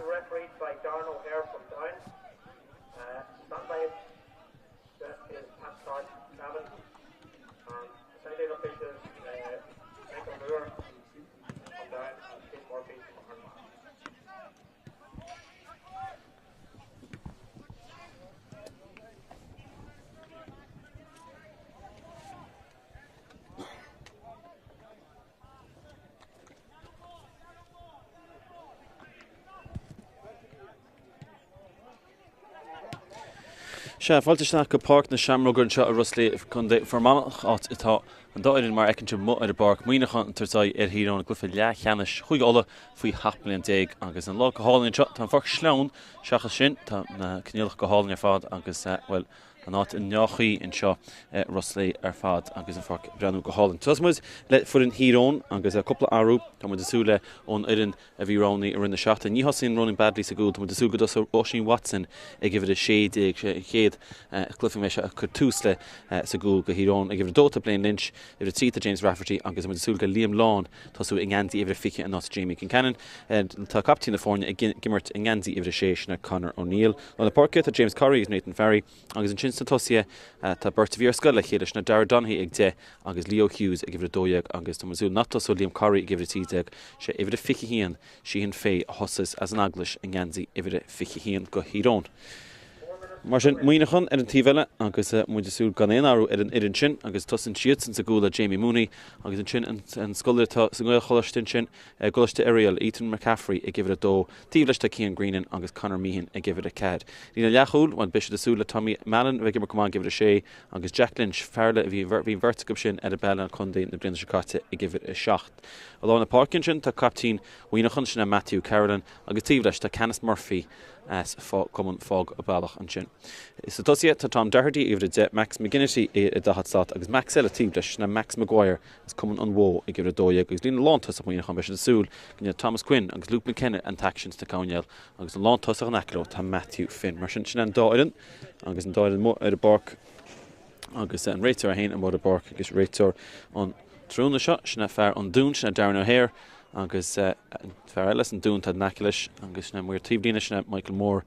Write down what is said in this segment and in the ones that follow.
refereed by Darno here from Down. Standby is Pat Gavin. And designated officials Mionúr from Down and Steve Murphy from Armagh. Fáilte go Páirc na Shamrock an seo a Roslea chun formach áit itá an dáiríonn mar eicinse mu ar a Páirc Monaghan tartáid ar Tyrone glufa Liath cheannis chuig ola faoi happlaíon déag agus an lá go hálainn seo tá forc sleán seachas sin tá na cníalach go hálainn ar fad agus well an áit in neochaí in seo Roslea ar fad agus an forc breanú go hálainn. Tás muid le fu in Tyrone agus a coppla arú tá muid asúla ón irin a bhí ránaí ar in na seachta. Ní hasín running badly sa gúil tá muid asú go dos Oisín Watson ag gibh a séad chéad clufing me se a chur tús le sa gúil go Tyrone ag gibh a dóta Blaine Lynch idir títa James Rafferty agus muid asúla go Liam Lawn tású in Gandhi idir fiche an nás Jamie Kincannon tá captain na fórne gimmert in Gandhi idir séis na Conor O'Neill. On the Páirc tá James Curry is Nathan Ferry agus an chin tosia tá Bert Vír scoile chéidir na Dara Donnahy ag de agus Leo Hughes ag gibh a dóiag agus tá masú natas ó Liam Curry ag gibh a títeag sé idir a fiche hían sí hin fé hosas as an aglis in Gandhi idir a fiche hían go Tyrone. Mar sin Monaghan ar an tíbheile agus muid asúil gan éon áú ar an irin sin agus tosan siad san sa gúla Jamie Mooney agus an sin an scoile tá san gcuil cholastin sin goiste Ariel Ethan McCaffrey ag gibh a dó tíbleiste Cian Greenan agus Conor Meehan ag gibh a cad. Lína leachúil bhain bise asúla Tommy Mallon bheith gimar cumán gibh a sé agus Jack Lynch fearla a bhí verticab sin ar a bell an chundé na bliana seáte ag gibh a seacht. Alá na Páircin sin tá captain Monaghan sin Matthew Carolan agus tíbleiste tá Canis Murphy as common fog a bailach an sin. Is a dosia tá Tom Doherty idir de Max McGinnity i dahadsát agus Max tíbleis na Max Maguire is common an wó i gibh a dóiag agus lína lántas a Monaghan beis asúl gnne Thomas Quinn agus Luke McKenna an tactions ta Caunel agus an lántas an acro tá Matthew Finn mar sin an dáirin agus an dáirin mó ar a Páirc agus an réitor a hain an mór a Páirc agus réitor an trúna seo sinna fear an dún sinna Darren O'Hare agus fear eiles an dún tá nacilis agus na muir tíblína sinna Michael Moore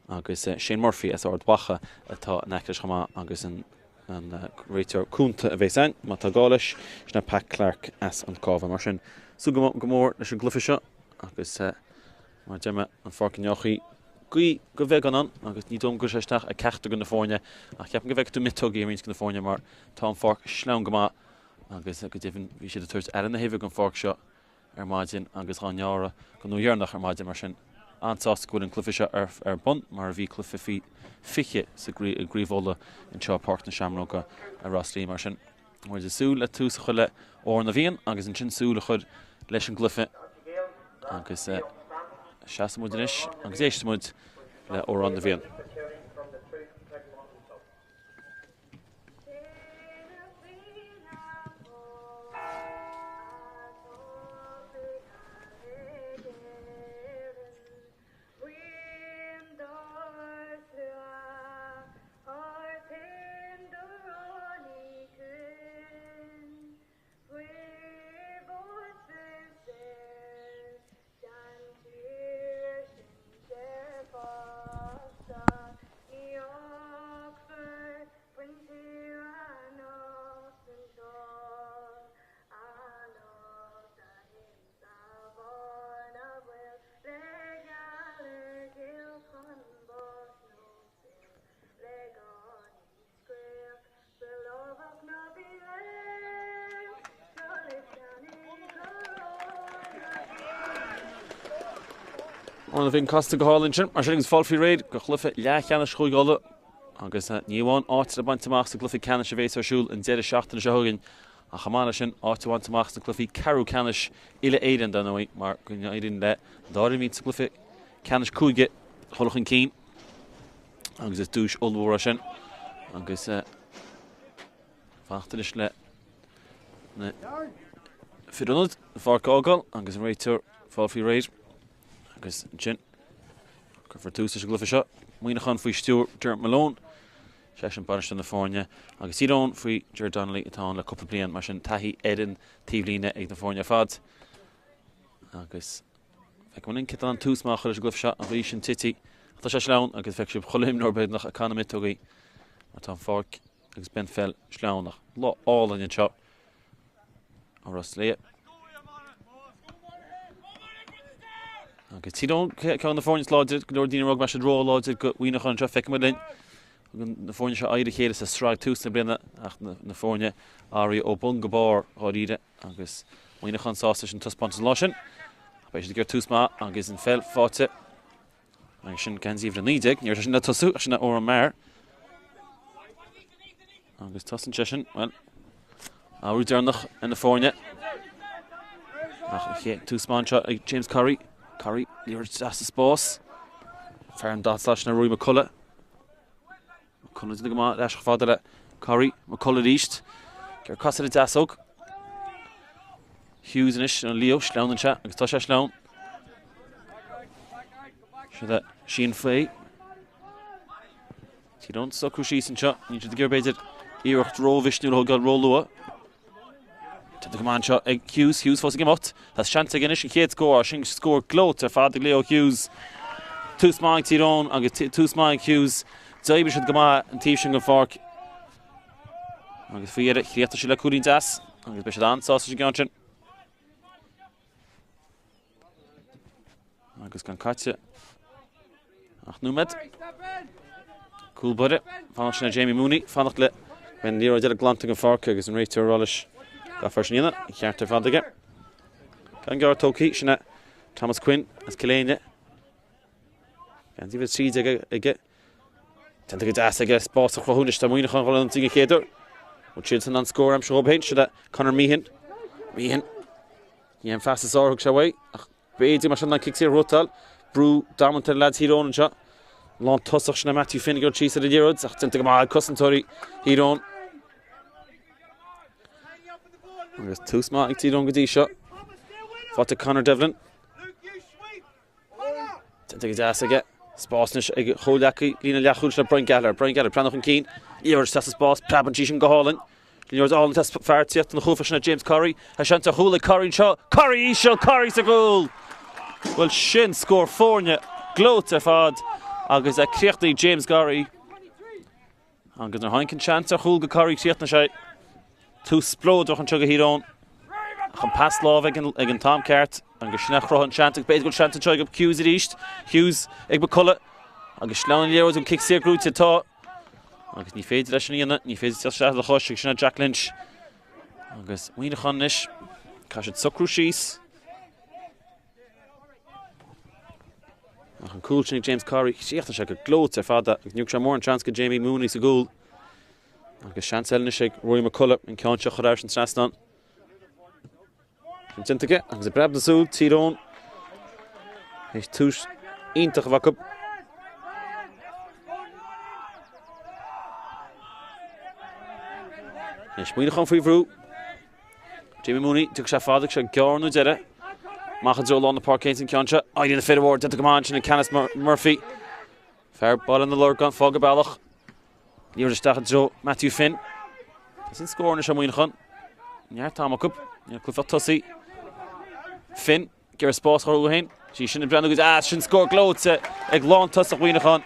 agus Shane Murphy as ard wacha atá nacilis chama agus an réitor cúnta a bheith sein má tá gáis sinna Pat Clark as an cábha mar sin. Sú go mór leis an glufa seo agus mar deime an forcin neochaí go bheith an agus ní dom go séisteach a ceachta go na fórne a ceapan go bheith tú mitógaí rins go na fórne mar tá an forc sleán go má agus go dtíhann bhí siad a tuairt ar na híomh an forc seo ar maidin agus ráneára go nuhearnach ar maidin mar sin ansásta go an clufiise ar bun mar bhí clufi fiche sa gríomhóla in seo Páirc na Shamroga a Roslea mar sin. Muid is súil le tús chuile ó na bhíon agus an sin súla chud leis an glufi agus seasamúis agus éistamúid le ó an na bhíon. On a bhín costa go hálainn sin mar sin agus fáil faoi réid go chlufa Liath cheannis chuig ola agus níomháin áit a baint amach sa glufi ceannis a bhééis arsúil in 17 na seogainn a chamána sin áit a baint amach sa glufi Carú ceannis ile éidan den óí mar go éidirn le dáirí míid sa glufi ceannis cúige cholachan cín agus is dúis olmhóra sin agus fachtanis le na fidonad fáic ágáil agus an réitor fáil faoi réid agus sin go for tús a glufa seo Monaghan faoi Stuart Dermot Malone sé an baiste na fórne agus Tyrone faoi Ger Donnelly atá le cúpla bliain mar sin taithí éireann tíomhlíne ag na fórne fad agus Feic man in kit an túsmach ar glyf shot a bhí sin titi. Tá sé sleán agus feic si cholim nóir Breathnach a canna mitúgaí. Mar tá Páirc agus ben fel sleánach. Lá all in shot. A Roslea. Agus Tyrone ceann na fórne sláidir go leor dína rug mar sé dró láidir go bhuiach an feic mar linn. Na fórne se aire chéile sa sráid tús na brina ach na fórne áí ó bun go bar á ríide agus bhuiach an sásta sin tuspáint an lásin. Bei sé gur túsma agus in fel fáte. Agus sin ceann na nídig, níor sin na tosú sin na ó an mar. Agus tosan sin, well, áú dearnach in na fórne. Ach túsma seo ag James Curry. Curry, níor as spás. Fear an dátslás na Rui McCullough. McCullough dyn gyma leis fáda le Curry, McCullough ríist. Ger cosad y dasog. Hughes yn ish, yn Leo, slewn yn sia, agus tá sé slewn. Siad Sheen Fay. Tyrone socrú síos yn sia, ní siad gur beidir íirecht ró visnú ho gael ró lua. Tá gyma'n sio ag Hughes fós ag imot. Tá siant ag inis yn chéad scór, sin scór glót ar fád Leo Hughes. Túsma ag Tyrone agus túsma ag Hughes. Daibir siad gyma yn tíf sin go Páirc. Agus fiad chríachta si le cúlín das, agus be siad ansás sin gán sin. Agus gan caite. Ach númed. Cool budde. Fannach sin Jamie Mooney. Fannach le ben líor deile glanting an Páirc agus an réitear rollis ga first níana. I cheartar fandige. Gan gar tóki sinna Thomas Quinn as Ciléine. Gan dífid síd ige. Tenta go das ige spás a chwaúnis ta muoinach an gholan tíige chéidir. O Chilton an scór am seo bhain sinna Conor Meehan. Meehan. Ian fast as orthug se way. Ach Beidi mar sin an kick sér rotal. Brú damantar lad Tyrone an seo. Lán tosach sinna Matthew Finnegar tíos ar a díróid. Ach tenta go má cosantóirí Tyrone. Agus túsma ag Tyrone go dtí seo. Fáte Conor Devlin. Tenta go das aige. Spásnis ag chóleacaí lína leachúil na Brian Gallagher. Brian Gallagher planach an cín. Íor tas a spás praban tí sin go hálan. Líor all tas feartíocht na chufa sinna James Curry. A seanta chúla Curry seo. Curry seo Curry sa gúl. Well sin scór fórne glót ar fad agus a críochtaí James Curry. Agus ar haincan seanta chúl go Curry críocht na sé. Tú splód an tuga Tyrone. An pass láh ag an Tom Cart agus sinna chrohan seanta beid go seanta teag up Hughes a ríist. Hughes ag McCullough agus sleán léir an kick sér grúte tá. Agus ní féidir leis níana, ní féidir tíos seach le chos sinna Jack Lynch. Agus muoinach an isis. Cá siad socrú síos. Ach an cool sin James Curry. Síochta sé go glót ar fada ag nniuch sé mór an chance go Jamie Mooney sa gúl. Agus seanselne sé Rory McCullough in ceann seo chodáir sin trasán. Sin tintaige agus a breb na súl Tyrone. He's tús ítach a bhacup. Is muoinach an faoi bhrú. Jamie Mooney tuag sé fádaigh sé gearnú deire. Machad dro lán na Páirc céint an ceann seo. Aidí na féidir tenta go máin sin na Canis Murphy. Fair ball in the lurg gan fág a bailach. Níor isteach dro Matthew Finn. Sin scór na sé muoinach an. Neart tá acup. Níor clufa tosaí. Finn gur spás chorú hain. Sí sin brenn agus sin scór glóte ag lán tosach muoinach an.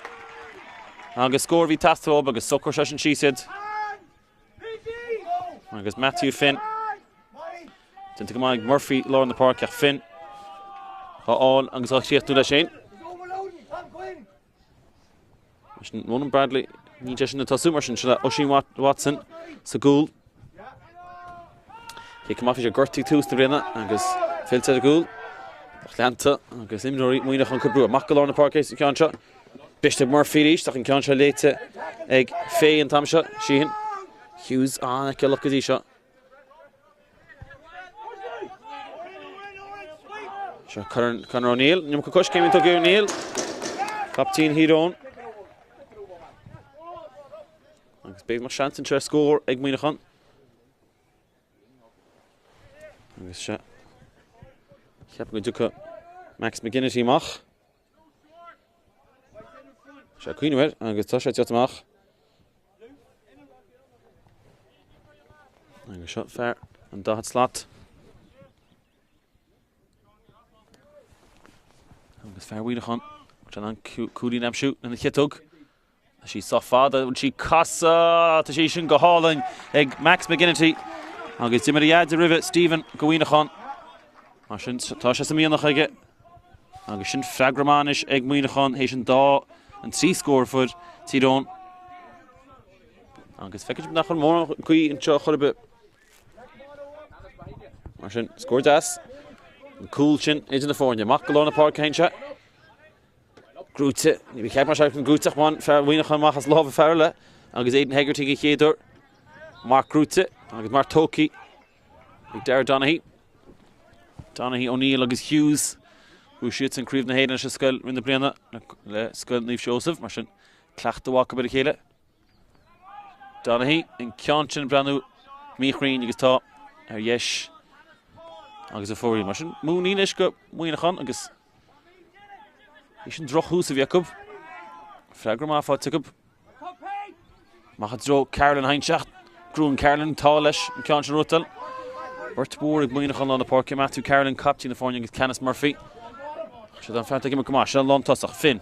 Agus scór bhí tastób agus socr sé sin sísid. Agus Matthew Finn. Tenta go maig Murphy lár na Páirc ach Finn. Áil agus á síochtú leis sin. Mónan Bradley ní de sin na tasú mar sin se le Oisin Watson sa gúl. Hí cum sé gortaí tús na rinne agus filte a gúl. Leanta agus imróí muoinach an cabrú amach go lár na Páirc sa ceann seo. Biste Murphy ríist ach an ceann seo léite ag fé an tam seo síhan. Hughes ag ce lucadí seo. Seo Conor O'Neill. Níom go cos céiminn tugadh O'Neill. Captain Tyrone. Agus beidh mar seantain tre scór ag muoinach an. Agus se. Cheap go dúcha Max McGinnity amach. Se cuineir agus tá sé teat amach. Agus seo fair an dahad slot. agus fear Mionúr an cúlín am siút in the chitug. She saw father when she casa to she sin go hauling ag Max McGinnity. Agus dimar iad a rivet Stephen go Mionúr. Mar sin tá sé sa Mionúr aige. Agus sin fragramánis ag Mionúr hééis sin dá an 3 score fud Tyrone. Agus feiceid nach an mór cuí an seo chur a bit. Mar sin score das. An cool sin is in the fórne. Mac golóna Páirc hainse. Grúte, ní bhí ceap mar seach an grúteach man fear Mionúr machchas lábh fearle. Agus Aidan Hegarty go chéadúr. Mark Grúte, agus Mark Toki. Ag Dara Donaghy. Donaghy, O'Neill agus Hughes. Who shoots in Craobh na héidir se scoil rinne bliana le scoil Niamh Joseph, mar sin clacht amhaca a bit a chéile. Donaghy in Ceantin Branú Míchrín agus tá ar yes agus a fórí mar sin múní leis go Mionúr agus is sin droch hús a bheacab freagra má fá tucab machad dro Carolyn Heinseach grún Carolyn tá leis an Ceantin Rutal Burt bór ag Mionúr an na Páirc Matthew Carolyn captain na fórne agus Canis Murphy se an fanta gimar cumá se an lán tosach Finn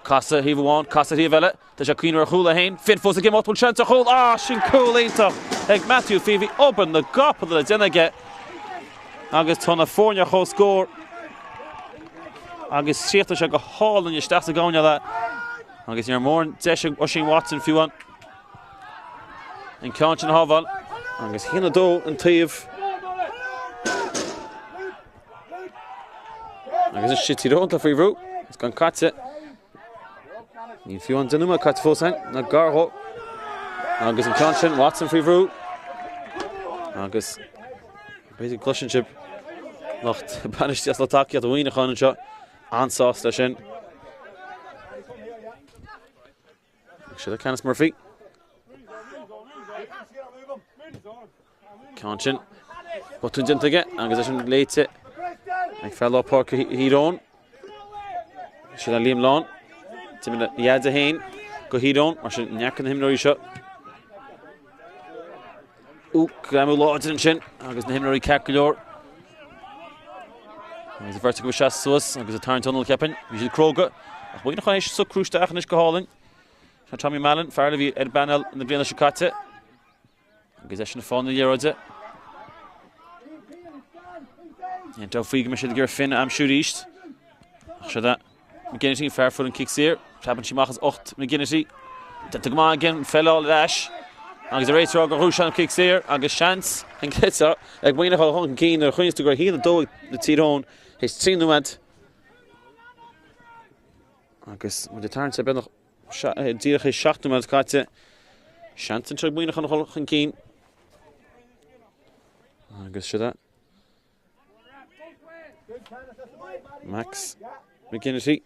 Casa hí bháin, Casa hí bheile, tá sé cuinar a chúla hain, Finn fós a gim ápul seanta chúl, sin cool éintach ag Matthew Phoebe, oban na gapal le dénaige agus tá na fórne chó scór agus sieta se go hálan is steach a gáine le agus ar mór deise Oisín Watson fiúan in Ceantin Hábhal agus hína dó an taobh agus is shit Tyrone tá faoi bhrú, is gan caite ní fiúan denúma caite fósain na Cárthach agus an Ceantin Watson faoi bhrú agus basic clushinship nacht banistíos le takeíocht a Mionúr an seo ansás lei sin si a Canis Murphy Ceantin botún dintaige agus is sin léite ag fell Páirc Tyrone si a Liam Lán timime iad a hain go Tyrone mar sin neacan himnoirí seo Gramú láidir sin agus na himnoirí ceap go leor agus a bhirrta go seas suas agus a tarn tunnel ceapin bhí siad Craobh ach Mionúr éis so cruúisteach is go hálainn se Tommy Mallon fearla bhí ar banal na bliana se caite agus é sin na fáinna léróide An dá faoige me siad gur Finn am siúd íst se da McGinnity fearfud an kick sér trapan si machchas 8 McGinnity Tá go má gin fellá leis agus a réitir go rúis an kick sér agus seans an cléite ag Mionúr chun cín ar chuinú gur hína dó na Tyrone hééis tríúid agus mu de tarn sé ben díach é 7 caite seantain tre Mionúr chun cín agus se da Max McGinnity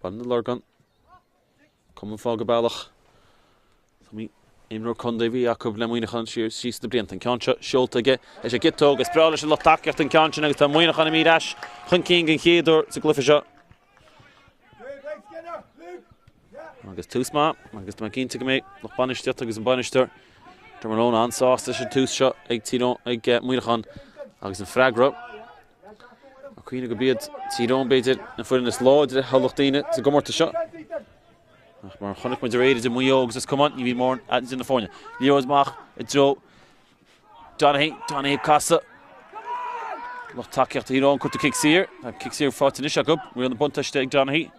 Ban na Lorgan Cum fá go bailach Imróg chun bhí acu le Mionúr siar síos na blianta an Ceantin seoltaige é sé gitó agus breála se le takeíocht an Ceantin agus tá Mionúr na míreis chun cín gan chéadúir sa glufa seo agus túsma agus tá cínta go méid nach banisteach agus an banisteir Tá mar lón ansáasta sé tús seo ag Tyrone ag Mionúr agus an freagra a chuoine go bíad Tyrone beidir na fuin is láidir hallachtaine sa gomórta seo mar chonig me de réidir de muo agus is cumán ní bhí mór in na fórne Leosmach i dro Donaghy Casa nach takeíocht Tyrone chuta kick sér fátain is go mu an buntaiste ag Donaghy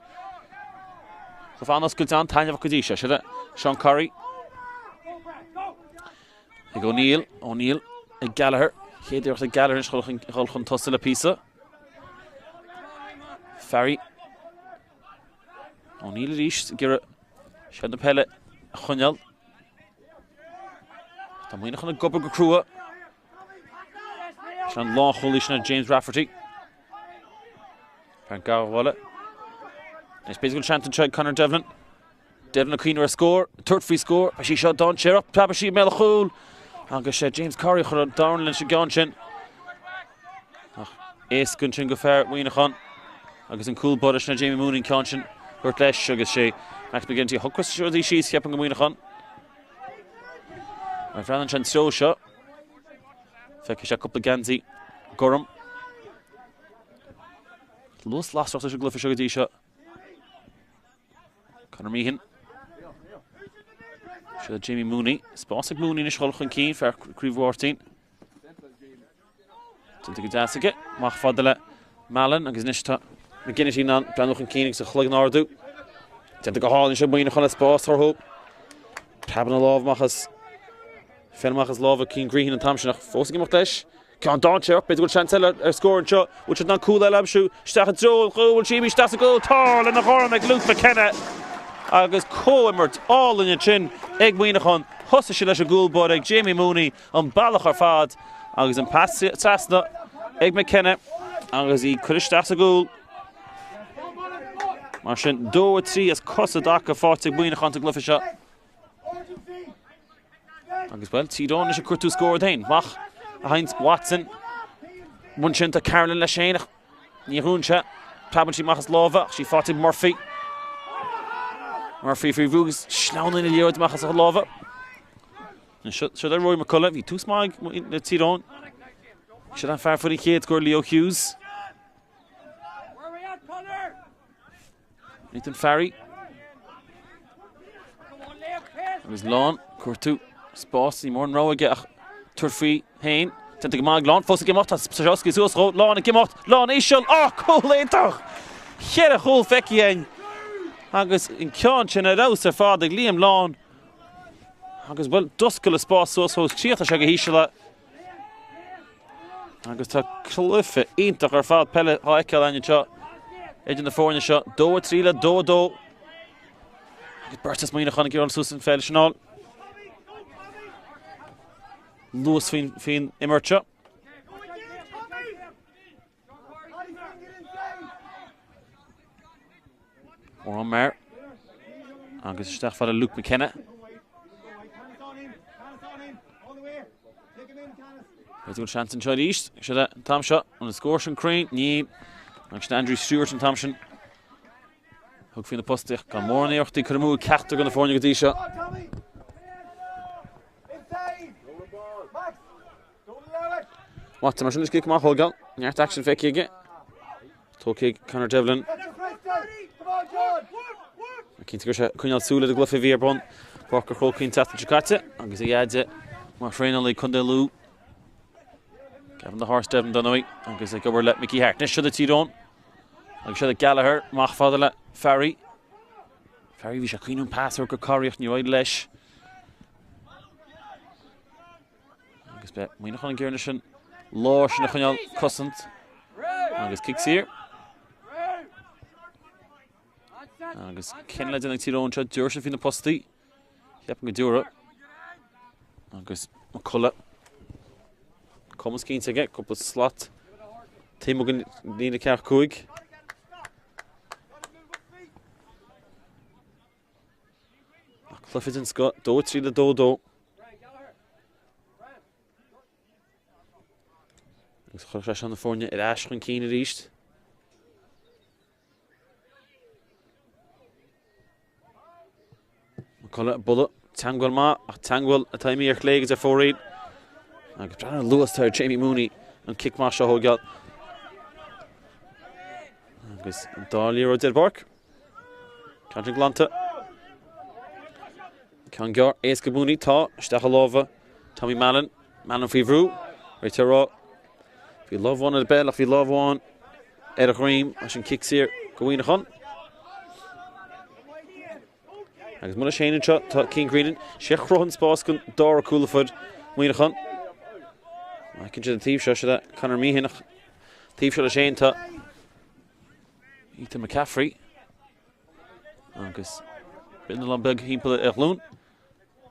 so fanas go an taineh go dtí se Sean Curry ag O'Neill ag Gallagher chéadúirt ag Gallagher choil chun tosa le písa Ferry O'Neill ríist gur se na Peile a chuneal Tá Mionúr chun gobar go crua se an lá cholí sin James Rafferty Fer an gáhháile Is beidir go seantain treid Conor Devlin a cuinar a scór tuirt faoi scór a sí seo don séach tab sí mé a chúl agus sé James Curry chur an darlinn se gan sin éas gunn sin go fearr Mionúr agus an cool bud na Jamie Moon in Ceantin chuirt leis agus sé Max McGinnity thuchas seoí síos ceapan go Mionúr mar bhrean sin stó seo feice sé cúpla gansaí gom Lús last off the glyph sugar t-shirt. Conor Meehan. Should Jamie Mooney. Spásig Mooney in the Shulchan Keen for Craobh 14. Tiltte Gadasige. Mach Fadele Malin agus Nishta. McGinnis in on Breathnach Keen is a chlug Nardu. Tiltte go hall in should Mooney on a spás for hope. Tabin a love machas. Felmachas love Keen Green and Thompson. Forcing him Lesh. Can't dodge up, but good chance to score and shot, which is not cool. I'll shoot. Stach Joel, Craobh, Jimmy, Stach goal, tall in the horn, like Luke McKenna. Agus Coimert, all in your chin. Egg Monaghan, Hussa Shilash a goal, but Egg Jamie Mooney, on Ballach or Fad. Agus in pass Sasna, Egg McKenna. Agus he could have Stach a goal. Marshin, do 3 as Cossa Daka, 40 Monaghan to Glyph shot. Agus well, Tyrone is a cut to score then. Mach. Heinz Watson, Munchin to Carolyn Lashane, Nihuncha, Tabin she machas lova, she fought in Murphy. Murphy for Vugs, Schnaun in the year to machas lova. And should I Roy McCullough, he too small in the Tyrone. Should I fire for the kids, go Leo Hughes. Nathan Farry. There's Lawn, Courtu, Spórt, more Rowe get. Turfree, Hain, Tente Gemag, Lawn, Fosse Gemot, Sajowski, Zusro, Lawn, and Gemot, Lawn, Ishel, oh, cool, Eintoch! Here a whole Fekien. Agus in Kyanchin at Ulster, Father, Liam Lawn. Agus well, Duskel is Spórt, so Chiata Shaga Hishela. Agus ta Cliffe, Eintoch, or Fad, Peile, Haikel, and your shot. Edge in the 4 in the shot, Do, Trila, Do. Bertus Monaghan, and Girl Susan Felchinal. Lewis fin Immercha. Or on Mer. Agus Stach for Luke McKenna. There's a good chance in Chile East. Should that Tom shot on the score from Crane. Nee. Actually Andrew Stewart and Thompson. Hook fin the post. Got more in the earth. Could have moved Cárthach on the 4 and shot. What the machine is kick my Holgal. Near action fake again. Toe kick Conor Devlin. Keen to go Kunyal Sula the Glyph Veerbon. Parker Hall Queen Tata Jakarta. Agus he adds it. My friend only Kundalu. Gavin the horse Devlin Dunaway. Agus they go let Mickey Hart. This should the Tyrone. Agus should the Gallagher. Mach Fadela Farry. Farry we should clean pass or Cariach New Lesh. Agus bet Monaghan Garnishan. Lorsh na Kunyal Cussant. Agus kicks here. Agus Ken led in the Tyrone shot Joseph in the posty. Yep, Gadura. Agus McCullough. Comes keen to get couple of slot. Timogan Nina Carcuig. Clifford and Scott. Do 3 the Do. Agus chos on the phone at Ashland Keen at East. McCullough bullet. Tangwell Ma. Tangwell a time here Clegg is a 4-8. Agus trying to Lewis there Jamie Mooney and kick Masha Hogal. Agus Darley dead bark. Country Glanta. Kangar Ace Mooney Ta Stachalova. Tommy Malin. Malin Fivru. Right to raw. If you love one at the bell, if you love one, Eric Ream, I should kicks here. Go in a hunt. Agus Muna Shane and shot, King Greenan. Sheikh Rohan Spáscan, Dora Coolaford, Ween a hunt. I can do the thief shot, that Conor Meehan. Thief shot of Shane to Ethan McCaffrey. Agus Bitten along big Hempel at Erloon.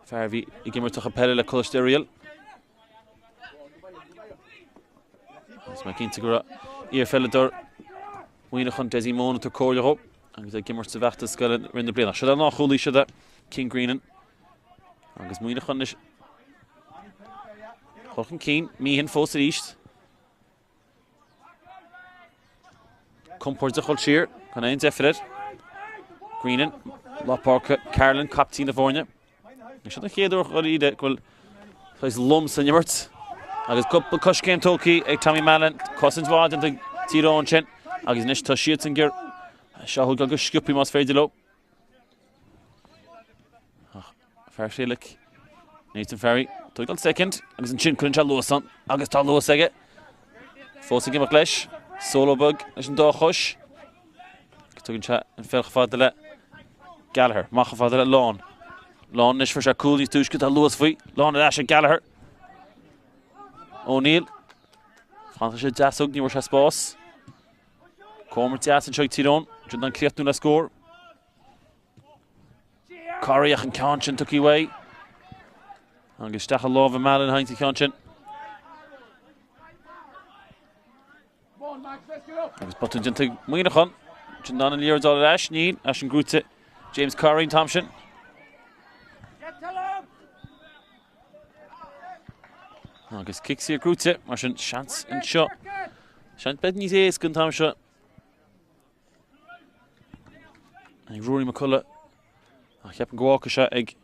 Farvi, he gave her to Peile le Cholesterol. It's my keen to go here, Fellador. Monaghan Desi Mona to Corey Hope. And they give her to Vachta Skull in the Breathnach. Should I not holy should that King Greenan? Agus Monaghan is Hulking Keen, Meehan Foss at East. Come towards the whole cheer. Can I indefinite? Greenan, La Park, Carolyn, Captain of Vornia. I should have heard already that well, his lumps and your Agus couple Cush came Toki, Tommy Malin, Cousins Wad and the Tyrone Chin. agus níos tá siad an gur seo agus sciúpaí más féidir lo. Fair Shelik. Nathan Ferry. Tuig an second. Agus an sin chun se luas an. Agus tá luas aige. Fósa gimach leis. Solo bug. Leis an dá chuis. Tuig an se an felch fáda le Gallagher. Macha fáda le Lán. Lán níos for se cool níos túis go tá luas faoi. Lán a leis a Gallagher. O'Neill. Fanta sé deasog ní mar se spás. Cormac deas an seoig Tyrone. Jund an cleachtú le scór. Corriach an Canchin took away. Agus steach a láh a mal in haintí Canchin. Agus botú dinta muoinechan. Jund an líor dá leis ní as an grúte James Corrie and Thompson. Agus kicks here grúte mar sin chance in shot. Sean bed níos éas gon tam seo. Ag Rory McCullough. Cheap an gháca se ag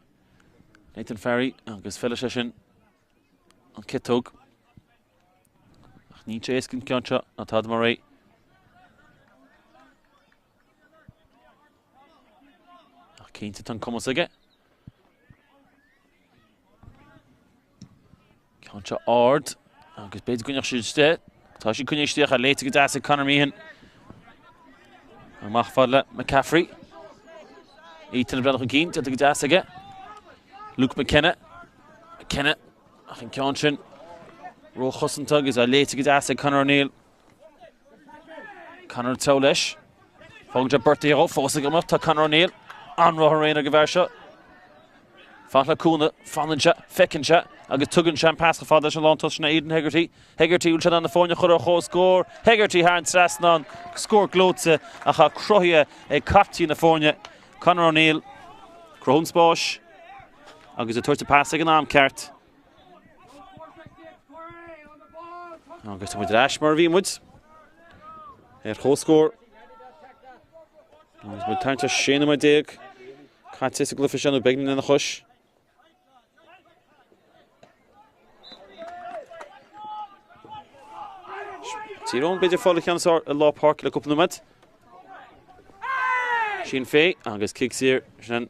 Nathan Ferry agus fell se sin an kittóg. Ní sé éas gon ceanse na tád mar ré. Cínta tan commas aige. Ceanse ard agus beidir gúneach siad ste. Tá sin cúnéisteach a léite go deas Conor Meehan. An mach fad le McCaffrey. Ethan Brennan an cín, go deas aige. Luke McKenna. McKenna ach an Canchin. Ro chosantag is a léite go deas Conor O'Neill. Conor tá leis. Fágde birthday ó fósa go tá Conor O'Neill. An roth réna go bhar seo. Fála cúna, fannan se, fecinn se, agus tugann se an pascha fáda se lán tuisna Aidan Hegarty. Hegarty úl se an na fóine chur a chó scór. Hegarty haar an strasna an scór glótse a cha crothia ag captí na fóine. Conor O'Neill, Crone Spáis, agus a tuairte pas ag an am ceart. Agus tá muid ráis mar bhí muid. Chó scór. Agus muid tarnta séna mai déag. Caite sa glyfa seanú begnin in na chuis. Tyrone beidir fála cheanasár a lá Páirc le cúpla muid. Sin fé agus kicks here sin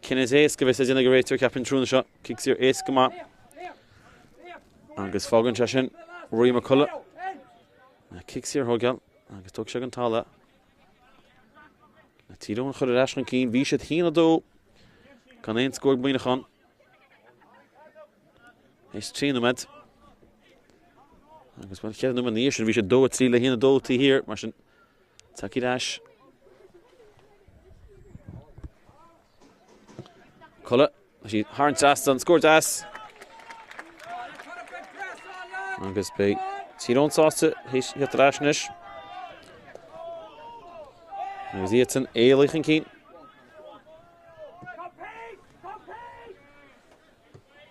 cinnis éas go bheith a dina go réitear ceapin trúna seo. Kicks here éas go má. Agus fágann se sin Rory McCullough. Kicks here thugeal agus tug se an tála. Tyrone chud a leis an cín, bhí siad híana dó. Can éon scór buinechan. Is trína med. Agus bhain chead nua níos sin bhí siad dó a trí le híana dó tí hir mar sin tací leis. Cullough, sí haar an tastan, scór das. Agus bé Tyrone sásta hiat a leis níos. Agus íatan éalaich an cín.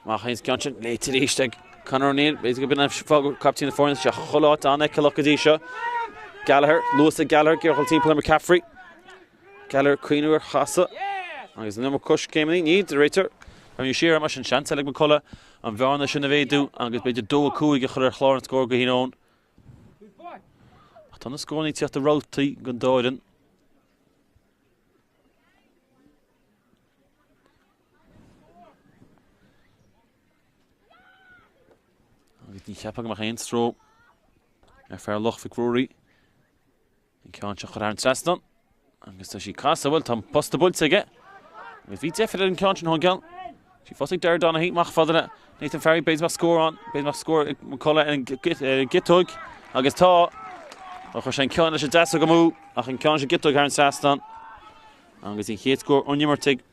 Má chains Canchin, léite ríiste Conor O'Neill, beidir go bina fág captína fórna se choláit anna cilachadí seo. Gallagher, Lewis a Gallagher, Gerald Timple McCaffrey. Gallagher, Queenúr, Chasa. Agus nummer cush came in, need the rater. Am you share much in chance like McCullough an bhearna sin a bheith dú agus beidir dó a cúig a chur ar chlár an scór go híón. Tá na scór ní tíocht a rátaí go dáidan. Ní cheappa go mar chéin stró ar fear loch fi Rory. Ní ceann se chur ar an trastan. Agus tá sí casa bhfuil tá posta bult aige. Agus bhí definitely an ceann sin thugeal. Sí fosig deir donna hí mach fadana. Nathan Ferry béis mar scór an. Béis mar scór McCullough an gitúig. Agus tá a chuir sé ceann sé deasa go mú ach an ceann sé gitúig ar an trastan. Agus í chéad scór onnimartig.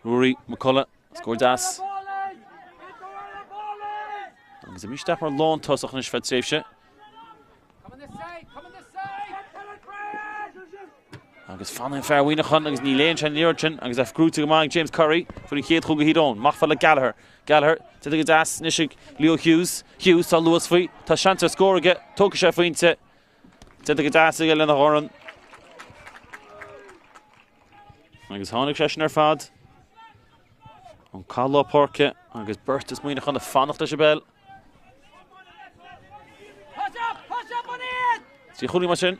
Rory McCullough scór das. Agus a mí step ar lán tosach níos fed séifse. Agus fanna fear winachan agus ní léon sin líortin agus af grúte go máig James Corrie for the chéad chuga hídón. Mach fel le Gallagher. Gallagher te go das nisig Leo Hughes. Hughes tá luas faoi. Tá seanta scóraige tóca sé faointe. Te go das aige le na horan. Agus tháinig sé sin ar fad. An Cárthach Páirce agus burtas muoinechan a fannacht a se bell. Sí chuí mar sin.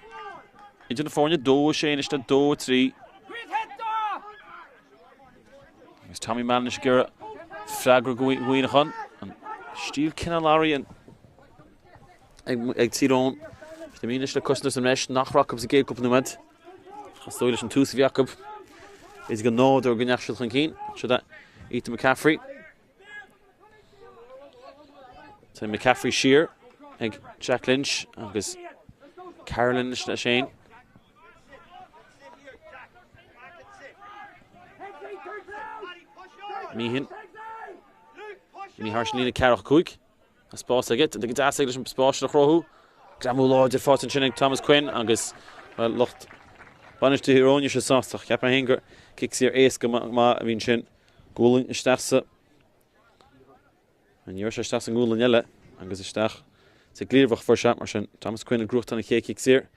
Idir na fórne dó sé is dó trí. Agus Tommy Mann is gur fragra gwynachan. Stíl cinna lári an ag Tyrone. De mín is le cusnas an meis nachrach ab sa géad cúpla nuad. Chastóil is an tús bheacab. Is go nód ar gneachsil chan cín. So that Ethan McCaffrey. So McCaffrey sheer ag Jack Lynch agus Carolyn is le Shane. Míhin. Ní harslína Cárthach cúig. A spás agit, the gas agit spás le Craobh. Gramú láid ar fátin sin ag Thomas Quinn agus well locht banis to Tyrone is sástach. Ceap an hingur kick sír éasca má a bhín sin gúlin isteachsa. An dúir sé isteach an gúlin eile agus isteach sa glíorfach for se mar sin Thomas Quinn a grúcht an a ché kick sír.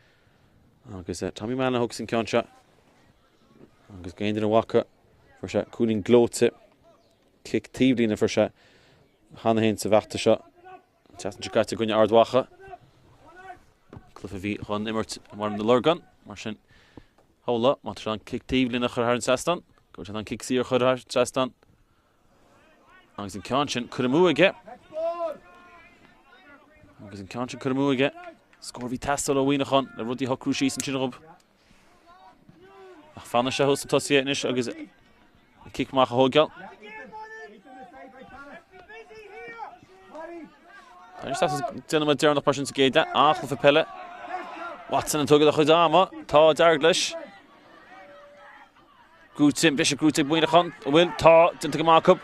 Agus Tommy Mann a hug sin ceanse. Agus gain in a waka for se cúlin glóte. Kick tíblína for se Hanna hen sa bhachta seo. Teastan Jakarta gunne ardwacha. Clufa bhí chun immert mar na lurgan. Mar sin hóla, má an kick tíblína chur an sastan. Go an kick sír chur ar sastan. Agus an ceansin cur mú aige. Agus an ceansin cur mú aige. Scór bhí tastal ó bhuinachan le rudí hocrú síos an sin rob. Ach fanna se hosta tosaí éis agus kick mach a hógeal. Tá duna mar dearnach par sin sa géide, ach le Peile. Watson an tugad a chuid ama, tá dearg leis. Gútim, bís a grútim buinachan, a bhfuil tá dinta go mácab.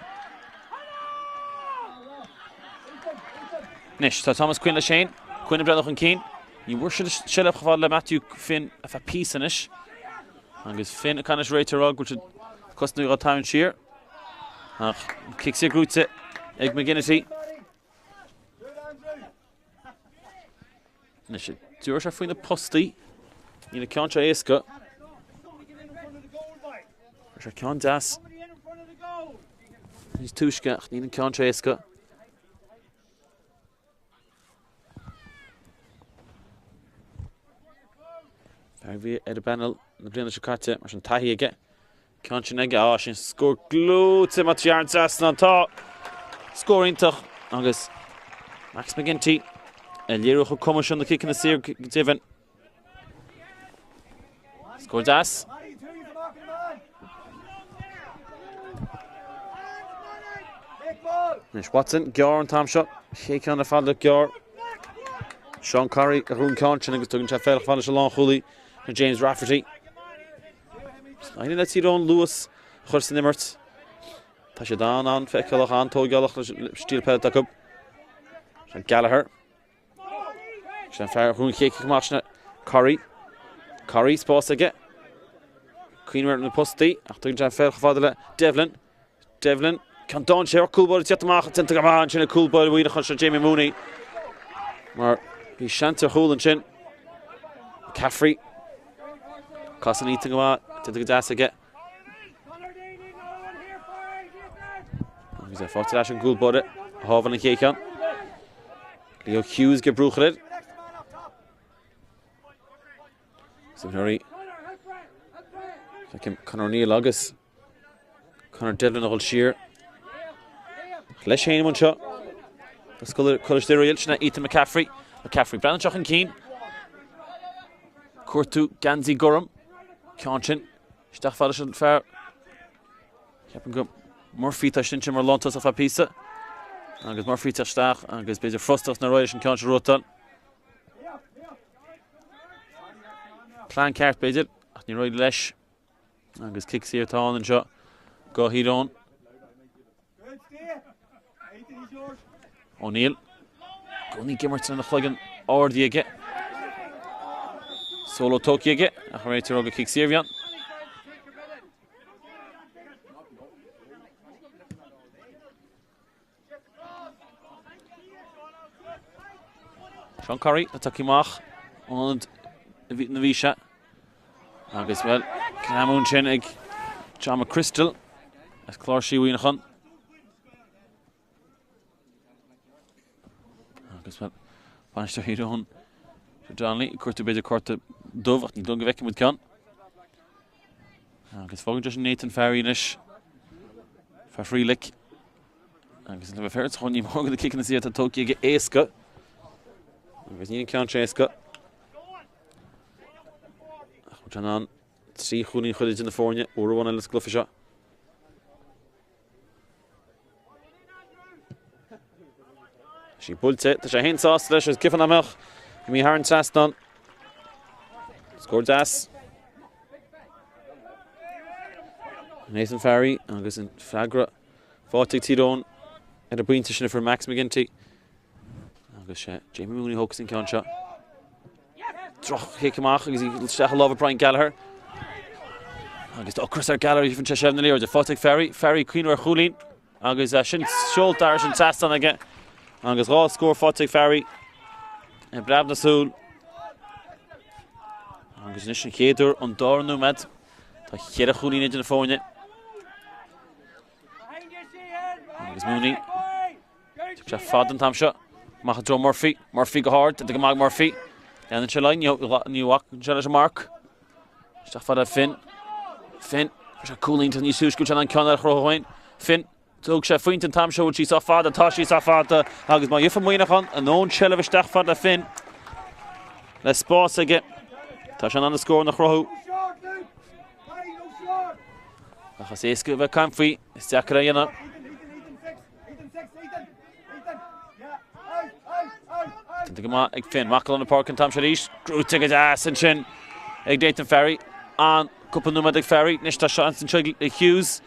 Nis, tá Thomas Quinn le Shane, Quinn a brenach an cín. Ní bhuair se le chofáil le Matthew Finn a fa písanis. Agus Finn a canis réitar rag, which costnú a táin siar. Ach, kick sé grúte ag McGinnity. Nis, dúir se faoin na postaí. Ní na ceanse éasca. Se cean das. Nís túisce, ní na ceanse éasca. Bhí ar a banal na bliana se caite mar sin taithí aige. Ceanse aige sin scór glúte mat tearn dasna tá. Scórintach agus Max McGinty. Léireach ó cumas sin na kick na sír díhan. Scór das. Nis Watson, gear an tam shot. Shake on the fall of gear. Sean Curry, a rún ceansin agus tugann se féach fáil se lán chúlaí na James Rafferty. Aine le Tyrone Lewis chuir san immert. Tá sé dá an feicilech an tógealach le stíl Peile acu. Sean Gallagher. Sean fear rún chéic máisna Curry. Curry spás aige. Cuinmar na postaí ach tugann se féach fáil le Devlin. Devlin can don sé ar cúlbáil tiatach tinta go máin sin na cúlbáil bhuiide chun se Jamie Mooney. Mar bhí seanta chúlann sin. Caffrey. Casan íta go má, tinta go das aige. Agus fáte leis an gúlbáide, hábhan an chéicián. Leo Hughes go brúchaid. Sibhnúirí. Conor Neil agus. Conor Devlin a hol siar. Leis chéine mun seo. Gus colistíir ilsna Ethan McCaffrey. McCaffrey Breathnach an cín. Cuirtú Ganzi Gorham. Ceansin. Isteach fáil sin fearr. Ceapan go Murphy tá sin mar lontas a fa písa. Agus Murphy tá isteach agus beidir frostach na roiir sin ceansin rótan. Plán ceart beidir ach ní roiid leis. Agus kick sír táin an seo. Go Tyrone. O'Neill. Gunní gimmert na chluigeann áardí aige. Solo tóci aige. A chu réitir aga kick sír bhean. Sean Curry a takeíach an na bhíse. Agus well, Cramún sin ag John McChrystal as chlár sí bhuiinechan. Agus well, banisteach Tyrone Johnny, cuirta beidir cuirta dubh, ní dún go bheice mu ceann. Agus fágann just Nathan Ferry inis. Fer Freelick. Agus le bheith ferret chun ní mágad a kicking na siad a tógi ige éasca. Agus ní ceann sé éasca. Jonan, trí chuúnaí chuidir in na fórne, uairháin eile glufa seo. Sí builte, tá sé hénsásta leis as gifan amach. Mí Haran Traston. Scored das. Nathan Ferry, agus in flagra. Fátig Tyrone. A buinte sinna for Max McGinty. Agus sé, Jamie Mooney hogus in ceann seo. Troch hiic amach, agus í steach love Brian Gallagher. Agus ocras Gallagher ifan sé sefn na léir, de Fátig Ferry. Ferry cuinear chúlín. Agus sin seolt dar sin Traston aige. Agus rá score Fátig Ferry. En Breathnach súl. Agus nis an chéadúr an dárnú med. Tá chéad a chúlín idir na fóine. Agus Mooney. Tuag sé fad an tam seo. Macha dro Murphy. Murphy go hard. Dig mag Murphy. Dean an lein ní wach se leis a mark. Steach fad a Finn. Finn. Se cúlín tan ní sús go an ceann ar chróhain. Finn. Tuag sé faoint an tam seo sí sa fad a tá sí sa fad agus má ifa muoinechan an ón sele bh steach fad a Finn. Le spás aige. Tá se an scór nach chrothú. Achas éasca bheith campfaí. Is teach ra dhéanamh. Tanta go má ag Finn. Macail an na Páirc an tam se rís. Grúte go as an sin. Ag Nathan Ferry. An cúpla númad ag Ferry. Nis tá se an sin Hughes.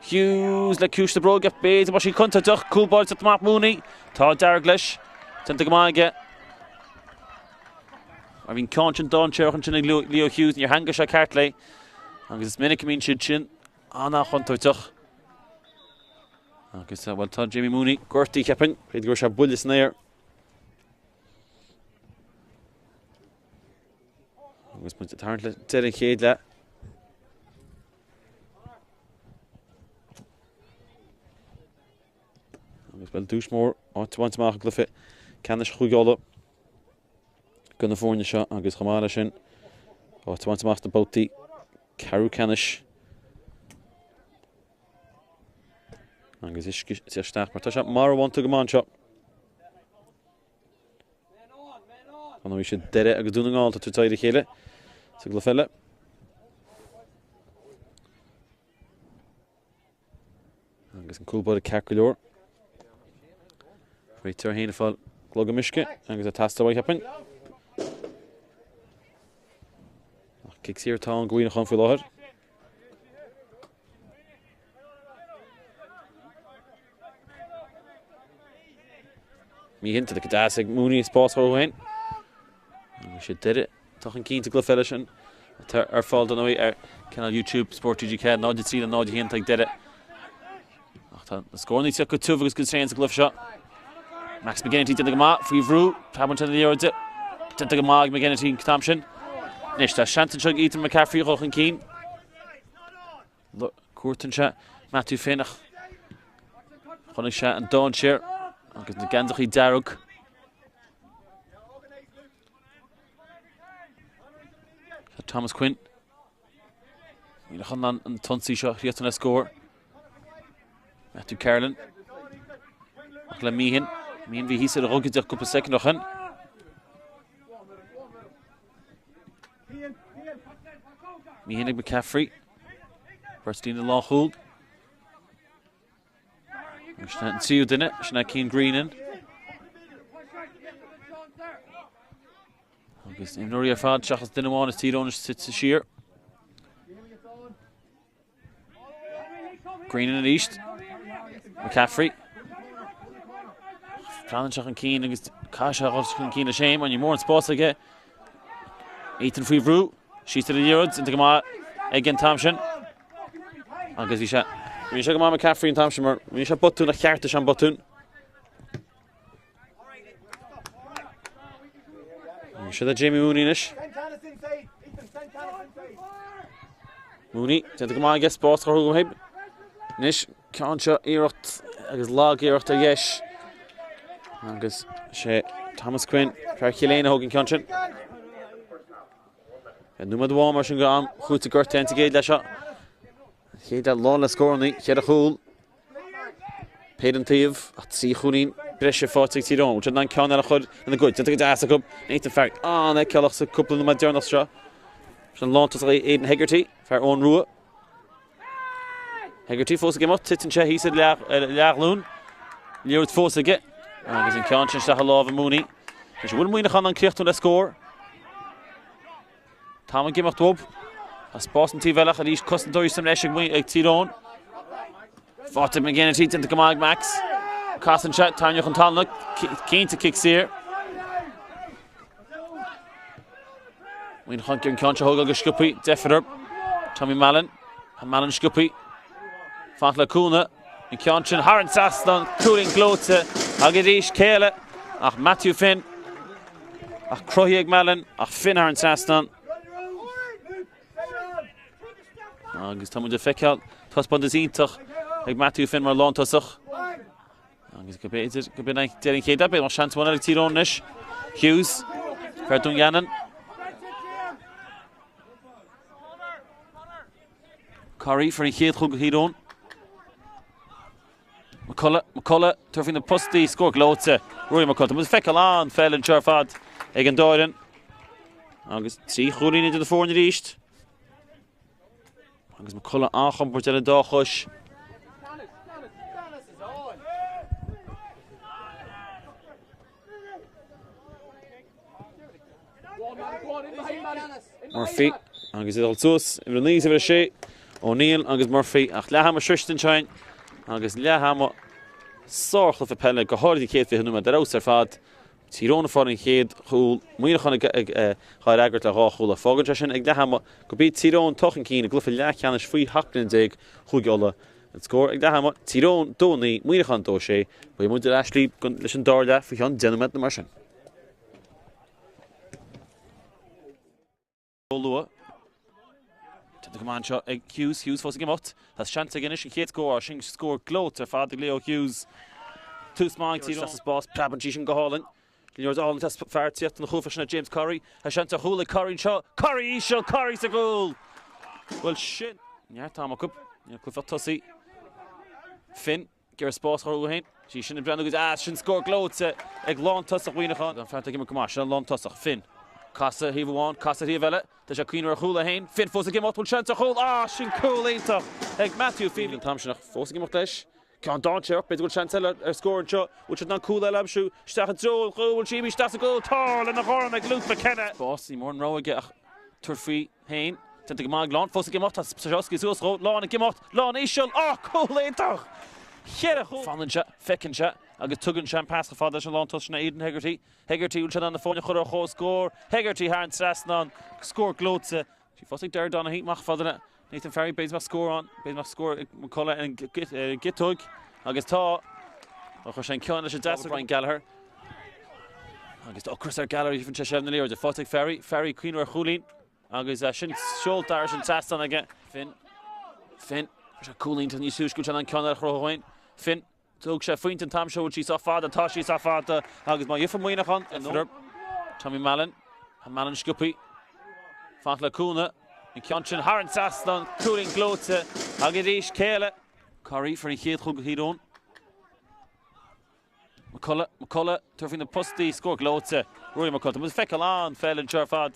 Hughes le cúis de bro gef béid. Má sí conta duch. Cool ball at Matt Mooney. Tá Derek leis. Tanta go má aige. A bhín cáin don teoch an sin ag Leo Hughes. Níor hanga se ceart lei. Agus is minic mín siad sin. Anna chuntóiteach. Agus bhfuil tá Jamie Mooney. Gortaí ceapin. Féidir gur se bullis néir. Agus muint a tarnt le deir an chéad le. Agus bhfuil dús mór áit amach glufa ceannis chuúgála. Gunna fórne seo agus chamála sin. Áit amach na bótaí. Carú ceannis. Agus is steach mar tá se mar bhaint go máin seo. An bhí sé deire agus dúna ngáilta tú taide chéile. Sa glufeile. Agus an cúlbáid a cearcailóir. Réitear héana fáil glog a misce agus a tastáhaid heapin. Kick sír tá an gcuoine chun faoi láthir. Mí hinta de cadáas ag Mooney spás hóhain. Agus sé deire. Tach an cínta glufeile sin. Ar fáil don óí ar canal YouTube Spórt TG náid trí an náid héanta ag deire. Ach tá na scórnaí teach go túmh agus go tréin sa gluf seo. Max McGinty tenta go má faoi bhrú. Tában tenta dhéirde. Tenta go má ag McGinty tam sin. Nis tá seantain seag Ethan McCaffrey choch an cín. Cuairtain se Matthew Finnach. Chonnig se an dán sér. Agus na gandachaí dearug. Thomas Quinn. Míle chun an tonsaí seo riachtain le scór. Matthew Carlin. Ach le Meehan. Meehan bhí híos a rugideach cúpla secondachan. Meehan ag McCaffrey. Burstín na láthúil. Agus an tríú duine, sinna Cian Greenan. Agus Mionúr ar fad seachas duine amháin is Tyrone sit sa siar. Greenan at east. McCaffrey. Fran seach an Cian agus caiise an Cian a séim an mór an spás aige. Ethan faoi bhrú. Síos ar a dhearad inta go má ag an tam sin. Agus bhí sé go má McCaffrey an tam sin mar bhí sé botún a cheartta se an botún. Should have Jamie Mooney inis. Mooney, tenta go má ag spás chu go heb. Nis ceann seo iirecht agus lag iirecht a dheis. Agus sé Thomas Quinn, Páirc Hogan Country. And Numa the Warmer should go on. Who's the Gert to get that shot? He that lawless score he had a hole. Paid and Thief at sea Hunin, Brescia 40 Tyrone, which is non count and the good. Just take the ass up. Nathan Fact. Ah, that Kellogg's a couple of the Madern Austria. Schon lawn to say Aidan Hegarty for own rule. Hegarty forced to game up. Tits and Che, he said Liath Loon. Liath forced to get. And he's in conscience that Halov and Mooney. He wouldn't win the hand on Clift on the score. Tom and game up to up. As Boston Tivella had each custom to some Neshig wing Tyrone. Fought him again and he's into Gamag Max. Casting shot, Tanya Contalna keen to kick here. Win Hunter and Concha Hogel Scuppy, Defender, Tommy Mallon, and Mallon Scuppy. Fatla Kuna, and Concha, Haran Saston, Cooling Glote, Agadish Kele, Ach Matthew Finn, Ach Crohieg Mallon, Ach Finn Haran Saston. Agus Tamu de Fekal, Tospon de Zintach, Ag Matthew Finn mar lawn Tosach. Agus could be like Derek Keda, but chance one at Tyrone Nish. Hughes, Verdun Yannon. Curry for a hit Hug Hidon. McCullough, turfing the posty, score Glotze. Rory McCullough was Fekal on, fell in Charfad. Egan Doyden. Agus see Hulin into the 4 in the east. Agus McCullough Acham for Dylan Dochush. Murphy, agus Altus, in the knees of a shea. O'Neill, agus Murphy, ach Liath Shristin Shine, agus Liath Sorch of a Peile, Gahordi Kate for Hunuma, the Ulster Fad, Tyrone for in Head, who Mionúr high agret la Roslea, Fogan, and Liath could be Tyrone talking keen, a glyph Liath free Hackling Dig, Hugiola, and score Liath Tyrone, Donny, Mionúr Doshe, but you wanted Ashley, listen Dorda for Yon Gentleman the Martian. Lua to the command shot. Hughes forcing him out. Has chance again. She can't score. She score Gloat to Father Leo Hughes. Too small. Tyrone boss. Prabhan Chishin Goholin. Leon's all in test far to the Hoofish and James Curry. Has chance to Hula Curry shot. Curry shot. Curry's a goal. Well shit. Yeah, Tom Cup. Yeah, Cliff Tussie. Finn. Gareth Spórt Hurlane. She shouldn't have done good. Ah, shouldn't score Gloat to Eglon Tussach Winachan. I'm trying to give him a commercial. Lon Tussach. Finn. Casa he won, Casa he vela. There's a Queen or Hulahain. Finn forcing him out. One chance to hold. Ah, shin cool later. Like Matthew Field. Tomshin forcing him out. Lesh. Can't dodge here. But good chance to score and shot. Which is not cool. That Labshu. Stachat Joel. Will Jimmy. That's a goal. Tall and the horn like Luke McKenna. Bossy more row get Turfy Hain. Tend to come on. Lawn forcing him out. Sajowski's goes road. Lawn and him out. Lawn Ishel. Ah, cool later. Here a fallen shot. Feckin shot. I get Tuggan Sham pass the father long touch na Eden Hegarty. Hegarty will on the phone Churo score. Hegarty Harn Strasnon score Glotze. She fussing there down a heat mach father. Nathan Ferry Baysmach score on. Baysmach score McCullough and get Tug. I guess Ta. Ochashan Kion should that's Brian Gallagher. I guess Chris Gallagher even Cheshire in the Lear. The Fotic Ferry Queen or Hulin. I guess Shin Scholt Darish and Strasnon again. Finn. There's a cooling to Nisush Guchan and Kion Chrohoin. Finn. Tug sé Fuinton Tam show she's off father, Tashi off father, agus my Yifam Winachan, and Tommy Mallon, and Mallon Scuppy, Fatla Kuna, and Kyonchin Haran Saston, Cooling Glote, Agadish Kele, Curry for a hit Hug Hidon, McCullough, turfing the posty, score Glote, Rory McCullough, was Fekal on, fell in Charfad.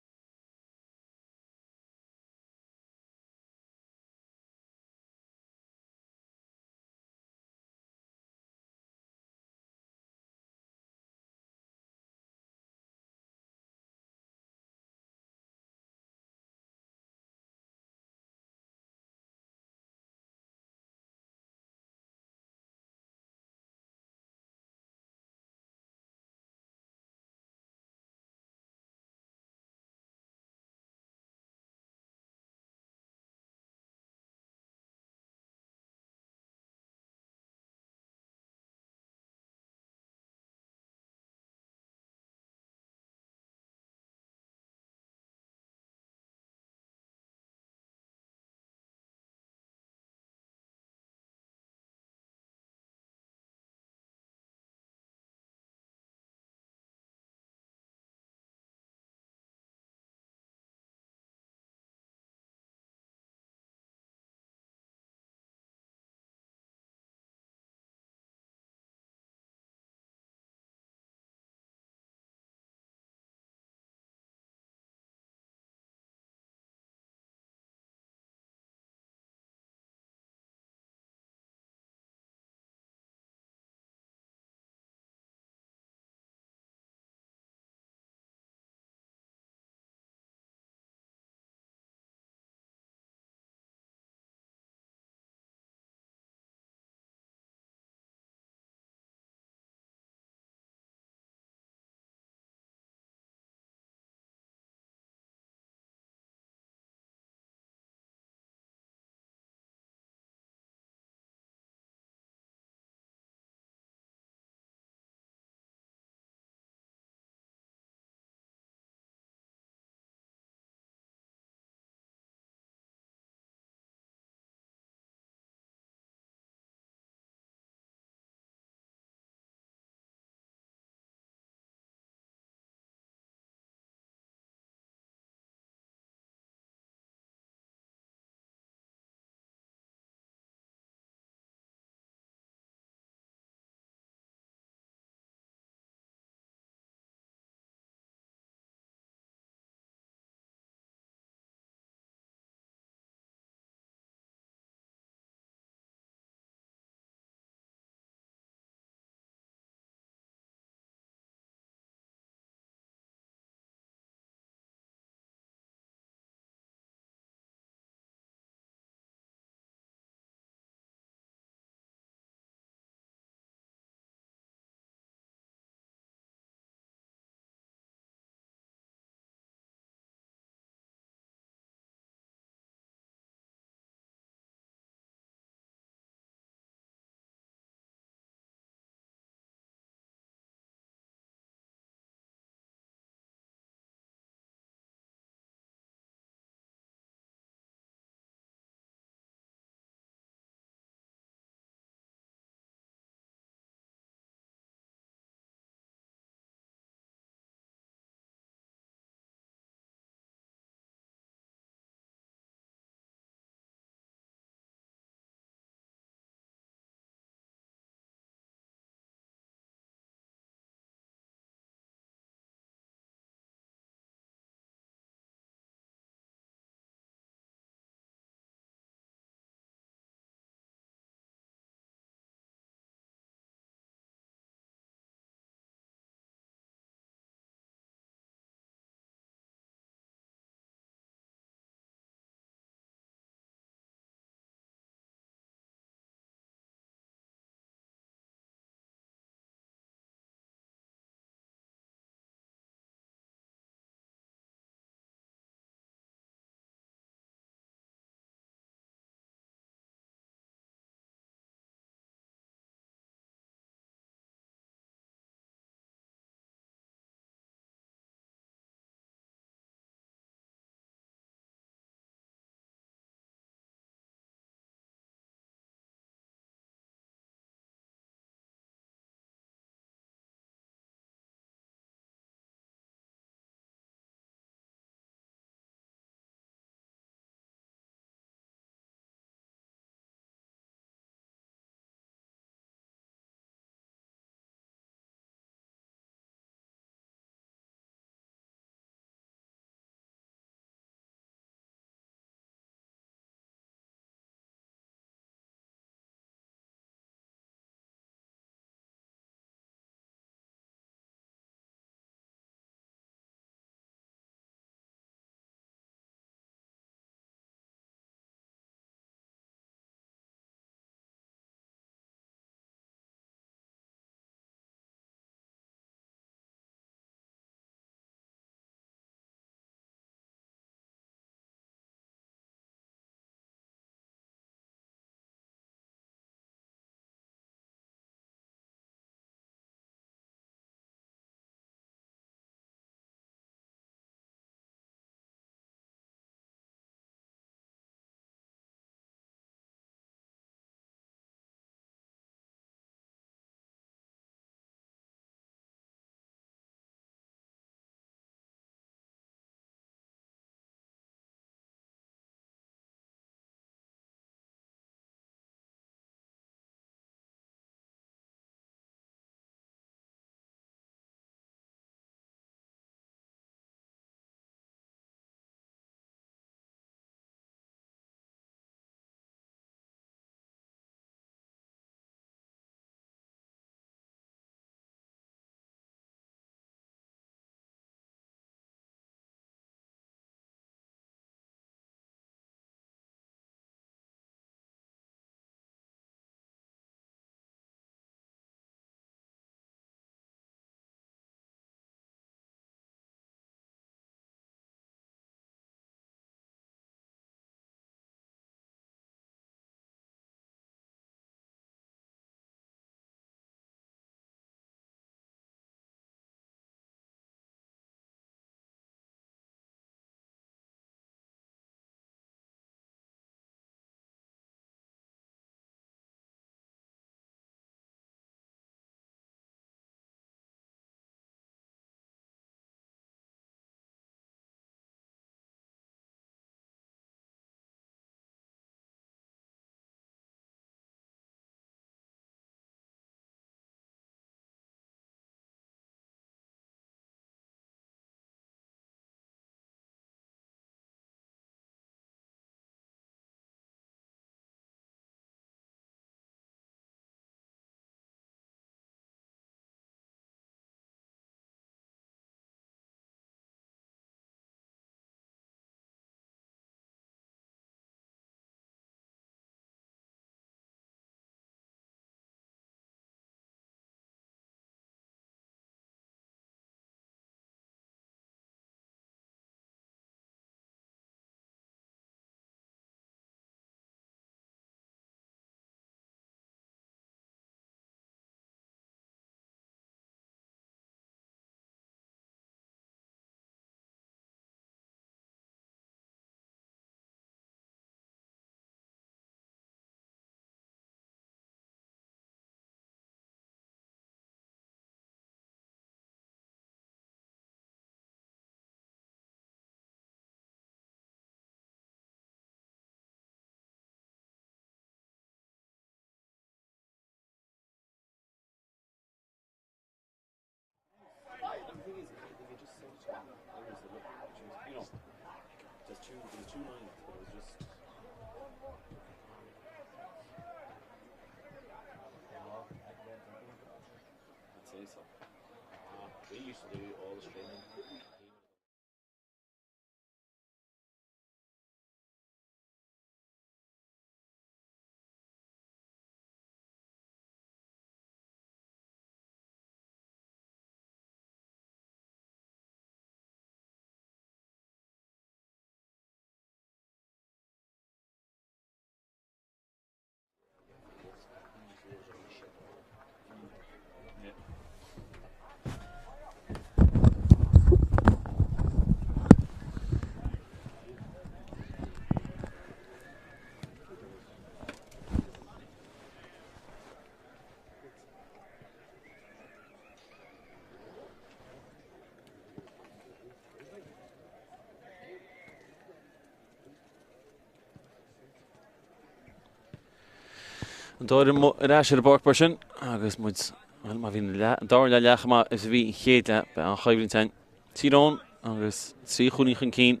Daar is de Borgperson. Agus moet wel maar vinden. Daar leggen maar is wie geet bij een gegeven zijn. Tyrone. Agus zie goed niet gaan kien.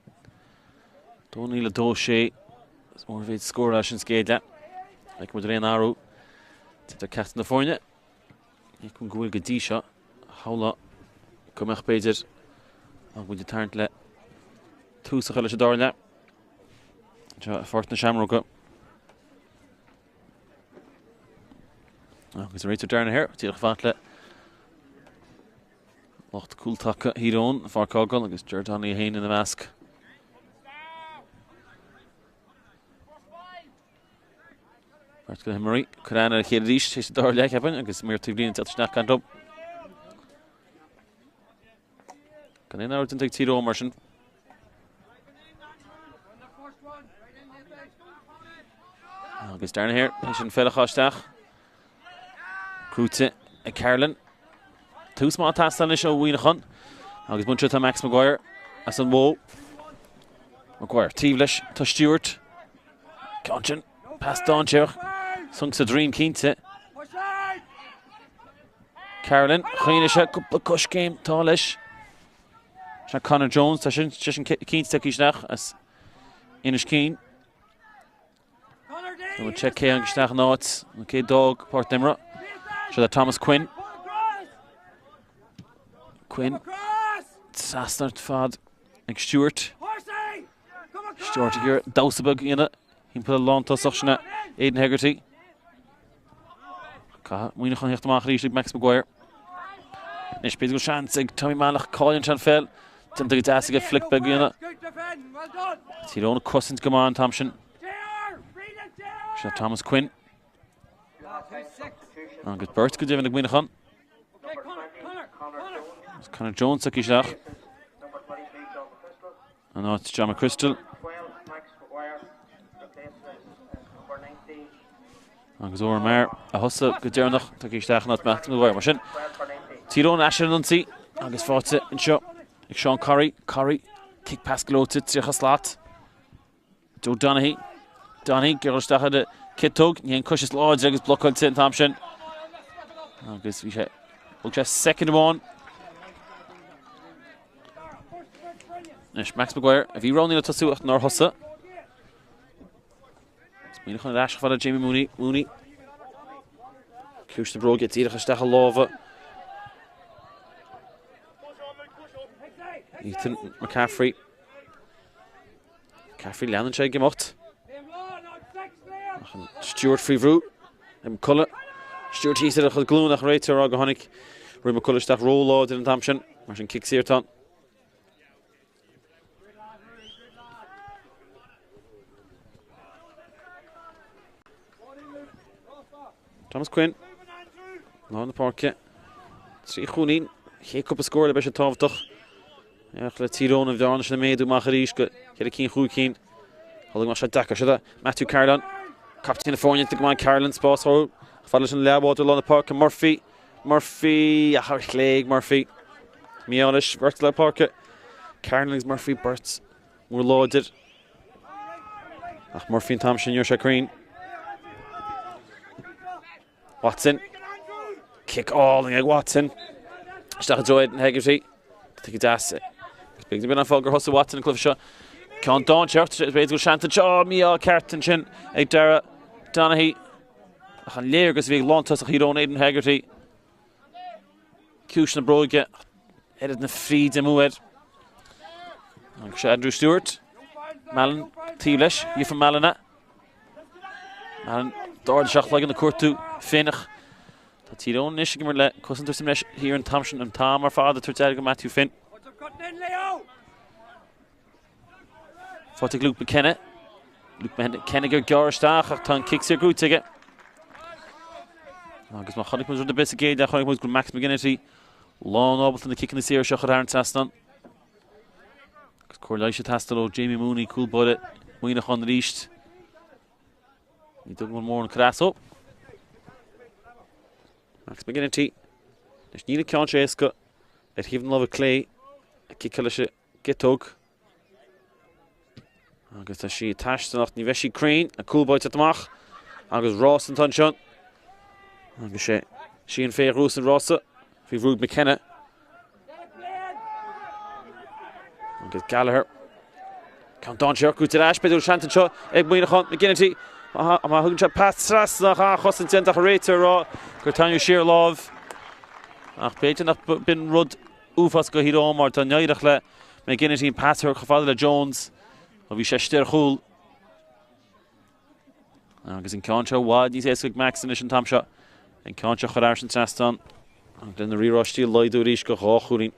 Don't need a doosje. More of score as skate. Ik moet er een arrow. Zit de kat naar voren. Ik kan goed gedisha. Hola. Kom echt beter. Dan moet je turn toe zich alles daar net. Ja, voort naar Shamrock. Is er reeds daar hier? Zie je gevaarlijk. Lacht cool takken hieron. Voor Craobh. Agus Jordan heen in de mask. Páirc go Marie. Corana chéad ríis is daar leik hebben. Agus meer te blien het snach kant op. Kan in out take Tyrone marschen. Agus daar hier. Is een felle gastdag. Cruute en Carolyn. Two small tasks on the show. Weinahan. Agus bunch of Max Maguire. As an Woe. Maguire. Tivlish to Stewart. Conchin. Past Doncher. Sunk to Dream Keente. Carolyn. Chainisha. Couple cush game. Tallish. Connor Jones. Tashin Keente Kishnach. As Inish Keen. We'll check Kay on Kishnach notes. Okay, dog. Port Nimra. So that Thomas Quinn. Sasner Fad. And Stewart. Stewart here. Dousebug in it. He put a long toss off Aidan Hegarty. Mionúr hecht maar gericht Max Maguire. En speelt goed chance. Tommy Malach Colin Chan fell. Tim de gas get flick bug in it. Tyrone Cousins come on Thompson. Thomas Quinn. Good Bert good even the Mionúr. Connor Jones is daar. And now it's John McChrystal. Agus over maar a hosa go dearnach tak is daar not Max Maguire machine. Tyrone Asher Nuncy agus forte in show. Ik Sean Curry kick pass gloted zich geslat. Joe Donaghy gerstach de Kittog nie kushes lords agus blocked St Thompson. Agus we'll just second one. Max Maguire, if he running to suit nor hosa. Mionúr gaan dash van Jamie Mooney. Koos de Bro gets iedere stachel lava. Ethan McCaffrey landen sig gemacht. Stewart free route. Cullen. Stewart hies er de gloe nach reiter og honig. Rima Cullen stach roll out in Thompson. Maar zijn kicks hier dan. Thomas Quinn. Nou de parkje. Zie goed in. Geen kop score bij zijn 12 toch. Ja, let Tyrone of Darnish na meedoen mag Get a keen goed keen. Holding maar Dacker should Matthew Carolyn. Captain of California to come on Carolyn's boss hole. Follows in Leawater on the park and Murphy. Leg Murphy. Mionúr Bertla park. Carolyn's Murphy Berts. We're loaded. Murphy and Thompson your Green. Watson. Kick all in Watson. Stach Droid and Hegarty. Take it ass. Big to be on Fulger Hustle Watson and Cliffshire. Can't dawn church. It's ready to go Shanton. Oh, Mia Carton Chin. Dara Donaghy. And Lear goes to be long toss of Aidan Hegarty. Cushion and Brogue. Edit na free de mued. Andrew Stewart. Malin Thielesh, you from Malina. Malin Dord Shach like in the court to Finnach. Tyrone nish gimmer le cousin to some here in Thompson and Tom our father to Matthew Finn. Fotig Luke McKenna. Luke McKenna Garstach ton kicks your good ticket. Agus ma chonig was the best game that chonig was Max McGinnity. Long over from the kick in the series shot Aaron Saston. Corleisha Tastelo, Jamie Mooney, cool bullet, Mionúr on the east. He took one more and crass up. Max McGinnity. There's Nina Concheska. At Heaven Love Clay. A kick get tug. Agus she attached to Nacht Niveshi Crane. A cool boy to the mach. Agus Ross and Tunshon. Agus she and Faye Roos and Rossa. Fi Rúd McKenna. Agus Gallagher. Count on Shark to Ash, Pedro Shanton Shaw, Egg Mionúr McGinnity. Ma Huggin pass Trasnach, Hossin Tentach Rater, Gertanu Sheer Love. Ach, Peyton have been Rud Ufas go Hidom or Tanyaidachle. McGinnity pass her Khafadla Jones. Of Ishester Hul. Agus in Concha, Wad, Nisesig Max and Tamsha. In Concha Kharashan Saston. And then the rerush steel Lido Rishka Hochurin.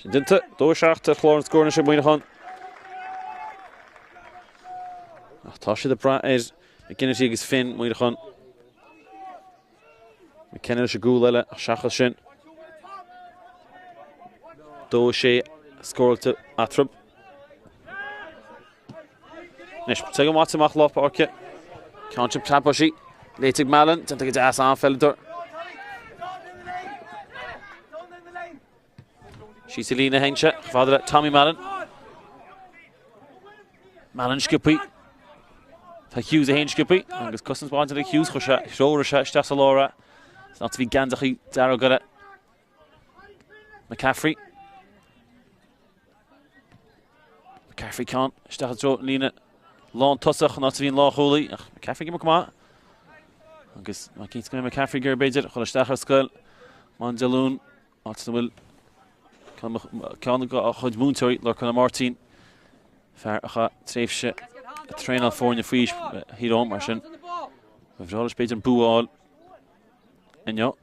Dinte, Dóisachta, Florence Gornish and Mionúr. Tasha the Brat is McGinnity is Finn, Mionúr. McKenna Shagulella, Shachel Shin. Dóishe, scored to Atrub. Nish, take a Matsamach Lop Orca. Conchip Chaposhi, Leitig Malin, didn't take his ass on Felder. She's Selena Hensha, father Tommy Malin. Malin Skippy. Ta Hughes a Hen Skippy. Agus Cousins wanted a Hughes Khosha, Shorasha, Stasalora. It's not to be Gandachi, Darrow got it. McCaffrey. McCaffrey can't. Stachel Lena. Lawn Tussach, not to be in Law Holy. McCaffrey, give him come out. Agus McKeith's going to McCaffrey, Gerbadger, Kholastachar Skull. Manjaloon. What's the will? Can go a chud múntóir le chuna Martin fear a tréifse a train on Fórne Frisch híróm mar sin bhrális beidir búáil inyo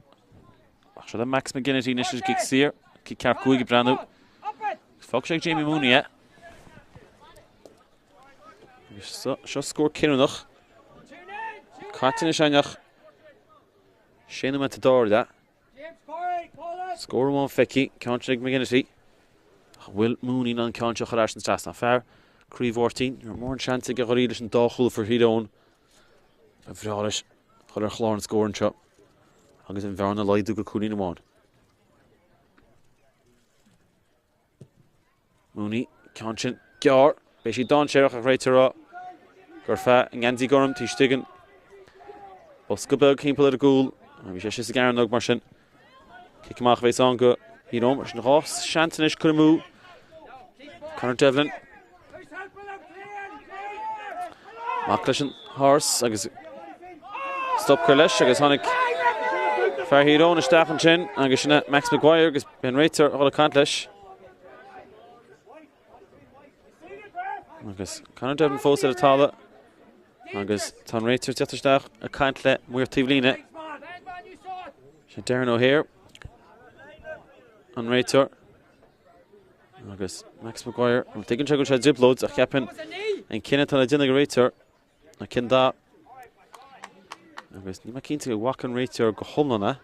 ach le Max McGinnity nis is gig sir ki carp goig brandú fog sé Jamie Mooney so score Mionúr Cartin is ainach Shane met the door that score one Fecky, Country McGinnity. Will Mooney on Country Kharashan Strasna fair. Craobh 14. You're more chance to get a readers and Dachul for Tyrone. And Vralish, Color Chlorn score and chop. I'll get in Verna Lloyd to go Cooney one. Mooney, Country, Gar, Beshi Don Sherach, right to Raw. Garfa, and Ganzi Gorham, Tishtigan. Boskabel came political. I'm just a cigar and Nog Martian. Kick him off, on go. Tyrone, Martian Ross, Shantonish, Kurumu. Conor Devlin. Maclashin, Horse, I guess. Stop Kurlesh, I guess Honig. Fair Tyrone, a staff and chin. I guess Max McGuire, I guess Ben Rater, all a Cantlish. I guess Conor Devlin falls at a Tala. I guess Tom Rater, Jetterstach, a Cantle, Muir Tivlina. Darren O'Hare. And Rater. I guess Max McGuire. I'm taking check on zip loads. I happen and Kenneth and I didn't Rater. I can that. I guess Nima keen to walk on Rater go home on that.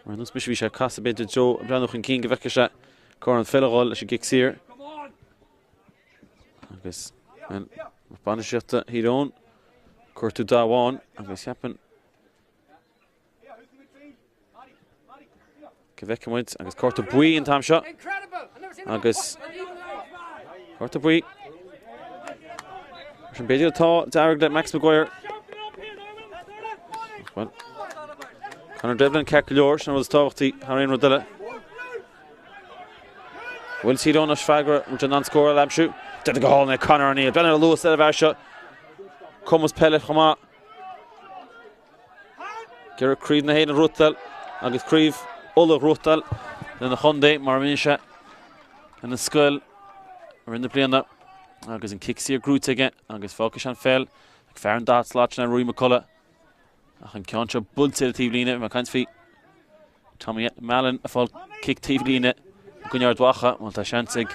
We're not specially sure cast a bit to Joe Breathnach and King give a shot. Corin Fellerol she kicks here. I guess and banish it Tyrone. Court to Dawan. I guess happen. Kvek went. I guess Court to Bui in time shot. I guess Court to Bui. Should be able to direct that Max McGuire. Well, Conor Devlin, Kerkelor, and was talked to Harry Rodilla. Will see Donna Schwager, which a non-scorer lab shoot. Did go home there, Conor O'Neill. Brennan Lewis set of our shot. Comes Peile, come on. Ger Craobh na héad an rútal agus Craobh Uladh rútal na chundé mar minse an na scoil ar in na bliana agus an kick siar grúte aige agus focus an fel ag fear an dat slát na Rui McCullough ach an ceanse bulte tíb líne mar cant fi Tommy Mallon a fáil kick tíb líne gunnear dwacha man tá seansig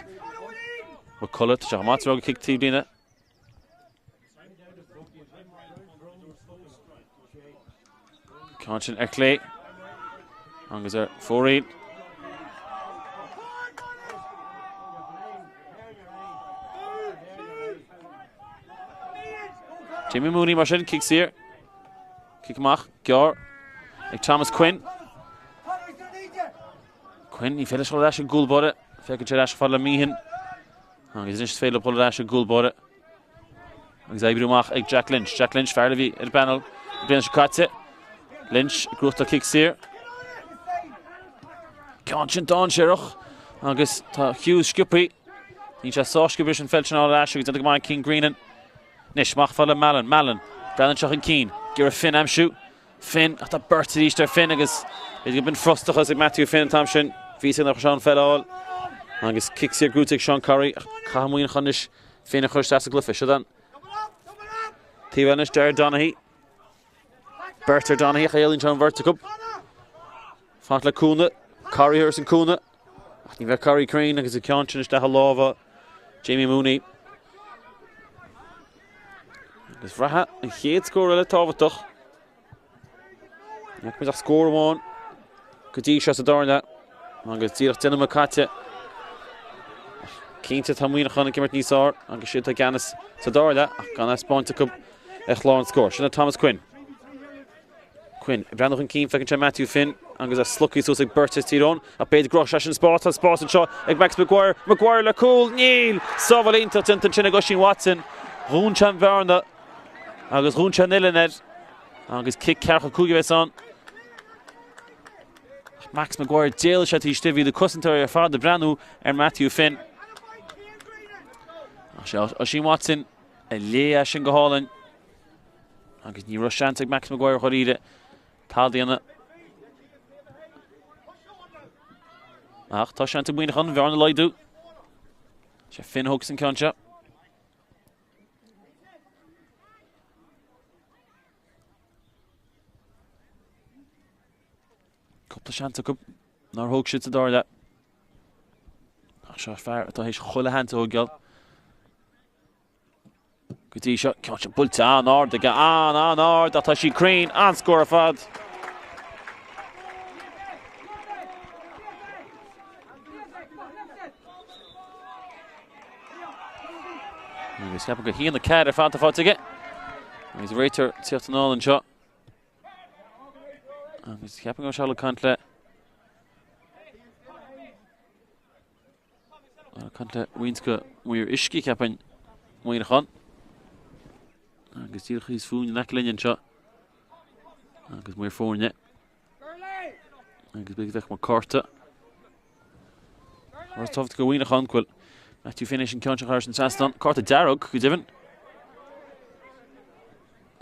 McCullough tá seach mátrá kick tíb líne Ceanse ar clé agus ar fóraid Jimmy Mooney mar sin kick siar kick amach gear ag Thomas Quinn ní féidir seo leis an gúlbóide feiceann sé leis fáil le míthain agus is féile pol leis an gúlbóide agus éibriúach ag Jack Lynch fearla bhí ar panel bliana se caite Lynch grúta kick siar Ceanse dáin séireach agus tá Hughes sciúpaí ní sé sáisciúbir an feilte ná leis agus ag mai King Greenan Nis mach fáil le Mallon breann seach an cín gur a Finn amsú Finn ach tá burta ístar Finn agus is go bin frostachas ag Matthew Finn tam sin ví nach Sean Felláil agus kick siar grúta ag Sean Curry ach chamuoin chunis Finn a chuir as a glufa se dan Tíhanis Deir Donaghy Bertar Donaghy chaélín Sean Verticup fáint le cúna Curry hurs an cúna ach ní bheith Curry Crane agus a ceanse is de láha Jamie Mooney agus bhreathe an chéad scór le tábhachtach Ach mis ach scór amháin go dtí se a darna agus tíach duine a caite cínte tá muoine chuna gimmart níos ár agus siad a ganas sa darla ach gan spáinte cub ag chláán scór sinna Thomas Quinn breanach an cín feiceann sé Matthew Finn agus a slucaí sús ag Burtis Tyrone a beidir gros leis an Spórt an seo ag Max Maguire le cúil níl sábhalínta tinta sinna Goshin Watson rúnsean bhearna agus rúnsean Ilaned agus kick Cárthach cúige an Max Maguire déal se tí stiví de cosantar ar fád de breanú ar Matthew Finn Goshin Watson a lé sin go hálainn agus ní seant ag Max Maguire choíide tádaíanna ach tá seanta buine chun bhearna leidú sé Finn Hooks an ceanse Cúpla seanta cúb nar thóg siad a darla ach seo fearr atá hééis chuile hananta ó geal go dtí seo ceanse bulte an ard aige an ard atá sí Crane an scór a fad agus ceappa go híon na cead ar fád a fád aige agus réitir tíocht an áil an seo agus ceappa go seo le cant le winsca muir isci ceappain muoine chun agus tír chís fún na líonn seo agus muir fórne agus big bheith mar carta Ras toft go bhuiine chun cuil Matthew finish an ceanse chuir an Sastan Carta Darragh go divan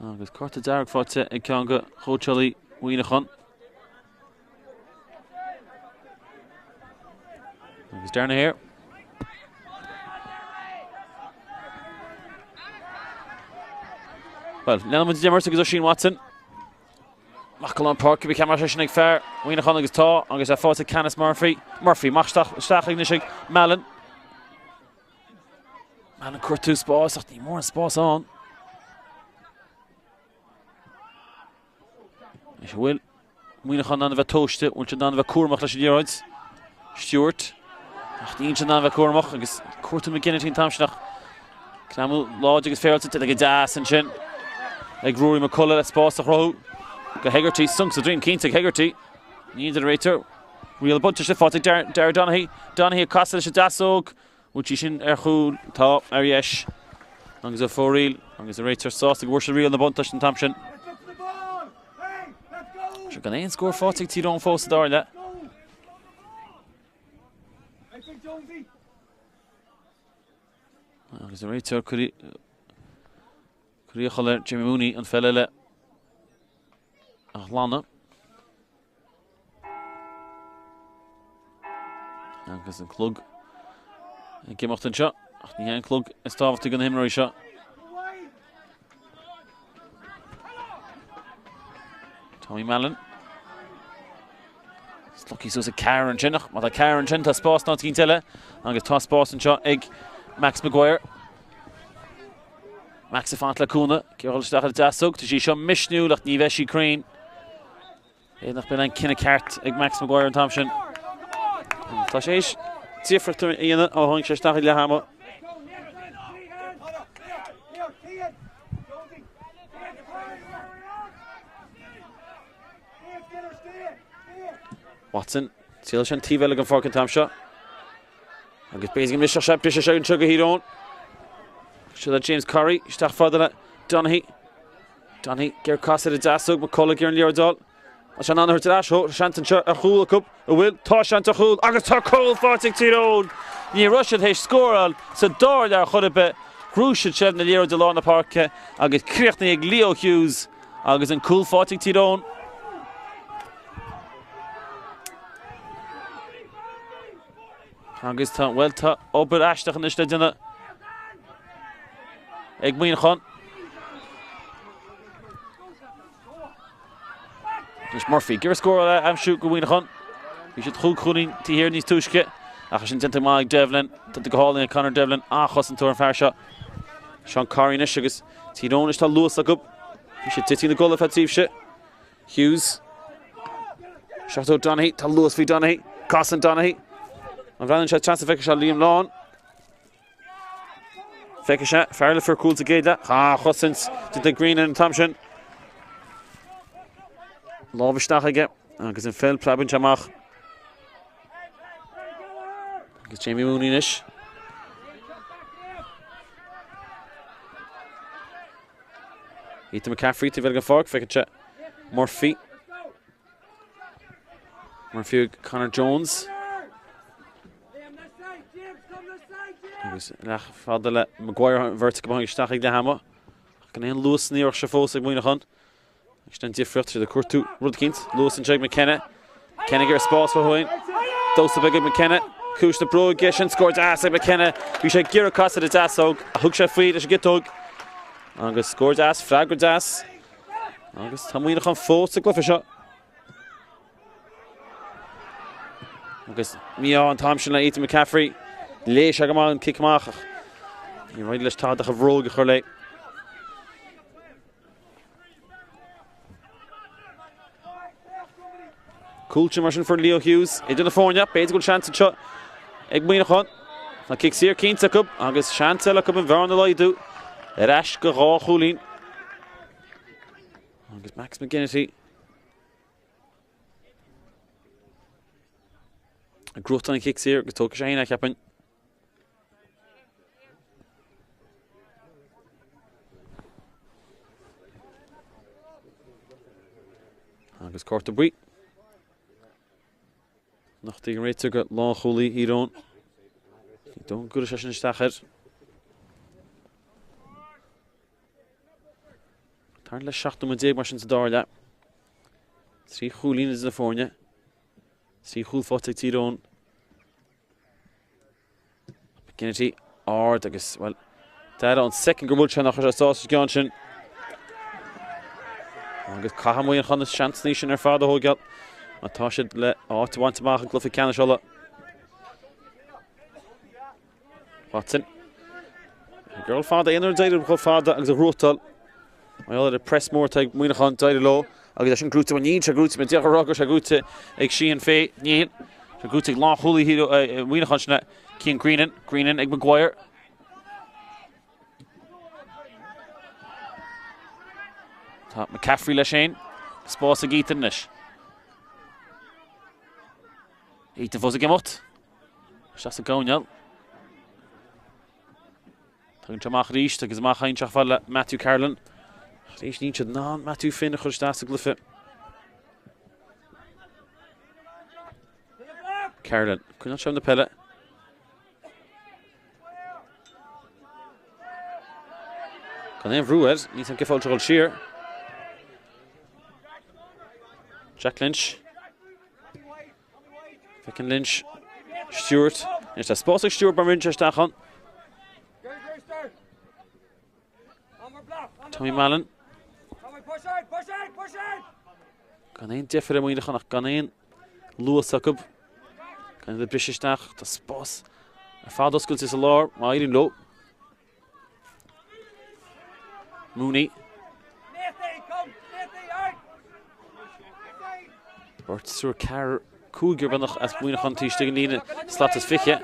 agus Carta Darragh fáte ag ceanga chótealaí bhuiine chun agus darna here well Nelman Dimmers agus Goshin Watson Macallan Páirc be camera sin ag fair bhuiine chun agus tá agus a fáte Canis Murphy machsteach ag Mallon cuirtú spás ach ní mór an spás an is bhfuil bhuiine chun an bheith tóiste bhfuil sin an bheith cuairmach leis an díráid Stuart ach ní sin an bheith cuairmach agus cuirtú McGinnis tín tamseach cnamú láid agus féilte ag deas an sin ag Rory McCullough le spás a chrothú go Hegarty sunks a dream cínta Hegarty ní idir réitir rial bunta se fáte Deir Donaghy a casa leis a dasóg Uchi sin ar chúl tá ar dheis agus a fóríl agus a réitir sás ag bhuair se rial na buntas an tamsin se gan éon scór fáte Tyrone fós a darla agus a réitir curíocha le Jimmy Mooney an fellile Lana. Agus an clog. Gimocht an shot. Ní an clog is tábhacht gan himraí shot. Tommy Mallon. Lucky so a Karen Chinnach, but a Karen Chin to Spórt not to tell. Agus tá Spórt and shot egg Max Maguire. Max Fantla Kuna, Gerald Stachel Dasug, to she Mishnu, like Niveshi Crane. Nach ben ein kinne kart ag Max Maguire and Thompson. Tá sé tífra tú íana ó hang sé Stachel le hama. Watson, Tíl sin tível an fork an Thompson. Agus basically Mr. Shep Bishop and Sugar Hero. Should that James Curry, Stach Fadala, Donaghy, Ger Costa the Dasug, McCullough, Gear and Leordal. Ashan on her to Dash, Shanton a Hula Cup, a will, Tosh to Hul, Agus Tarkol, Fartic Tyrone. Ye Russian Hish score, so door there, Hudabe, Crucial Shed in the Leo Delon the Park, Agus Kirchnig, Leo Hughes, Agus and Cool Fartic Tyrone. Agus tá well tá obair aisteach an isle duine ag Mionúr. Dus Murphy, give a score am shoot go Mionúr. You should goed groening te hier niet toeske. Ach sin tinte mag Devlin, dat de gehaling Conor Devlin achos an tour fair shot. Sean Curry in agus Tyrone is tá Lewis up. You should titty the goal of shit. Hughes. Shot out Donaghy, tá Lewis fi Donaghy. Costin Donaghy. An bhreann sé chance feice se Liam Lawn. Feice se, fearla for cool to géide. Chosins to the Green and Thompson. Lábhaisteach aige, agus an fel plabhain teamach. Agus Jamie Mooney inis. Ethan McCaffrey to bhfuil an fork, feice se Murphy. Murphy Connor Jones. Agus nach fadala Maguire vertical behind Stachig de Hammer. Kan een Lewis neer Shafos ag Monaghan. Ik stand hier vrucht de Kurtu Rudkins. Lewis and Jake McKenna. Kenna get space for Hoyn. Dosa big McKenna. Kush the Bro Geshen scores ass McKenna. We should gear across the Dasog. Hook shot free to get tug. Agus scores ass fragger ass. Agus tá Monaghan fós a glyfa shot. Agus Mionúr and Thompson like Ethan McCaffrey. Leis agaman kickmach. Ní roiid leis tá a bhróg a chur Coolche marsin for Leo Hughes. Idir na fórne, beidir goil chance shot. Ag Mionúr. Na kick sir cínta cup agus chance le cup an bhar na laidú. Rais go rá chulín. Agus Max McGinnity. A growth on kicks here, go tóg sé héna ceapan. Agus Cárthach brí. Nach tí an réite go lá chulaí Tyrone. Don't go to session Stachtaire. Tarn le 7 mar sin sa dála. Trí chulín is na fórne. Trí chul fáte Tyrone. McGinnity ard agus well Dada an second go bhfuil se nach a sausage gan sin. Agus cahamú an chana chance ní sin ar fád a hógeal. Atá siad le áhaint amach an glufa ceanna seola. Watson. Girl fáda inar daidir go fáda agus a rútal. Well, the press more take Monaghan daidir lo. Agus sin grúta an nín se grúta me deach rogur se grúta ag sí an fé nín. Se grúta lá chulaí híro Monaghan sinna Cian Greenan ag Maguire. Tá McCaffrey le sin. Spás ag Ethan inis. Ethan fós a gimot. Seas a gáineal. Tágann teamach ríist agus amach hainteach fáil le Matthew Carlin. Ríist nín siad ná Matthew Finn a chuir stáas a glufa. Carlin, cúna seam na Peile. Gan éon bhrúad, ní an gifáil treáil siar. Jack Lynch. Fickin Lynch. Stewart. Is dat Spórt Stewart bij Rinchester staan? Tommy Mallon. Kan één differen moet je gaan. Kan één Lewis Jacob. Kan de British staan. Dat is Spórt. Vader skills is a lore. Maar hier in low. Mooney. Wordt sur Car Cougar ben nog als moet je gaan tegen die slaat het fikje.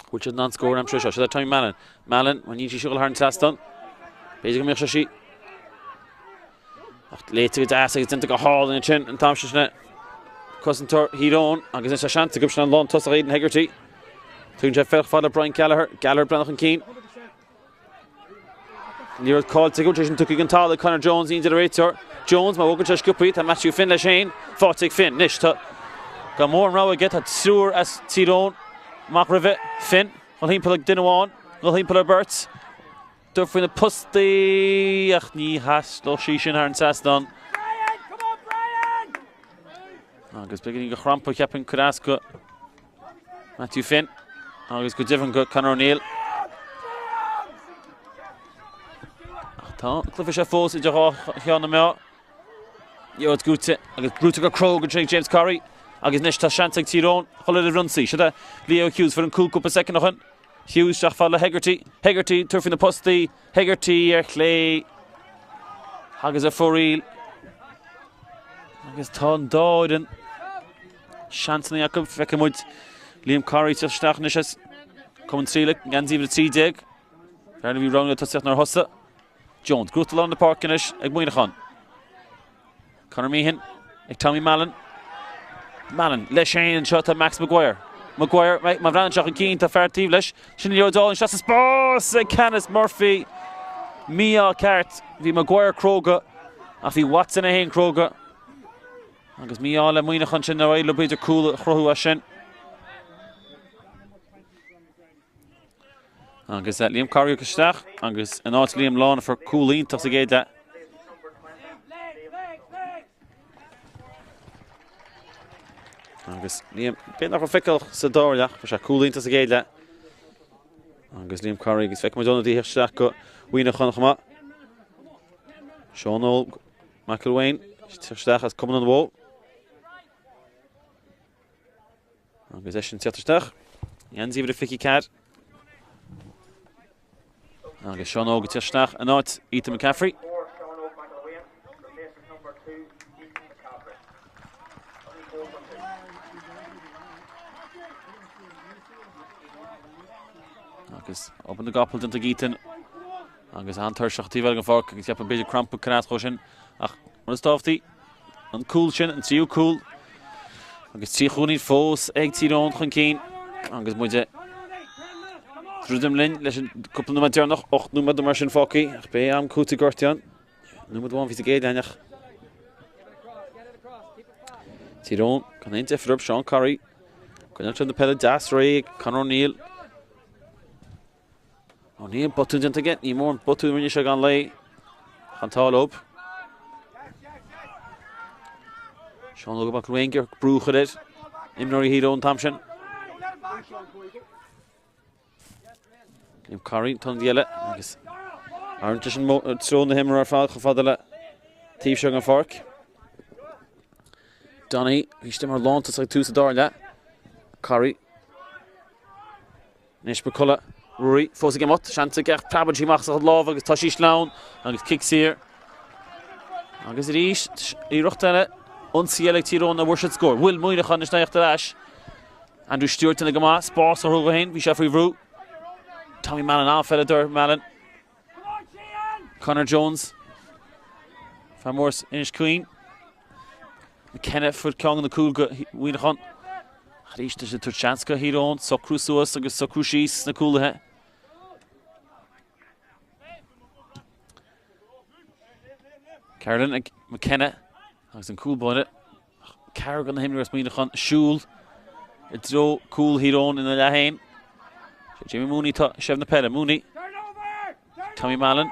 Which is non score I'm sure so that time Mallon. Mallon when you should hard test done. Bezig meer Shashi. Ach later das is into a hall in the chin and Tom Shane. Cousin Tor Tyrone and is a chance to give on long toss Aiden Hegarty. Tún Jeff Father Brian Gallagher Breathnach and Keane. Near called to go to took again Tyler Connor Jones into the racer. Jones, my walking to Scoopy, and Matthew Finn Lashane, Fortic Finn, Nishta. Got more and Rowa get at Sewer as Tyrone, Mark Rivet, Finn, will he pull Dinawan, will he pull a Berts. Durfin the Pusty, Achni Has, Loshishin, Harn Saston. Come on, Brian! Agus beginning a cramp of Captain Kuraska. Matthew Finn, Agus good different good Conor O'Neill. Cliffish a force, it's a on the mill. Yo, it's good to go Craobh and James Corrie. Agus Nishta Shantic Tyrone, Holiday Runcy. Should have Leo Hughes for a cool cup a second on. Hughes, Shafala Hegarty. Hegarty, turfing the Pusty. Hegarty, Clay. Agus a Furreel. Agus Ton Doyden. Shanton Jacob, Feckenwood. Liam Corrie, Tiff Stachnishes. Coming Seelig, Ganzi with the Sea Dig. Fairly be wrong to Sathairn Hossa. Jones, growth along the park finish. Monaghan. Conor Meehan. Tommy Mallon. Mallon. Leshane shot to Max Maguire. Maguire. My Mavran shot again to Fair Tivlish. Shinny O'Donnell shots a Spórt. Canis Murphy. Mia Cart. V Maguire Craobh. Afi Watson a Hain Craobh. Agus Mia le Monaghan shin na Railo Peter Cool Chrohu Ashin. Agus Liam Corrie Kustach, Agus an out Liam Lawn for Coolin to get that. Agus Liam bit nach fickle Sadoria for Coolin to get that. Agus Liam Corrie is fek Madonna die Stach go Wiener gaan gemaakt. Sean McElwain Stach has coming on the wall. Agus Eshin Stach. Jens even the ficky cat. Agus Sean O'G Tishnach and out Ethan McCaffrey. Agus open the goppel into Geaton. Agus Antar Shachtiva and Fork. Agus Yap a bit of cramp with Canat Hoshin. Ach, what is Tofty? And Cool Shin and see you cool. Agus Tichuni Fos, Egg Tyrone, Keen. Agus Mujay. Through them Lynn, let's a couple of number noch, 8 nummer de Martian Focky. Ich bin am gute Gortian. Nummer 1 wie geht eigentlich. Tyrone, kann hinter für Sean Corrie. Kann auch schon der Peile Das Ray, Conor O'Neill. O'Neill button to get any more button when you should gone lay. Can tall up. Sean look back Ranger, Brucher it. Imnori Hero Thompson. Liam Corrie, ton diele. Agus aren't just thrown the him or fall gefadele. Thief Sugar Fork. Donny, he stimmer lawn to say 2 to door that. Corrie. Nish Bucola. Rory, forcing him out. Chance get Prabaj he machs love agus Tashi Sloan. Agus kicks here. Agus it is. He rochtele. Unsiele Tyrone na worship score. Will Monaghan is naich dash. Andrew Stewart in the Gama. Spórt or Hulgahin. We shall free route. Tommy Mallon off at the Mallon. Connor Jones. Van Morse Inish Queen. McKenna for Kong and the Cool Monaghan. Harish there's a Turchanska here on. So Crusoe, Agus so Crushis, the Cool he. Carolyn McKenna. Has a cool bonnet. Carrigan him was Monaghan. Shul. It's so cool here on in the Lahain. Jimmy Mooney Shevna Peile Mooney. Tommy Mallon.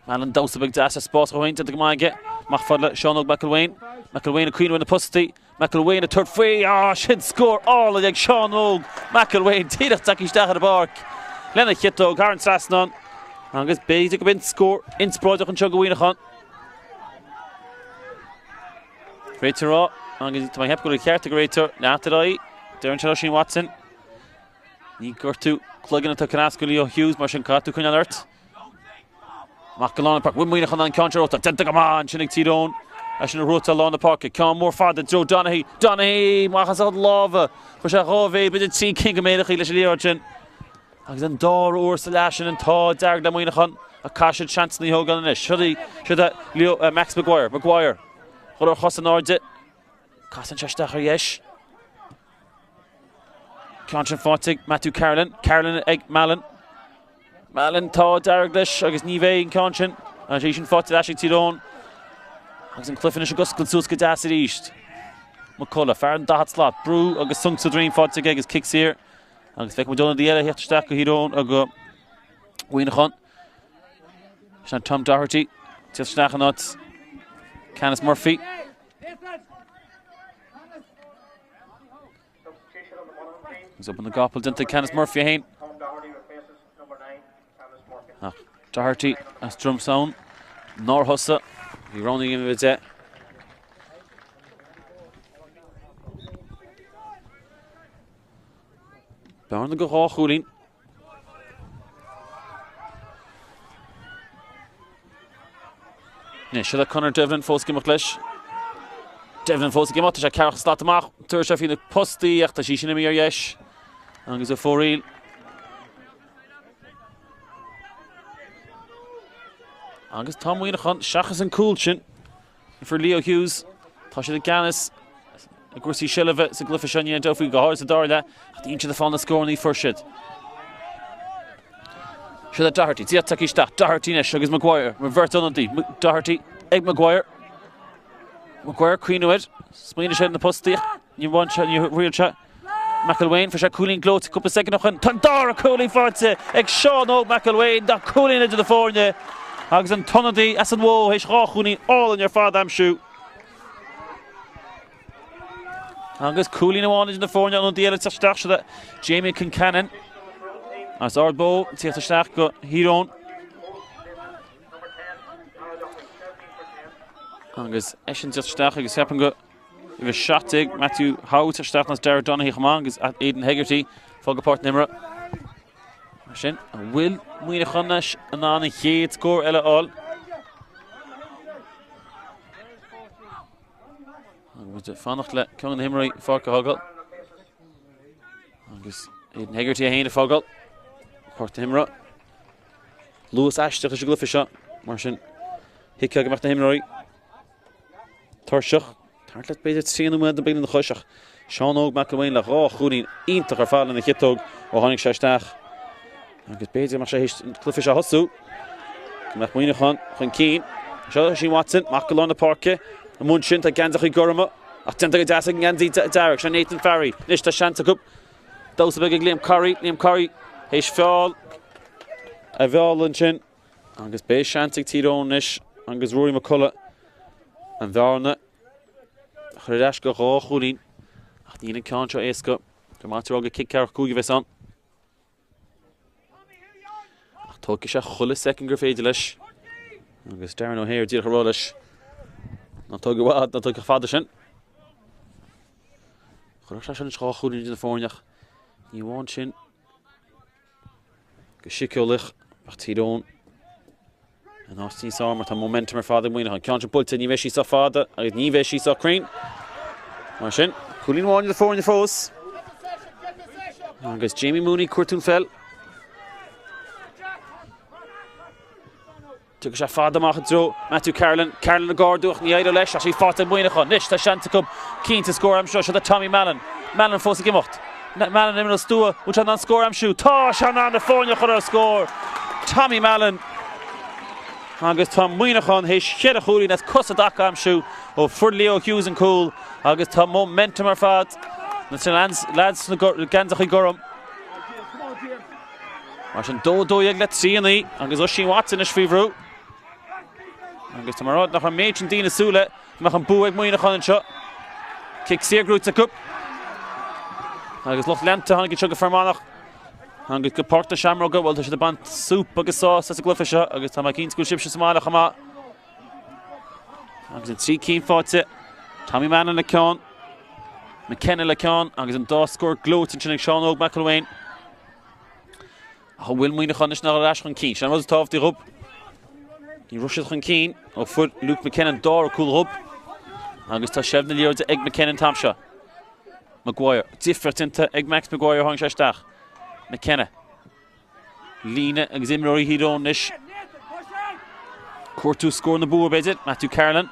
Mallon doused the big dash at Spórt going to the Gamage. Machfadla, Sean McIlwain. McIlwain a Queen in the Pusty. McIlwain a third free. Should score all like Sean Og. McIlwain, Tráchtaire Stach at the Páirc. Lena Hitto, Karen Strasnon. Agus basic win score in Spórt and Chugawinachan. Greater raw. Agus to my hep go to Cárthach greater. After I, Darren Charleshin Watson. Ní gortu clugging into Canasco Leo Hughes Martian Catu Cunyan Alert. McIlwain Park win Winachan on Contra Rota. Tentagaman Chinnig Tyrone. Ashton Rota along the park. Come more farther. Joe Donaghy. Machasad Lava. Craobh but it's King of Medach Liath. Agus an dár o'r Selashin and tá darg da Monaghan a cashad chance ni hogan ish. Should Leo Max Maguire. Chod o'r chos an orde. Casan Chashtachar yesh. Conscian Fotig, Matthew Carolyn eg Malin tá darg lish agus ní bheith in Conscian. And she's Fotig Ashig Tyrone. Agus an cliffin ish agus Gulsus Gadassid East. McCullough, Farron Dahat Slot, Brew agus Sunk to Dream Fotig agus kicks here. Agus fek McDonald the Ella hit stack Tyrone aga Winachan. Shan Tom Doherty, just Stachanot, Canis Murphy. He's up in the Goppel into Canis Murphy hain. Doherty as drum sound. Nor Hussa. He running in with it. Barn the go Hulin. Ne, should have Connor Devlin Foski McLeish. Devlin Foski Mott, a Cárthach Slatamach, Turshaf in the Pusty, Achtashishin Mir Yesh. And he's a 4-reel. Agus Tom Winachan, Shachas and Coolchin for Leo Hughes. Tasha Ganis. Gursi Shileva, Siglyfishanya and Dofi Gahars the Darla. At the inch of the final score in the first shit. Should that Doherty, Takishta, Doherty Nesh, Agus Maguire, revert on the Doherty, Egg Maguire. Maguire, Queen of it. Swing in the post. You want shot, you real shot. McIlwain for cooling glow to couple second of Tandara cooling for it. Egg Sean O. McIlwain, that cooling into the fornia. Agus and Tonadi, Asan Wo, Hish Rachuni, all in your father shoe. Agus cooling on in the fornia on the other Tráchtaire so that Jamie Kincannon. As Ardbo, Tráchtaire go Tyrone. Agus Eshin Tráchtaire agus happen go. If a shot take Matthew Howe Tráchtaire nas Darragh Donaghy Chamangus at Aidan Hegarty, Fogapart Nimra. Shin and Will Muinachanash and on a heat score Ella all. Was it Fanachle Congan Himmery Farka Hoggle? Agus Aidan Hegarty a hand Foggle. Part Himra. Lewis Ashton is a glyphisha. Martian Hickag gemacht Himmery. Torshach. Tartlet bij het zien om de begin de Goshach. Sean ook McIlwain lag goed in te gevallen in de Gittog. O Hannig Shashtach. Agus bezig mag is Cliffish Hossu. Mag moet gaan Keen. Charleshin Watson, McIlwain de Parke. Een Munchin te Gandhi Gorma. Attentig Dasig Gandhi Derek, Nathan Farry. Nishta Shantakup. Those big Liam Curry. He's fall. A Valentin. Agus Bay Shantig Tyrone Nish. Agus Rory McCullough. And Varna. Chredashka Rochulin. Ach, die in Contra Eska. De Matroga kick Cárthach Kugivesan. Ach, Tolkisha Chulle second Grafedelish. Agus Darren O'Hare Dirk Rollish. Not Toga Wad, not Toga Fadershin. Chredashka Rochulin in the Fornach. You want Shin. Gashikolich. Ach, Tyrone. And Austin saw him with a momentum. Her father winning on Contra Bulta. Niveshi saw father. Niveshi saw Crane. Marshin. Coolin one in the four in the foes. And goes Jamie Mooney. Curtin fell. Took a shot father. Throw. Matthew Carolyn the guard. Duch the idol lesh. She fought him winning on. Nish. The Shantakum. Keen to score. I'm sure. Should the Tommy Malin. Malin forced to give up. Malin in the Stua. Which on score. I'm sure. Tosh on the phone. You could score. Tommy Malin. Agus Tom Muinachan his shed a chuli that's Cussadaka am shoe of for Leo Hughes and Cool. Agus Tom momentum ar fad. That's lads na Gandhi Gorum. Martin do yag let's see any. Agus Ushin Watson is fivru. Agus tá marrád nach an méid an dína súla meach an bú ag Mionúr an seo. Kick sér grúta cup. Agus loch lenta hannig go fermánach. Hannig go Páirc Shamroga bhil tá sé bant súp agus sás as a glufa seo agus tá cín scoil sibse samála chamá. Agus an trí cín fáte. Tommy Mann le ceán. McKenna le ceán agus an dá scór glót in sinnig Seán Óg McIlwain. A bhfuil Mionúr is ná leis chun cín. Sean was tábh tí rub. Ní ruisiad chun cín ó fud Luke McKenna dá a cúil rub. Agus tá sibh na líorda ag McKenna tamseo. Maguire, different ag Max Maguire hang seisteach. McKenna. Lína agus imróí hídón ish. Cuirtú scór na búa beidir, Matthew Carolan.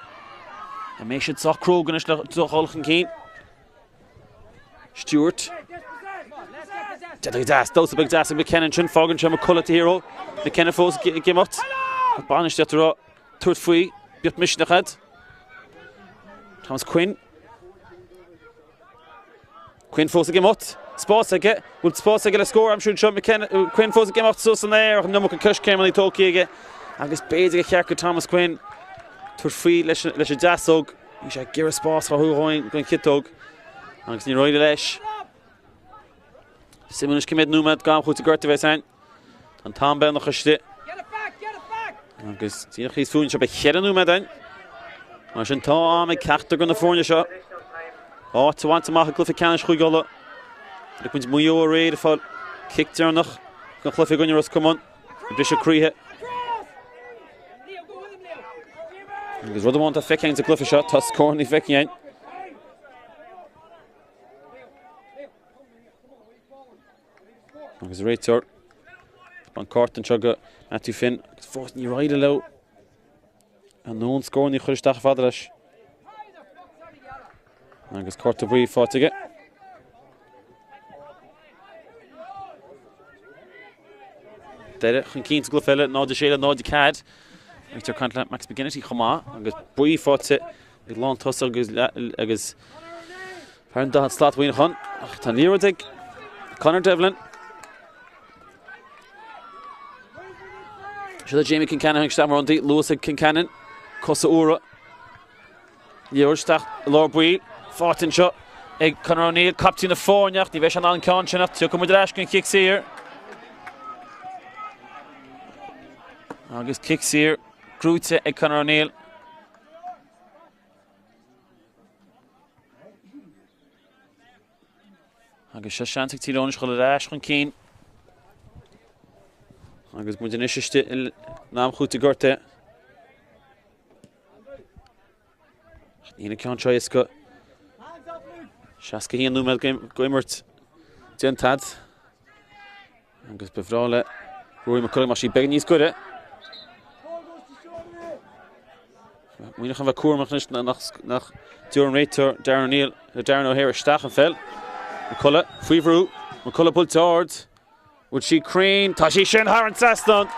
A mé siad soch Craobh gan is le dúcholchan cín. Stewart. Das, dós a big das ag McKenna sin fágan sem a cullet hero. McKenna fós gimot. Banis deatará tuairt faoi, beat misneachad. Thomas Quinn. Quinn fós a gimot. Spórt aige, bhfuil Spórt aige le scór am siúd seo McKenna Quinn fós a gimot sos an air ach numach an cus céim an í tócaí aige. Agus béidir a chearca Thomas Quinn. Tuairt faoi leis a deasóg. Ní sé gur a Spórt a thuúráin goin citóg. Agus ní roiide leis. Simon is cimid númad gam chuút a gurta bheith sein. An tám ben nach chuiste. Agus tíach chís fún se be chead an númad ein. Mar sin tá am ag ceachtar gon na fórne seo. Táhaint amach a glufa ceannis chuig gola. Le cuint Mionúr réad a fáil kick dearnach. Gan chlufa gonne ros cumán. Bris a críthe. Agus rud amháint a feiceáin a glufa seo, tá scór ní feiceáin. Agus réitear. Ban Cárthach seo go Matthew Finn. Agus fós ní roiide le. An nón scór ní chuiristeach fada leis. Agus Cárthach brí fátige. Deire chun cín glufa náid a séile náid a cad. Ag tar cant le Max McGinnity chomá. Agus brí fáte ag lán tosa agus fearn dahad slát bhuiine chun. Ach tá níorad ag Conor Devlin. Siad a Jamie Kincannon ag Shamrock Lewis ag Kincannon. Cosa úra. Líorsteach Lord Bui. Fátin seo ag Conor O'Neill. Captain na fórneach. Ní bheith an ceán sinna. Tuach go muid gon kick sír. Agus kick sír. Grúte ag Conor O'Neill. Agus sé seantaigh Tyrone is chuile leis chun cín. Agus muid an isiste nám chuúta gurta. Ína ceann seo is go. Seasca híon númad goimirt diantad. Agus befrála Rory McCullough mar sí beag níos guide. Muoinech an bheith cuairmach nach dúr an réitear Darren O'Hare isteach an fel. McCullough, Fuivrú, McCullough Bultard. Would she crane? Tá sí sin thar an sastan.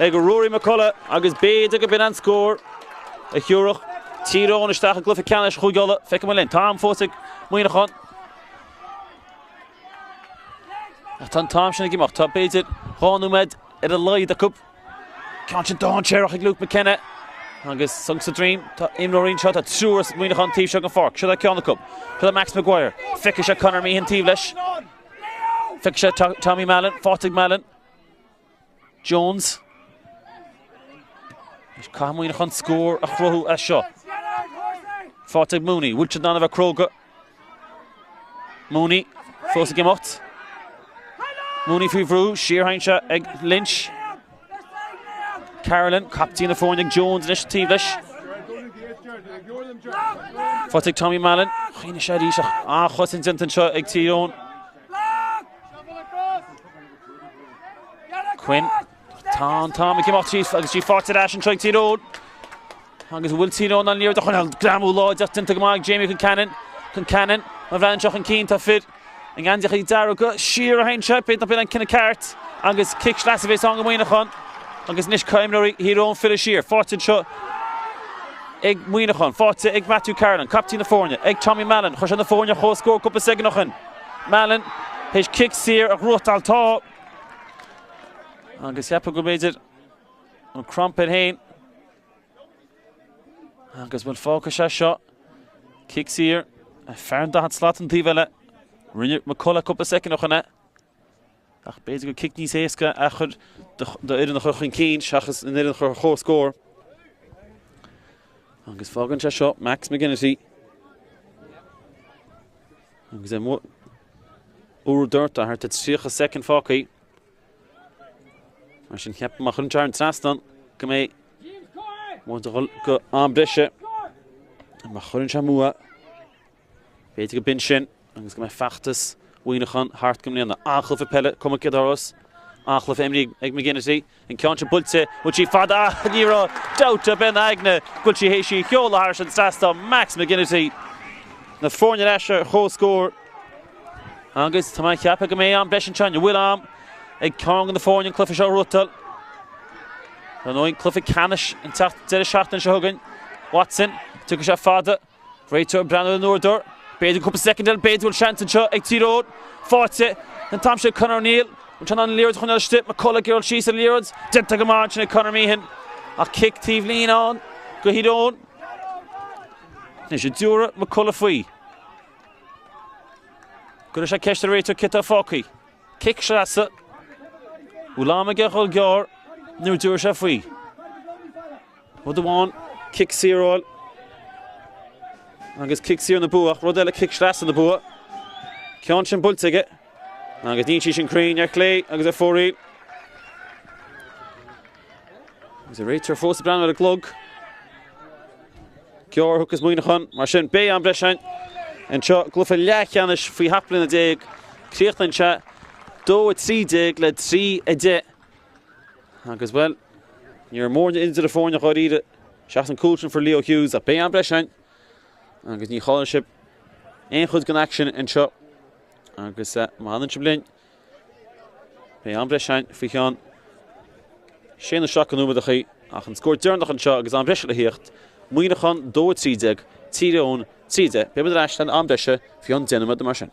Ag Rory McCullough agus béad ag bin an scór. A thiúrach Tyrone isteach a glufa ceannis chuig gola. Feice mar linn. Tám fósig Mionúr an. A tá tám sin ag imach. Tá béidir háúmed ar a laid a cup. Ceann sin dáin séireach ag Luke McKenna. Agus sung sa dream. Tá imróín seo tá trúr Mionúr an tíb seo an fárc. Siad a ceann a cup. Siad a Max Maguire. Feice sé Conor Meehan tíb leis. Feice sé Tommy Mallon. Fátig Mallon. Jones. Cá Mionúr an scór a chruthú a seo. Fátig Mooney. Bhúilte ná bheith Craobh. Mooney. Fós a gimocht. Mooney Fuivrú. Shearhainse ag Lynch. Carolan. Captain na fórne ag Jones initiatív leis. Fátig Tommy Mallon. Chína sé díseach. Chosin dintan seo ag Tyrone. Quinn. Tom ag gimocht agus sí fáte leis an treig Tyrone. Agus bhfuil Tyrone an líor do chun gramú láid dinta go má ag Jamie Kincannon. Má bhean seach an cín tá fid. An gandich ag darú go siar a hain se beit na bin an cinna ceart. Agus kick sleas a bheith an go Mionúr chun. Agus nis caimlóí Tyrone fil a siar. Fáte seo ag Mionúr chun. Fáte ag Matthew Carolan. Captain na fórne. Ag Tommy Mallon. Chos an na fórne chó scór cúpa segan nach chun. Mallon. His kick sír ag ruachtal tá. Agus hepa go béidir an crumpet hain. Agus bhfuil fócas seo. Kicks here. Fearn da hat slot an tíbhile. Rinne McCullough cúpla second noch anna. Ach beidir go kick níos éasca a chud do idir nach chuchan cín seachas in idir nach chó scór. Agus fágan seo Max McGinnity. Agus úr dúirt a thart tríocha second fácaí. Mar sin cheap mar chun tear an trastan go mé go an brise. Mar chun se mua. Beidir go bin sin agus go mé feachtas Uinachan hart go mléana Achlaf a Peile cuma cidaras. Achlaf Emily ag McGinnity in ceanse bulte would she fada níró doubt ben aigne gúil si hééis si cheola harsh an trastan Max McGinnity. Na fórne leisir chó scór. Agus tá mai cheappa go mé an blesin teanne bhfuil am ag cang an na fórne clufa seo rutal. An óin clufa canis an tacht de seachtain se thugann. Watson tu se fada. Réitor Breathnach Nordur. Beidir cúpla second el beidir seantain seo ag Tyrone. Fáte an tam se Conor Neil. An an Liath chun eiste McCullough girl she's a Liath. Denta go march na Conor Meehan. A kick tív lean on. Go hidón. Ní sé dúra McCullough faoi. Gura sé ceiste réitor citta fócaí. Kick shrasa. Uladh ge chul gear. Nú dúra sé faoi. Rud amháin kick síráil. Agus kick sír na buach. Rud eile kick shrasa na bua. Ceann sin bultige. Agus dín sin crín ar clé agus a fórí. Agus a réitor fós brenn a glug. Gear thugus Muoinachan mar sin bé an breisiin. An seo glufa leachchanis faoi haplin a déag. Críochtain se 2-3 le 3-10. Agus well, níor mór into the fórne chuiríide. Seach an coultrin for Leo Hughes a bé an breisiin. Agus ní cholarship ein chud gan action an seo. Agus mahanan se blin. Bé an breisiin faoi cheann. Sé na seach an úmad a chi. Ach an scór dearnach an seo agus an breisiil a híocht. Muoinachan 2-3, Tyrone 3. Be bud an an breise faoi an denimid a mar sin.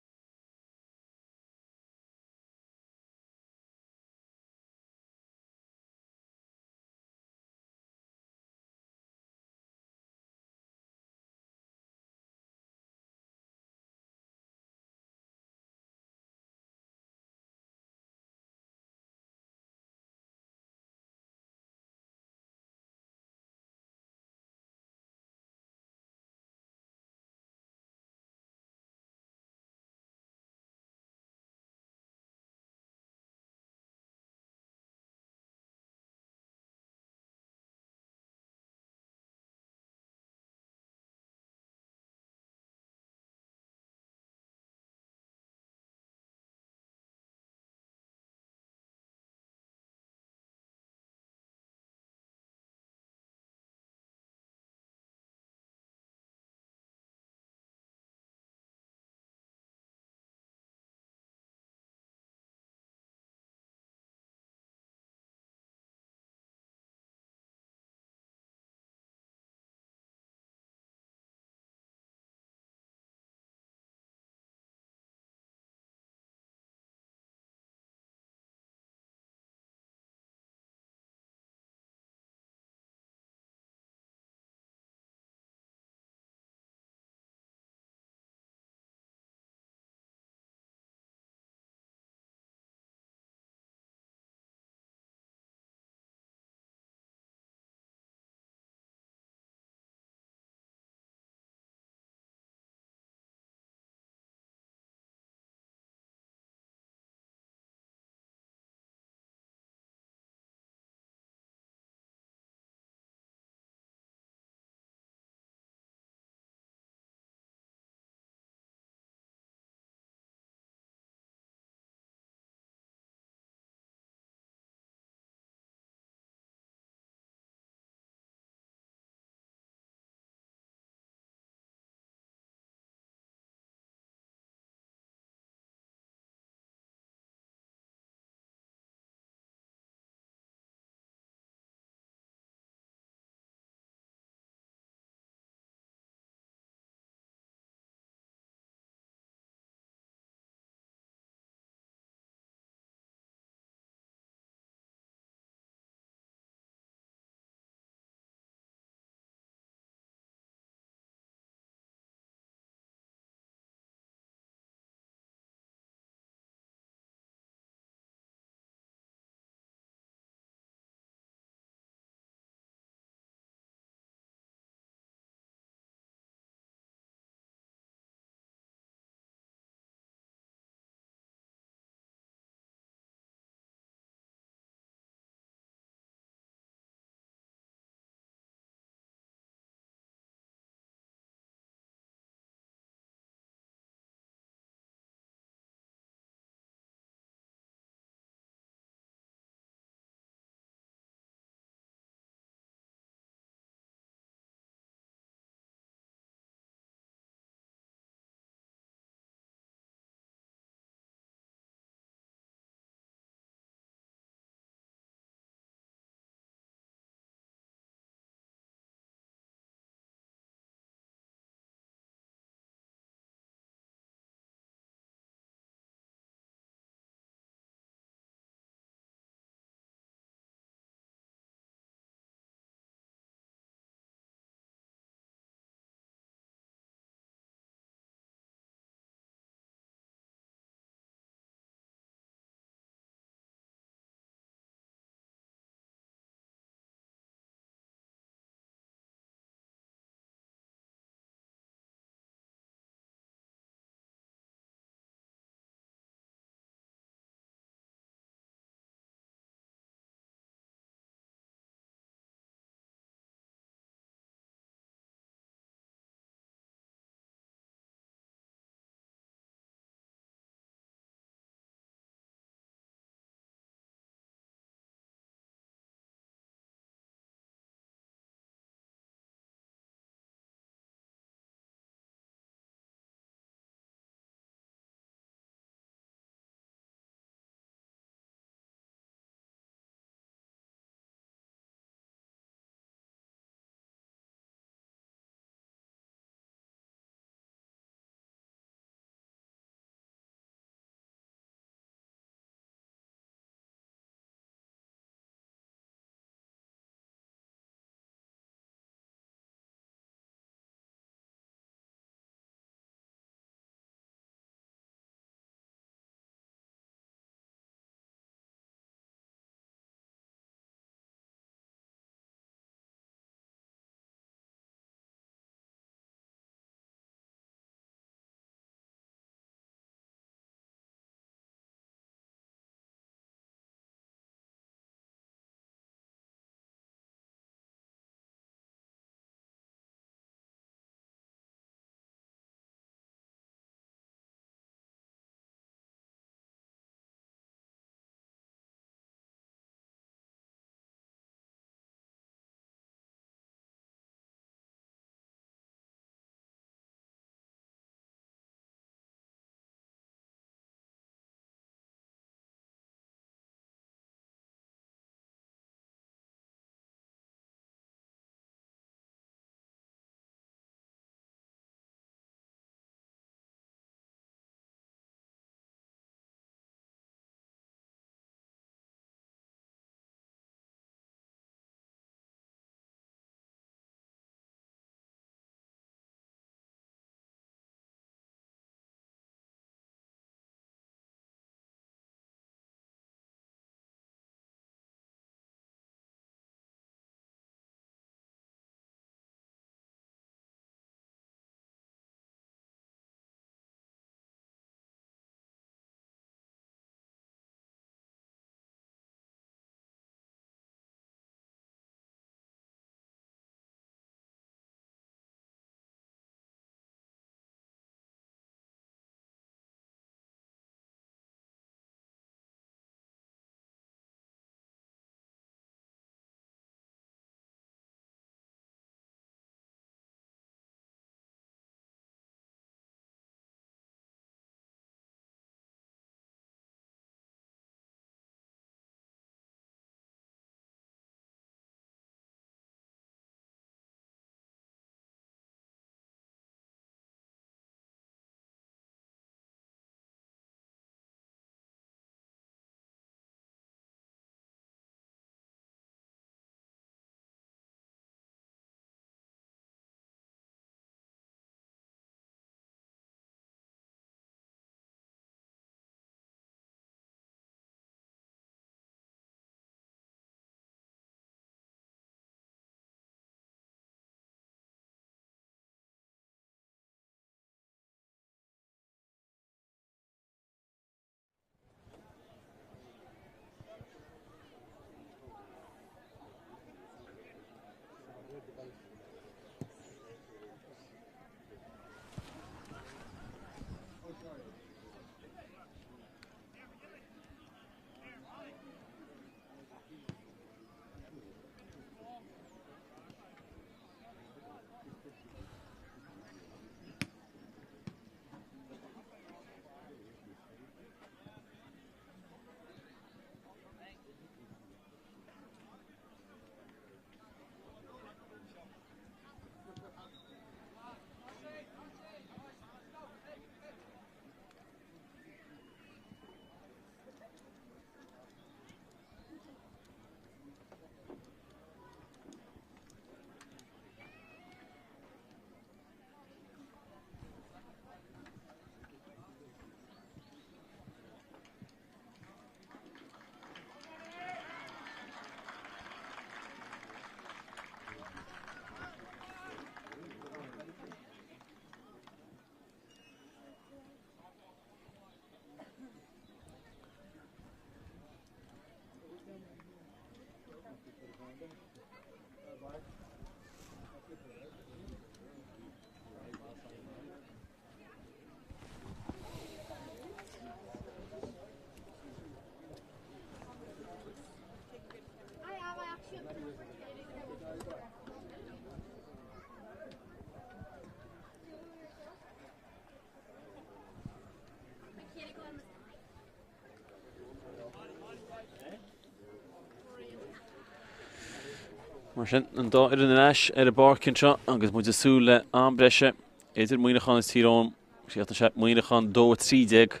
Mar sin an dá ar an eis ar a barcin seo agus muid a súil le an breise. Idir Monaghan is Tyrone. Siach sé Monaghan 2-3.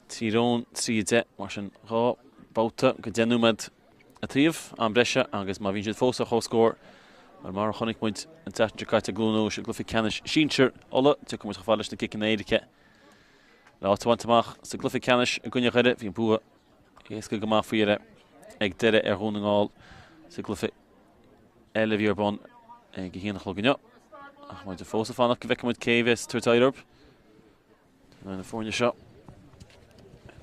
Tyrone 3 mar sin rá bouta go déanúmad a tríomh an breise agus má bhín siad fósa chó scór. Mar chonig muid an teachtar caite glúnú se glufi canis sínsir ola tu cum chaáis na cic an éirice. Le áhaintach sa glufi canis a gunne chuide hín bua éasca go má faoire ag deire ar húnaáil sa glufi eile bhíor bon ag híanach gneo. Ach muid a fósa fánach go bheice muid céhhes Tráchtaire. Na fórne seo.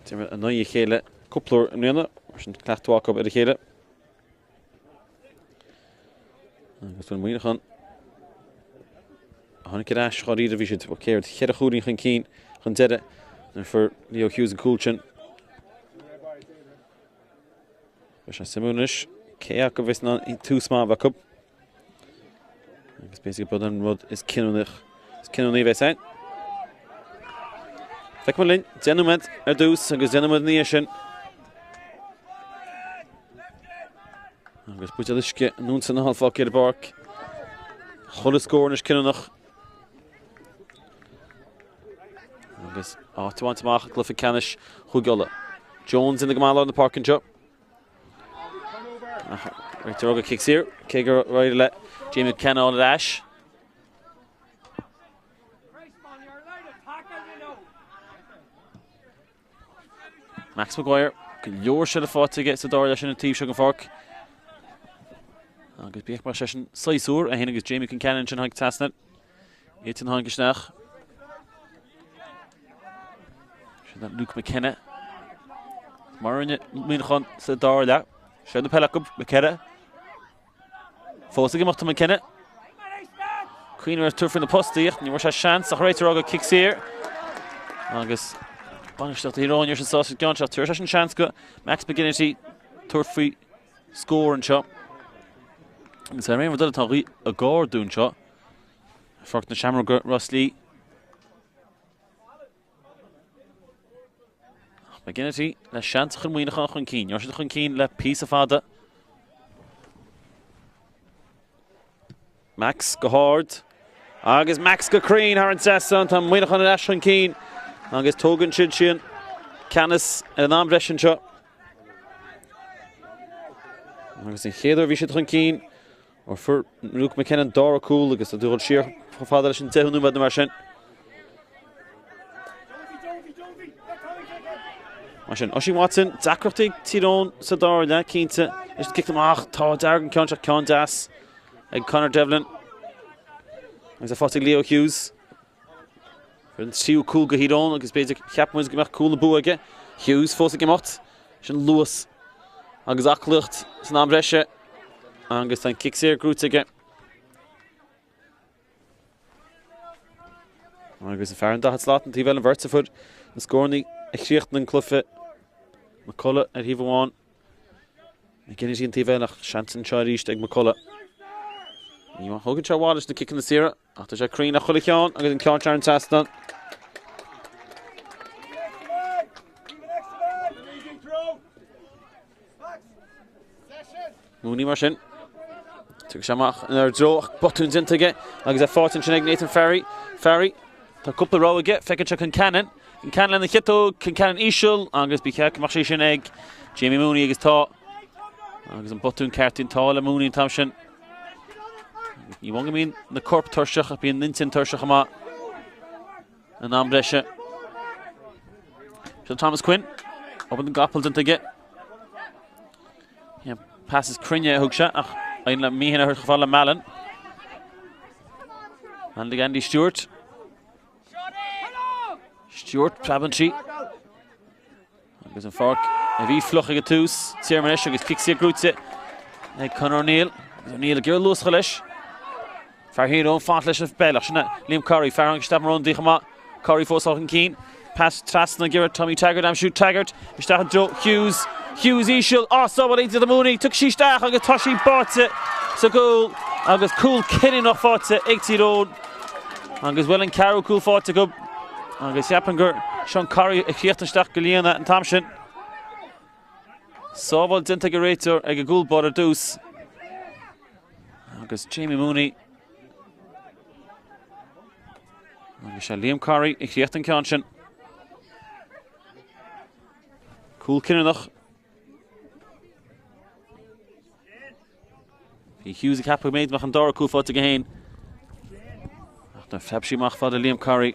Tíime a 9 chéile cúplúir an rianna mar sin cleachtáach ar a chéile. Agus bfuin Monaghan a tháinig eis choíad a bhí siad céir chead a chúirín chun cín chun deire nar for Leo Hughes an cúiltin. Bheis an simúnis céach go bhís ná túsmá bhacup. Agus basic bud an rud is cinúnaí bheith sein. Feic mar linn, déanúmad ar dús agus déanúmad níos sin. Agus buid eiliske nún san na halfác ar barc. Chula scór is cinúnach. Agus áhaintach glufi canis chugola. Jones in the gamála na parkin job. Roga kicks here. Keger right let Jamie Kenna on the dash. Max Maguire can your should have fought to get to door dash in a team sugar fork. Agus beach mar session Saisur a hen agus Jamie Kincannon sin hag tasnet. Etin hangisnach. Should that Luke McKenna. Marine Monaghan sa door da. Should the Peile McKenna. Fósa gemacht McKenna. Queen was turf in the post hier. Ni was a chance. Ach right Roga kicks here. Agus Banishtat Tyrone your sausage gunshot. Turf a chance go. Max McGinnity turfy score and shot. So I remember that Tari a gore doing shot. For the Shamrock Roslea. McGinnity le chance chun Monaghan chun cín. Your chun cín le piece of fada. Max go hard. Agus Max go creen har an sesson tam Monaghan an chun cín. Agus Togan Chinchin Canis an ambression shot. Agus in chéadar bhí siad chun cín. Or for Luke McKenna Dara cool agus a dúil siar fáda sin tehnú bad mar sin. Marsin Oisin Watson Zacrochtig Tyrone sa Dara le cínta is kick them ach tá Dargan Contra Condas ag Conor Devlin. Agus a fátig Leo Hughes. For an siú cool go hídón agus beidir cheapmuid gomach cool na buaige. Hughes fósa gemacht. Sin Lewis agus achlucht san ambreshe. Agus an kicks here grútige. Agus an fearan dahat slaten tí vel an vertsafud. An scorni ag síocht an cluffe. McCullough ar híomháin. McGinnity an tí vel ach Shanton seo ríist ag McCullough. Ní má thugann seo bháilis na kick na sira. Ach tá sé crín a chuala ceán agus an ceán ar an tastan. Mooney mar sin. Tuag Shamrock ar droch botún zintige agus a fátin sin ag Nathan Ferry. Ferry tá cúpla rá aige feiceann se Kincannon. Kincannon na chitó Kincannon íseal agus bí ceach mar sin ag Jamie Mooney agus tá. Agus an botún cartín tá le Mooney tam sin. Ní bhanga mín na corp tuirseach a bíon nintin tuirseach amá an ambreise. So Thomas Quinn open an gapal zintige. Passes Crinne hug se ach ein le míhanna hurt gefalla Malin. And again Andy Stewart. Stewart Prabanchi. Agus an fork a bhí flochige tús Seamróga agus kicks here grútse. Ag Conor O'Neill. O'Neill a gur lús chalish. Farhíon fánt leis an Peile sinna Liam Curry Farhang stabmarón díchama. Curry fósach an cín. Pass Trasna Garrett Tommy Taggart am shoot Taggart. Istach Joe Hughes. Hughes Ishil also what into the Mooney took Shistach agus Toshi Bartse so goal agus cool kinning off Bartse 80 road agus well and Caro cool fought to go agus Yappinger Sean Curry a Kirtenstach Galiana and Thompson so what integrator ag a goal border deuce agus Jamie Mooney. Agus Liam Curry I chríocht an ceann. Cool Cinnach. Bhí Hughes a cappa méid mach an dara cúl fáte go héin. Ach na febsí mach fád Liam Curry.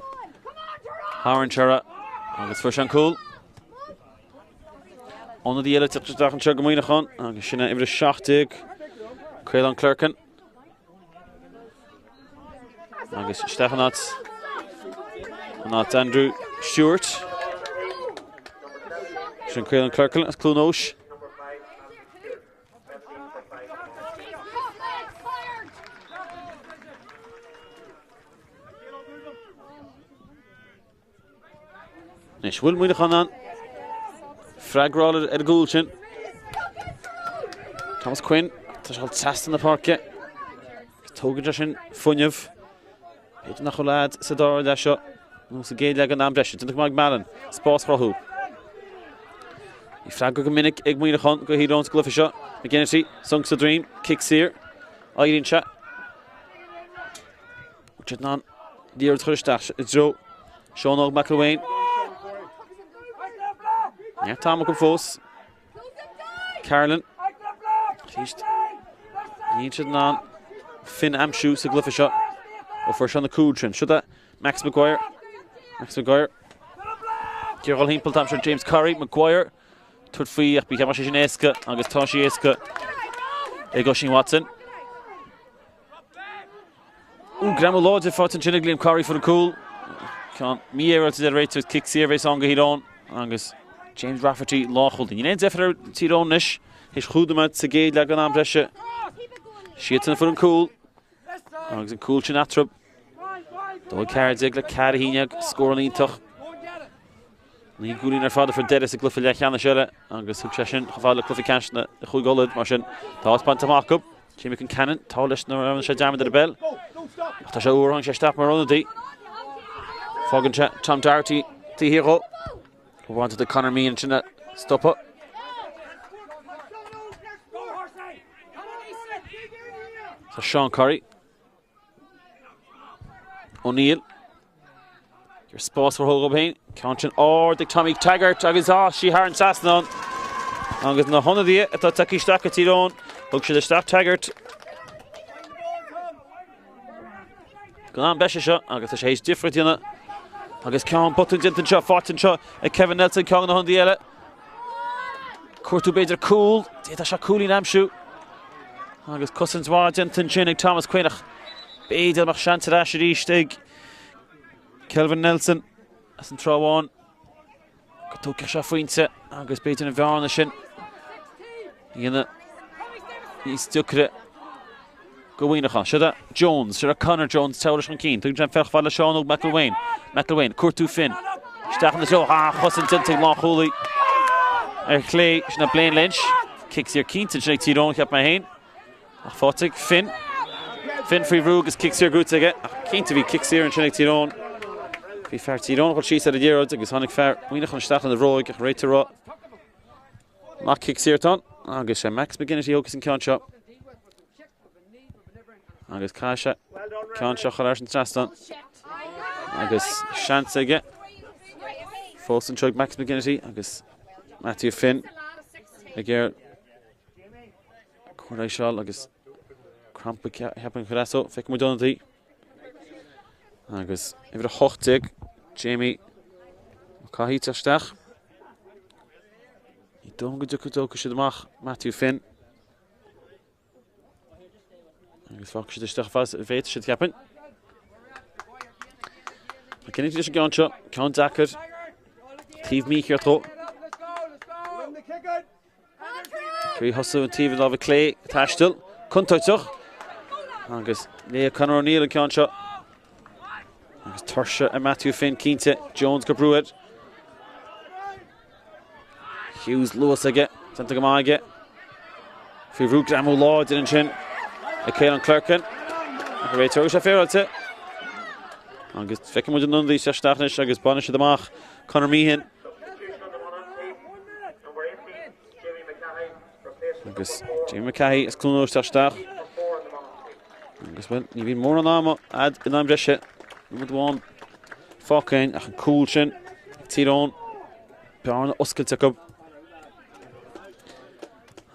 Haran Chera. Agus fuair an cool. Anna die hele dag an tug moine gaan. Agus sinna ibre 60. Craobh Clerkin. Agus Stefanat. Not Andrew Stewart. Sin Craobh Clerkin as Clúnóis. Nis bhfuil moine gaan aan. Fragráil ar gúil sin. Thomas Quinn, tá sé test na Páirce. Tógad sin funineh. Éidir nach Uladh sa dáir de seo. Nó sa géad le an am breise. Dúnach mag Malin, spás frothú. I frag go minic ag muoine chun go híróns glufa seo. McGinnity, sung sa dream, kick sír. Airín se. Uchid ná díor chuisteach i dro. Sean Og McIlwain. Ja, Tom ook fós. Carolyn. Tíist. Níonn ná Finn Amsú sa glufa seo. Ó fuair se na cúdrin. Siúda Max Maguire. Geargáil hímpel tam seo James Curry. Maguire. Tuair faoi ach bí ceamar sé sin éasca agus tá sí éasca ag Oisín Watson. Graham Uladh fáilt an sinna Liam Curry for the cool. Can mí éire de réit kick sír bhééis an go hídán agus James Rafferty láchholting. Inéon zefar Tyrone nis. His chuúdamat sa géad le an am breise. Siatan for an cool. Agus an cool sin atrub. Dóid cards ag le cara híneag scór an ítach. Ní gúlín ar fáda for deire sa glufa le cheanna seile agus thug sé sin chofáil le clufa ceanna a chuig Uladh mar sin tá spant amach up. Jamie can cannon tá leis na ran sé dearmad ar a bell. Tá sé uairthang sé stap mar runadí. Fágann sé Tom Doherty tí híro. Wanted the Conor Meehan sinna stoppa. So Sean Curry. O'Neill. Your spás for Hugo Payne. Counting or the Tommy Taggart. Agus she Haran Sasnon. Agus na honna die at taki stack at Tyrone. Hug the stack Taggart. Glan besha shot. Agus the she's different in it. Agus Cain button into shot, fortin shot. Kevin Nelson Cain on the ele. Courtú beidir cool. Tá se coolí amsú. Agus Cousins war denton sinnig Thomas Quinn. Beidir mar sean ra sé rístig. Kelvin Nelson as an Tráchtaire. Go tó se faointe agus beidir an bhearna sin. Íana í stucre. Go bhíonacha. Siúda Jones, siúda Connor Jones teolas an cín. Tugann fechfáil le Sean Og McIlwain. McIlwain, Courtú Finn. Stachan na seo, Cousins denting lácholaí. Clé sinna Blaine Lynch. Kicks ar cínta sinnig Tyrone ceap mai hain. Ach fátig Finn. Finn faoi rúg agus kicks ar gúta aige. Ach cínta bhí kicks ar an sinnig Tyrone. Bhí fear Tyrone chuil síos ar a ddíorad agus tháinig fear muoinech an stachan na bhróig ach réite rá. Mac kicks ar tán. Agus sé Max McGinnity ógus an ceann seo. Agus Caiise ceann seo chuir an trastan. Agus seans aige. Fós an trug Max McGinnity agus Matthew Finn. Agéir chuir seáil agus crampa heapan chuirasó feic mu donatí. Agus ifir a hochtig Jamie Caihí taisteach. I dón go dúcha siad amach Matthew Finn. Agus fág siad isteach fás bhéit siad ceapan. McGinnity leis an gceann seo, ceann Dachar. Tíomh míchear tó. Crí hosú an tíomh lábh Clé taistil. Contáiteach. Agus Leah Conor O'Neill an ceann seo. Agus tuirse a Matthew Finn cínte. Jones go brúid. Hughes Lewis aige. Santa go maige. Fí rúg Graham Uladh in an sin. A Célan Clerkin. Agus réit tuair sé féráilte. Agus feice mu an nundaí sé stachnis agus banna siad amach Conor Meehan. Agus Jamie McCahey is clúnóis taisteach. Agus well, ní bhíon mór an ama ad in am breise. Numad bháin fácéin ach an cúil sin. Tyrone. Bearna oscailte go.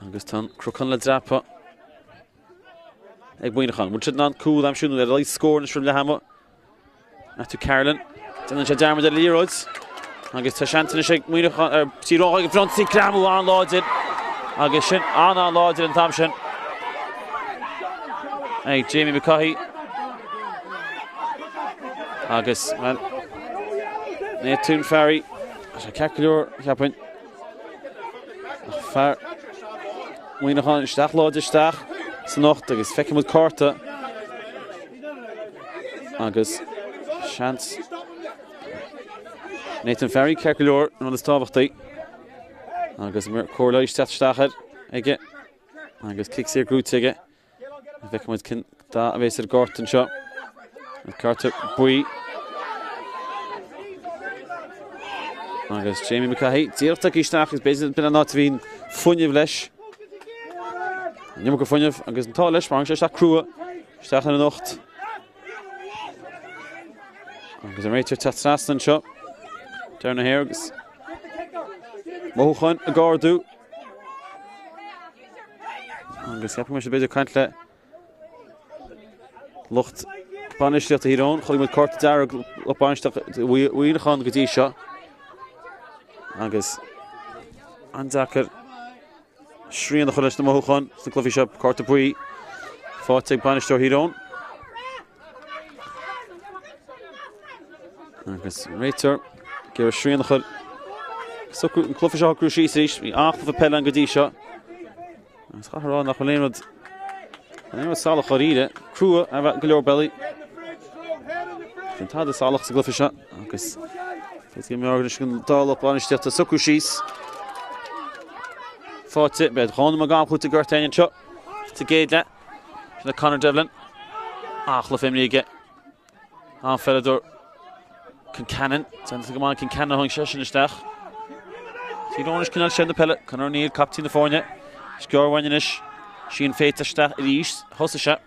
Agus tan crochan le drapa. Ag Monaghan. Muid ná cúil am siúnú le leit scór from le hama. Natú Carolyn. Dyna sé darmad ar líróid. Agus tá seantainna sé Monaghan Tyrone ag frontí Craobh an láidir. Agus sin an láidir an tam sin. Ag Jamie McCaughey. Agus, well, Natún Ferry. As a calculor, Captain. Fer. Monaghan isteach láidir isteach. Sa nocht agus feiceam with Cárthach. Agus chance. Natún Ferry calculor an the tábhachtaí. Agus cóirla isteach ige. Agus kicks here grút ige. Feiceam with da a bheits ar Gárthach seo. Cárthach buí. Agus Jamie McCaughey, díochtach isteach is béidir bin an ná bhín fuinneamh leis. Nimmer go fuinneamh agus an tá leis mar sé isteach Craobh. Isteach na nocht. Agus an réitear Tráchtaire seo. Down here agus Monaghan a gardú. Agus ceapim mar sé beidir caint le lucht banistíocht a Tyrone. Choilí muid Cárthach ó banisteach Monaghan go dtí seo. Agus Andacar Shrian the Chulish the Monaghan, the Cluffy Shop, Cárthach buí. Fáte banisteoir Tyrone. Agus réitear Ger Shrian the Chul. So Cluffy Shop crucial síis. We acht of Peile an go dtí seo. Agus chathra nach léimad. Léimad salach choríide. Craobh a goleor belly. An tá the salach sa Cluffy Shop. Agus It's going to be a dal up on the step to Sukushis. Fought it, but Ron Magan put the Gartanian shot to gate that. The Conor Devlin. Love him to get. Fellador Kincannon. Sounds like a man Kincannon hung Shesh in the stack. Tyrone can not send the pellet. Conor Neil, Captain the Fornia. Score one in ish. She and Fate stack at the east. Host the shot.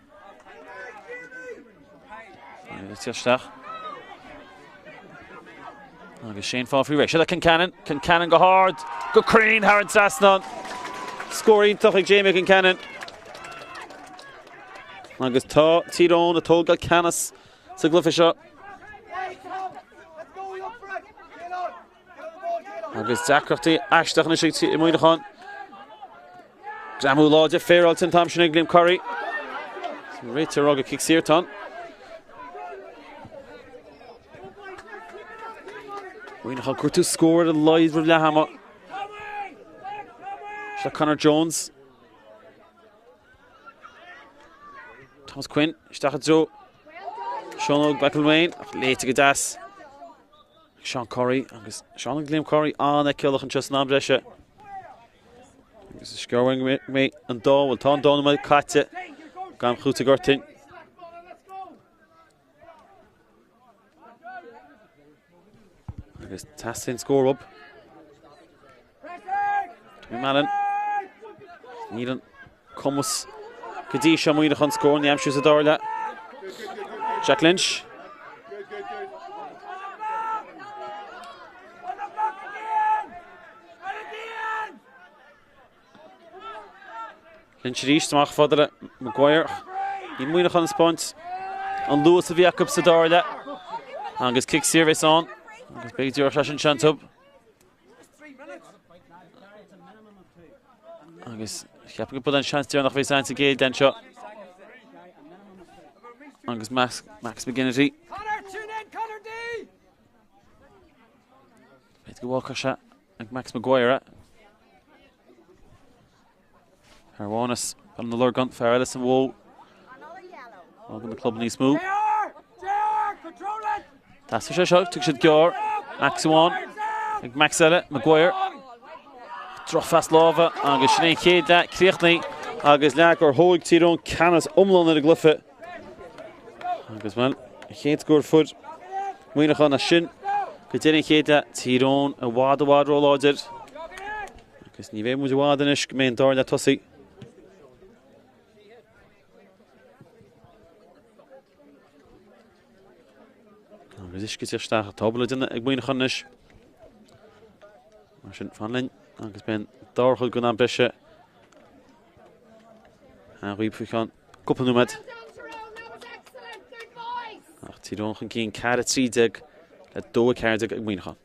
It's your stack. Agus Shane fall free race. Should Kincannon go hard. Go Crane, Haran Sasnon. Scoring Tuchig Jamie Kincannon. Agus Tyrone, the Tolga Canis. Sigluffy shot. Agus Zachrachty, Ashtach and Shig Monaghan. Jamu Lodge, Fairalton, Tom Shiniglim Curry. Rita Roga kicks here, Ton. Monaghan Curtu scored a live with Lahama. Conor Jones. Thomas Quinn. Stachat Joe. Sean O'Backelwain. Late to get das. Sean Curry. Sean Gleam Curry on a kill and just an ambresha. This is scoring me and Dawn will turn down my catch it. Gam Khut to Gertin. Tassin score up. Malin. Needon Comus. Kadisha Monaghan score in the Amshires of Dorla. Jack Lynch. Lynch reached Mach Fodder Maguire. In Monaghan's point. On Lewis of Jacob Sadarla. Angus kick service on. Angus big your session chant up. Angus Jacob put on chance there nach we sign to Gale then shot. Angus Max McGinnity. Connor D. Wait to walk a shot. Max Maguire. Harwanis on the Lord Gun for Ellison Woe. Welcome to the club in East Move. That's the shot. Took shot Gore. Max one. Max Ella. Maguire. Draw fast lava. Angus Sinead Cade that. Creachny. Angus Lack or Hoig Tyrone. Canas Umlon in the Gluffe. Angus well. Cade scored foot. Monaghan a shin. Continue Cade that. Tyrone. A wad roll ordered. Angus Nive was a wadanish. Main door that Tussie. Agus is gyda'r stach a tabla dyna ag mwyn chynnes. Mae sy'n fanlyn. Agus ben dorchol gwna bresio. A rwyb ffychon. Gwpl nwmed. Ach, Tyrone chyn cyn car y 30. Le 2 cardig ag mwyn chyn.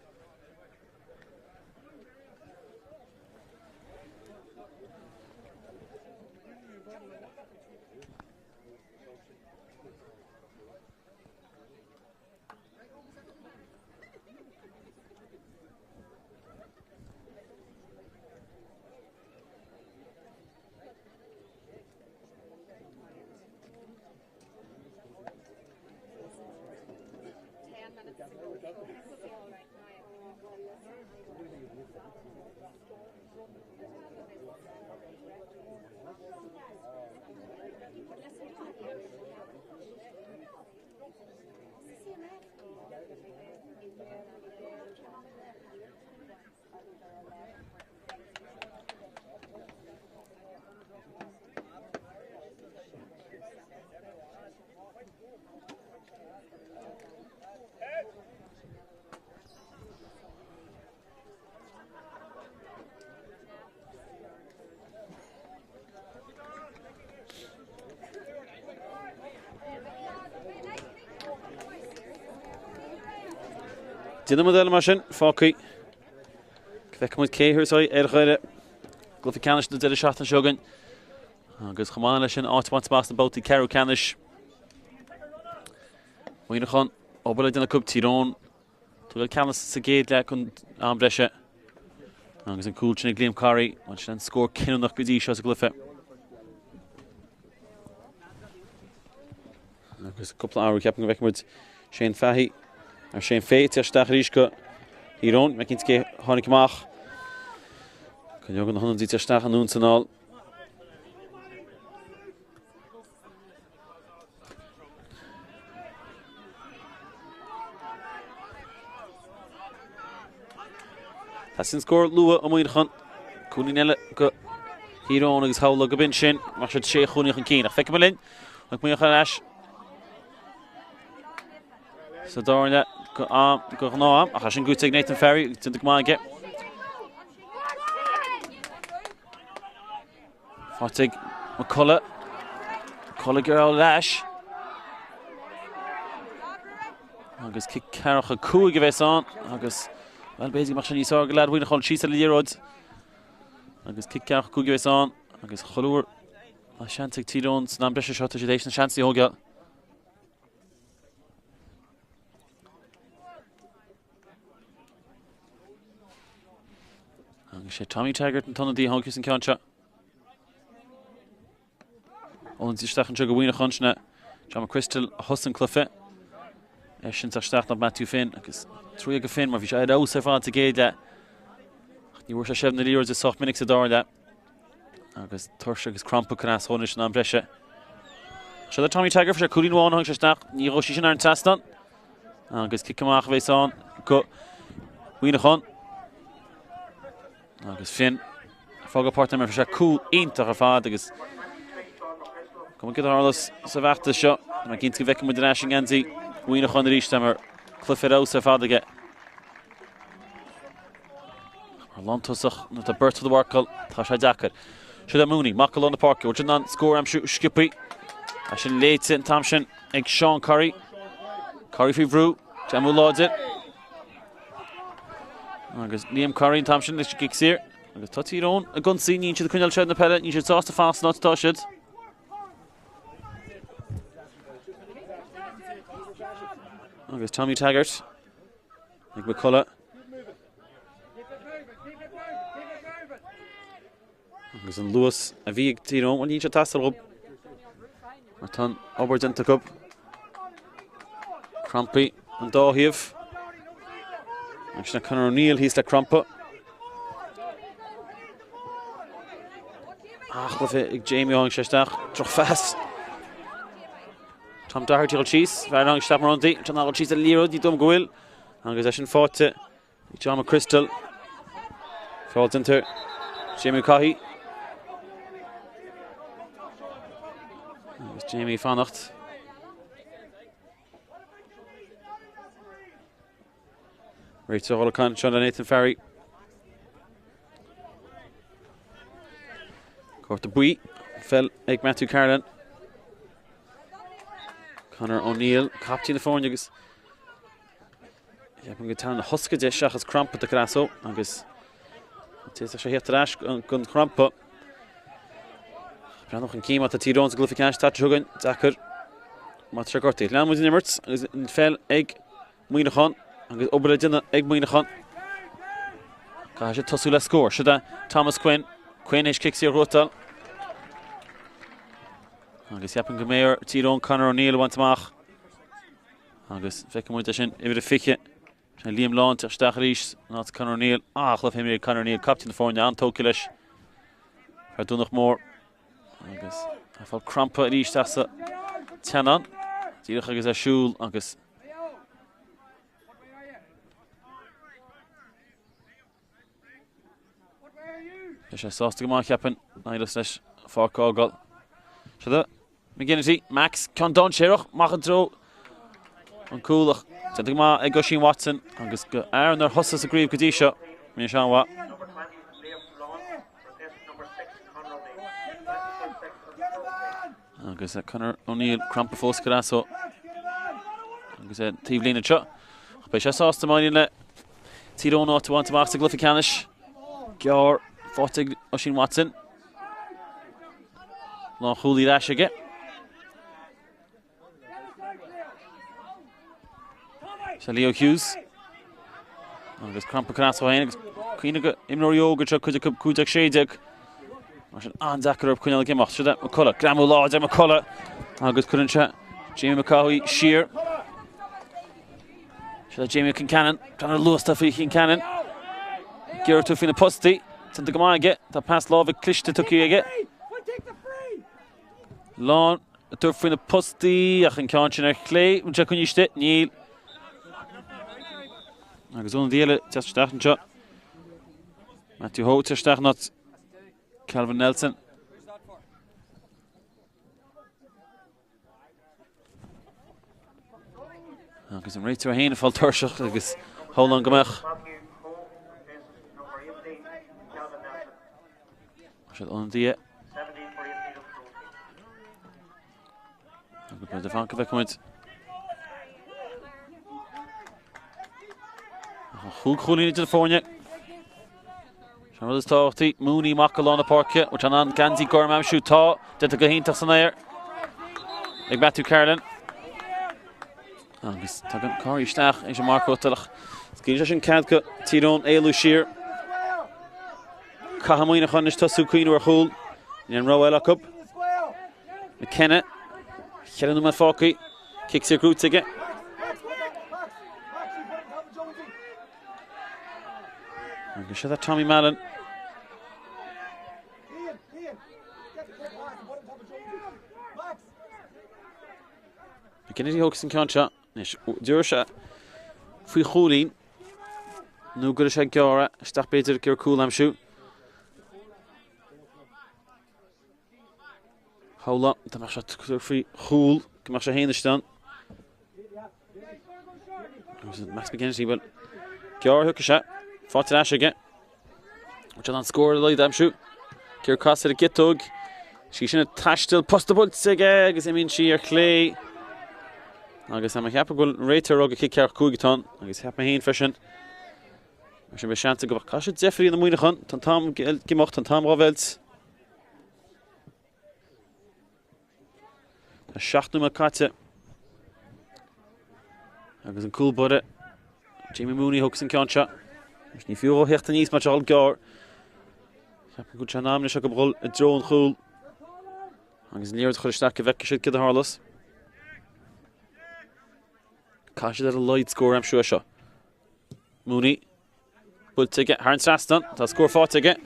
Dyna model yma sy'n, ffoci. Cfec mwyd ceir soi, erchaire. Glyffi canish na dyr y siat yn siogan. Agus chymana sy'n 8 bas na bawti Caraigh canish. Mwyn ychon, obala dyna cwb Tyrone. Dwi'n canis sy'n gyd le cwn am bresio. Agus yn cwl sy'n ei glym cari. Mae'n sy'n sgôr cynwn o'ch gyd eisiau sy'n glyffi. Agus cwpl awr capn gyfec mwyd Shane Fahy. Ar Shane Fahy ti'r stach rysgo Tyrone. Mae'n cynt ge honig mach. Cyniogon hwnnw di ti'r stach yn nhw'n synol. Sy'n sgôr lwa o mwyn chwn. Cwni nela go Tyrone agos hawla gobyn sy'n. Mae sy'n che chwni chwn cyn. Ach fec ymlaen. Ac mwyn chwn as. So Dorna go gno am. Ach sy'n gwteg Nathan Ferry. Ti'n dy gmaen ge. Ffotig McCullough. McCullough gyda'r lash. Agos cic Cárthach a cwy gyfes on. Agos wel basically mach sy'n isor gylad wy'n chol chys ar lirod. Agos cic Cárthach a cwy gyfes on. Agos cholwr. A siantig Tyrone sy'n am bresio shot o jydeis na siansi hogel. Agos Tommy Taggart yn ton o di hogys yn ciancha. Olyn sy'n stach yn siog o wy'n chon sy'n John McChrystal a hwsyn clyffe. Eisiau sy'n stach na Matthew Finn. Agos trwy ag y Finn, mae fi siarad awsaf fan ty geid le. Ni wrth a sef na lirod y soch minig sy'n dor le. Agos tors agos crampa cynas hwnnw sy'n am bresio. Siarad Tommy Taggart fyr cwrin wan hwng sy'n stach. Ni rosi sy'n ar yn tastan. Agos cic ymach fe son. Go wy'n chon. Agos Finn. Fog o part fyr siarad cwl intach a fad agos. Kom gyda Harlos sa fachta sio. Mae gynt gyfec mwyd yn asyn gansi. Wy'n o'ch ond yr eist am yr clyffyd aws a fad ag e. Mae'r lontosach na ta burt o dy warcal. Ta siai dacad. Siad am mwni. Macal on y parc. Wrth yna'n sgôr am sgipi. A sy'n leid sy'n tam sy'n ag Sean Curry. Curry ffi frw. Jam Uladh it. Agos Liam Curry yn tam sy'n leis gig sir. Agos ta Tyrone. A gunsi. Ni'n sydd y cwynial siad na pele. Ni'n sydd sos y ffas not ta sydd. Agos Tommy Taggart. Ag McCullough. Agos yn Lewis a fi ag Tyrone. Wel ni'n siarad tasol rwb. Mae tan obert yn tacwb. Crampy yn dohif. Agos na Conor O'Neill hys la crampa. Ach, lyffe ag Jamie Ong siastach. Droch fast. Tom Doherty al cheese, very long stop around the John al cheese liro di dom gwil. Agos asyn fought John McChrystal. Falls into Jamie Cahy. Agos Jamie Fannacht. Right all can Sean Nathan Ferry. Court the Bui. Fell ag Matthew Carlin. Conor O'Neill. Captain the phone agus. Yeah, I'm going to tell the Huska de Shachas Cramp at the Grasso. Agus. It is a shahit rash gun Cramp. Brand nog een keem at the Tyrone's glyficash touch hugging. Zacher. Matra Gorty. Lam was in Emirates. Agus fell ag Monaghan. Agus Oberledina ag Monaghan. Gaja Tosula score. Should Thomas Quinn. Quinn is kicks here Rotal. Agus Japan Gameir. Tyrone Conor O'Neill want mach. Agus fek moet sin even de fikje. Zijn Liam Lawn ter Stachelies. Not Conor O'Neill. Geloof hem weer Conor O'Neill captain voor de Antokilish. Hij doet nog meer. Agus hij valt krampen in die stasse. Tjanan. Die gaat eens school. Agus. Dus hij zou het gemaakt hebben. Nee, dat is dus voor Kogel. Zo dat. McGinnity. Max kan dan Shamrock. Mag het zo. Cool. Zet ik maar ik Gushin Watson. Agus Aaron er hosses agree with Kadisha. Meneer Sean wat. Agus Conor O'Neill cramp fós Grasso. Agus Tivlina Chu. Bij Shasas de Manile. Tyrone out to want to mark the Glyphicanish. Gjor Fortig Gushin Watson. Long Holy Dash again. Leo Hughes. Agus cramp Grasso heen. Queen Mionúr yoga Chu Kujak Shadek. Als een aanzakker op kunnen gemaakt. Zodat McCullough, Graham Uladh en McCullough. Agus couldn't chat. Jamie McCauley, Shear. Zodat Jamie Kincannon. Trying to lose stuff in Cannon. Gerard to fin a posty. Santa Gamage. Dat pass Love Klish to Tukiege. Lawn. To fin a posty. Ach een kantje naar Clay. Want je kun je stit. Neil. Agus on dele. Test starten shot. Matthew Ho test starten not. Calvin Nelson. Agus an réit heen fall tuirseach agus hólan gomach. Should on die. Agus by de fanke weg komt. Goed in de telefoonje. Sean is Tráchtaire, Mooney Mackle on the Páirc, which on Ganzi Gormam shoot ta, did the Gahin Tasanair. Like Matthew Carlin. Agus tagan Corey Stach is a Marco Tilach. Skijashin Cárthach, Tyrone Elu Shear. Cahamoina Khanish Tasu Queen or Hul. In Roella Cup. McKenna. Kieran Mafoki. Kicks your group ticket. Agus that Tommy Mallon. McKinney Hawks in Concha. Dursha. Fui Cholin. No good as Gara. Stach beter keer cool am shoot. Hola. Dan mag dat free cool. Kom maar zo heen staan. Max McKinney but Gara hook a shot. Fought Ash again. Which on score the lead, I'm shoot. Kier cost it a Gittog. She's in a tash still postable Sige. Guess I mean she or Clay. I guess I'm a happy goal. Rater Rog a kick out Kugiton. I guess happy Hain fishing. I should be chance to go. Cash it Jeffrey in the Monaghan. Tom Gimocht and Tom Rovels. A shot nummer Katze. I guess a cool buddy. Jamie Mooney hooks in Concha. Is niet veel hecht en iets, maar al gaar. Ik heb een goed naam, dus ik heb al een drone goal. En is neer het sterke weggeschikt de Harles. Kaasje dat een light score am sure. Mooney. Bull ticket, Harn Saston. Dat score 4 ticket.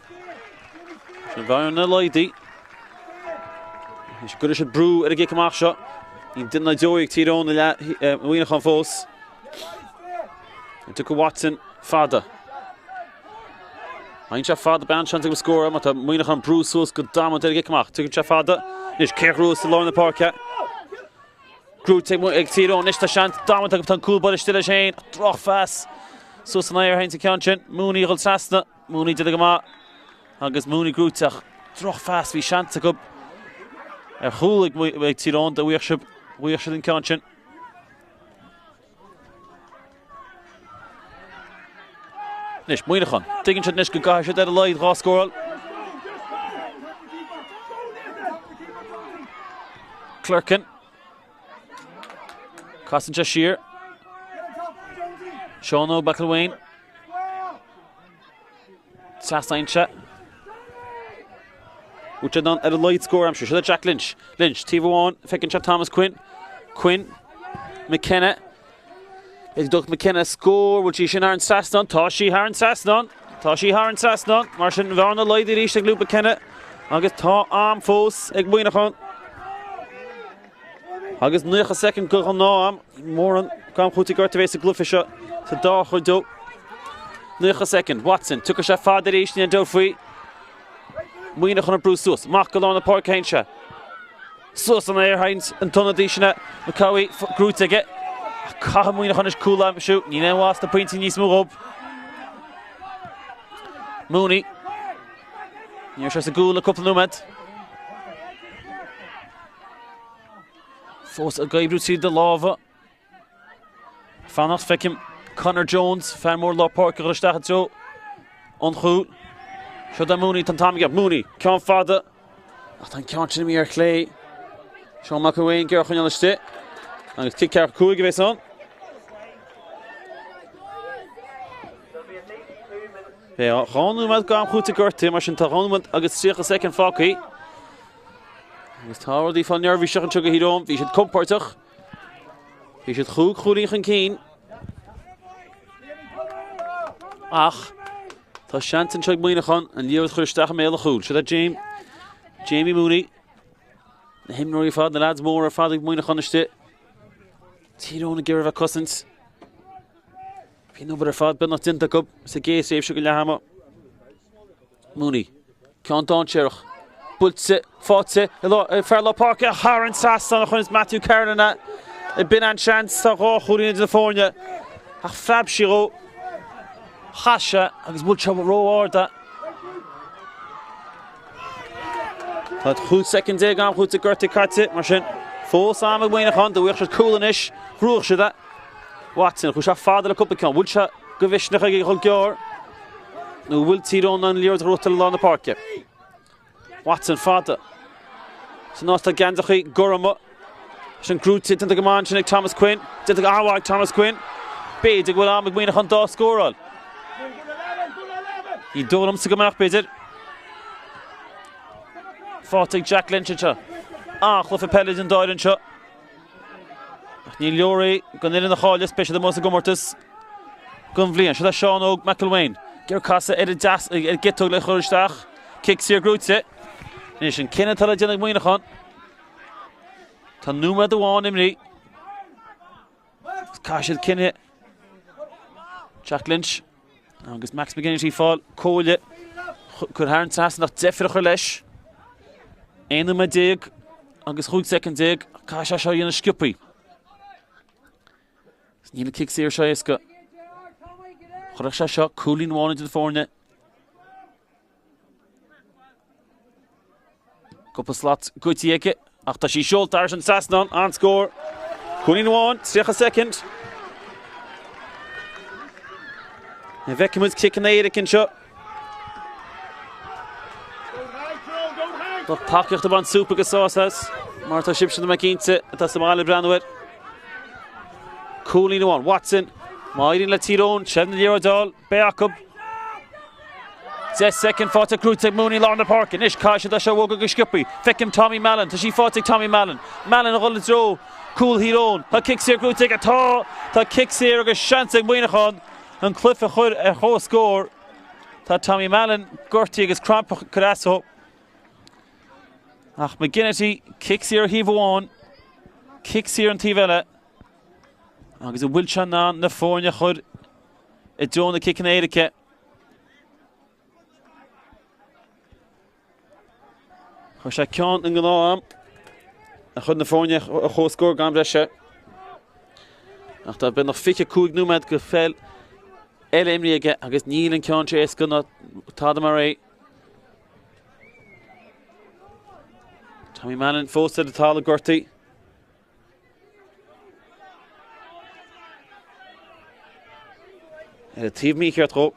Zijn wij een light die. Is goed als het brew en ik kom af shot. Die didn't like Joey Tyrone we nog gaan vos. En took a Watson Father. Ein Fada band chance to score, but a Monaghan Bruce was good damn until get gemacht. Took a Fada. Nish Kerr Rose to line the Páirc. Crew take Tyrone nish ta chance damn until cool but still a chain. Drop fast. Sus an air hain to Counchin, Mooney hold Sasna, Mooney did the Gama, agus Mooney Grutach, Droch fast, we shan't take up. Hulig with Tyrone, the worship in Counchin. Nish, Monaghan, digging to Nish Gaga, should that a light, Ross Squirrel. Clerkin. Costin Jashir. Seano Bacalwayne. Sathairn chat. Which are done at a light score, I'm sure. Should have Jack Lynch. Lynch, TV1, Feckin chat Thomas Quinn. Quinn. McKenna. It's Doug McKenna score. Will she Haran Sasnon? Tashi Haran Sasnon. Tashi Haran Sasnon. Martian Varna Light, the Rish, Luke McKenna. August Ta Arm Fos, Egbuinachan. Agus nuach a second go on náam Moran gam chuti gortavéis a glufisha to da chudo nuach a second Watson took a shot fad éis ní do fui Muine chun Bruce Sus Mach go on the Páirc Hainse Sus an air Heinz and Tuna Dishna McCowie Grutige Ca Muine chun is cool am shoot ní ne was the point ní smug up Mooney Níor se a gúil a couple numad Fos a gaibru see the lava. Fanach feckim Connor Jones, fan more law Páirc a restachat so. Onchul. Should a Mooney tan Tommy Mooney. Can father. Ach tan Counchin me clay. Sean McAwain gerch on the stick. And it's kick out cool give us on. Ja, gaan nu met gaan goed te kort, maar zijn Tyrone met agus zich second fakkie. Is Tower die van nervy shot chugga hidom. Vi should come Páirc. Vi should goed in keen. Ach. Tá Shanton chug Monaghan and Liath chustach mele goed. So that Jamie Mooney. Him nor fad the lads more fad Monaghan is Tyrone and Gerva Cousins. Pino but fad but not in the cup. Se gay save chugga lahama. Mooney. Can't on Cherch. Bultse, Fotse, Ferlo Páirc, Haran Sasson, Chunis Matthew Carolina, Bin an chance, Sago, Churin into the Fornia, Ach Fab Shiro, Hasha, agus Bulcha Ro Orda. That goed second day gam, goed to Gertie Katze, Martin, Fos Am Monaghan, the Wirch Coolinish, Ruch that. Watson, who's a father a couple of can, Bulcha, Gavishnach, Gilgor, no will Tyrone and Liath Rotel on the Páirc. Watson father. So not the Gandachi Gorama. Shin Groot sit in the command, Shin Thomas Quinn. Did the Awag Thomas Quinn. Bade the Willam McMean da score. He don't him to come up, Bade. Fortig Jack Lynch. Cliff Peile and died in shot. Neil Yori gone in the hall, especially the most of Gumortus. Gunvlian, should have Sean Og McElwain. Gerkassa edit das get to Lechorstach. Kicks here Groot it. Nishin Kenneth Talajan Monaghan. Tá numa the one imri. Cashel Kenneth. Jack Lynch. Agus Max McGinty fall. Cole. Could Haran Sasson nach defrach leis. Einum dig. Agus goed second dig. Casha show in a skippy. Neil kicks here Shayeska. Khorasha shot cooling one into the fornet. Couple slots, good to take it. After she showed Tarzan Sasnon on score. Cooling one, still a second. And Vecchimus kicking the Eric shot. The pocket of the one super gasauces. Martha Shipson the McKinsey, that's the Mile Brandwood. Cooling one, Watson. Maidin Tyrone, 7-year-old, Beacob. Second fought to Gruteg Mooney along the Páirc. Nish Kasha da Shawoga Gishkippy. Feckim Tommy Mallon. To she fought to Tommy Mallon. Mallon roll the throw. Cool Tyrone. Ta kicks here Gruteg a ta. Ta kicks here Gus Shansing Monaghan. And Cliff a whole score. Ta Tommy Mallon. Gertie is cramp Carasso. Ach McGinnity kicks here Heave one. Kicks here in Tivella. Agus a Wilchan na Fornia chud. It John the kick in Erike. Chos a cean yn gynno am. A chud na Fornia a cho sgwr gam breshe. Ach da ben noch fiche cwg nwmed gyffel. Éimní aige agus níl an ceann sé éascanna táda mar é. Tommy Manning fósta de tála gortaí. A tíb mí ceart go.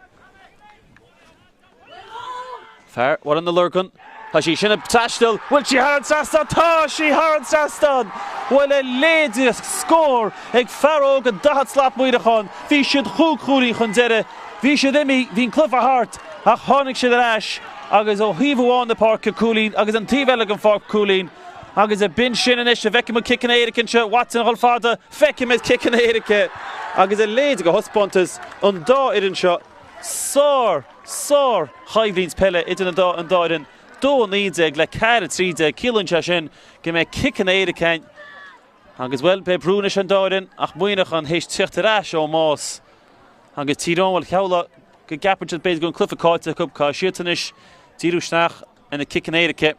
Fair, what on the lurgan? Has she sinna tashdal? Will she har an sastan? Tá she har an sastan? Well a lady score ag Craobh an dahat slap muidechan. Bhí siad chúchrúí chun deire. Bhí siad imi hín clufa hart ach tháinig siad ash agus ó híomháin na Páirc cúlín agus an tíbheile an Páirc cúlín agus a bin sin in is a bheice kicking éirican se Watson hol fada feice is kicking éirice agus a lady go hospontas an dá idan seo sár haimhlíns Peile idan an dá an dáidan dó níd ag le cara tríide cílann se sin go mé kicking éiricain agus well be brúnis an dáidan ach muoinech an héis Tráchtaire ó más agus Tyrone bhfuil cheola go gapar sin beidir gon clufa cáite cub cá siatanis Breathnach in a kicking éirice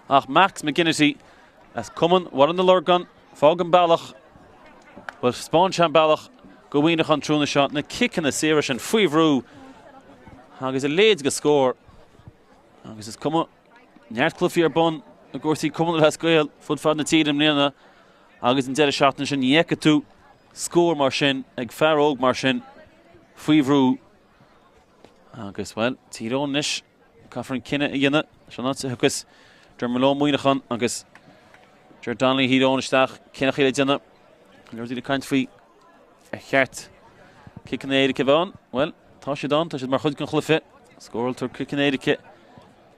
ach Max McGinnity as cuman war an the lurgan fágan bailach well spáin sean bailach go bhhuineach an trúna seo na kicking a séire sin faoihrú agus a léad go scór agus is cuman neart clufií ar bun a gúirsaí cuman le scoil fud fad na tíad mléana agus an deire seachtain sin dhéice tú scór mar sin ag Craobh mar sin faoihrú agus well Tyrone nis caithfar an cinenne a dhéine se ná agus Dermaló muoinechan agus Jordanley hídón isteach cinenne chéile dhéine nuirtí le caint faoi a cheart kicking éirice bhán well tá sé dán tá sé mar chud gan chlufe scóil tar kicking éirice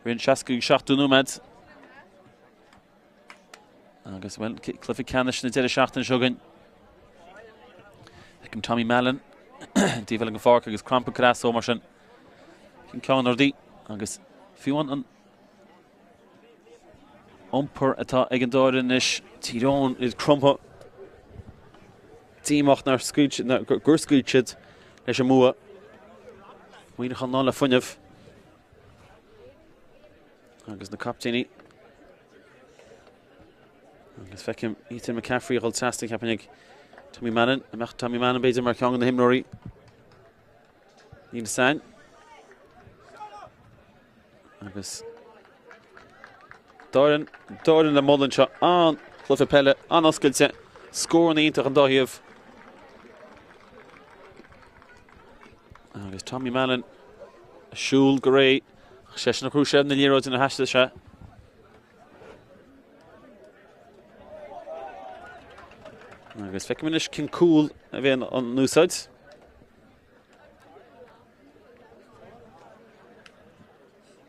rin 67 númad agus well clufi canis na deire seachtain seogain ag Tommy Mallon díbhfuil an Páirc agus crampa crás ó mar sin cin ceann ordaí agus fiúan an ompur atá ag an dáirin is Tyrone is crumpa tíach nar gur scuiltead leis an mua muoinechan ná le funineh agus na captainní agus feicim Ethan McCaffrey ghil tastic happening Tommy Manning amach Tommy Manning beidir mar ceann na himróí níl sain agus Dáirin le mullen seo an clufa Peile an oscailte scór an ionintach an dóthaíomh agus Tommy Mallon a siúl go ré sé na chrúseb na líróid in na heiste se agus feiciminis cin cúil a bhíon an núsáid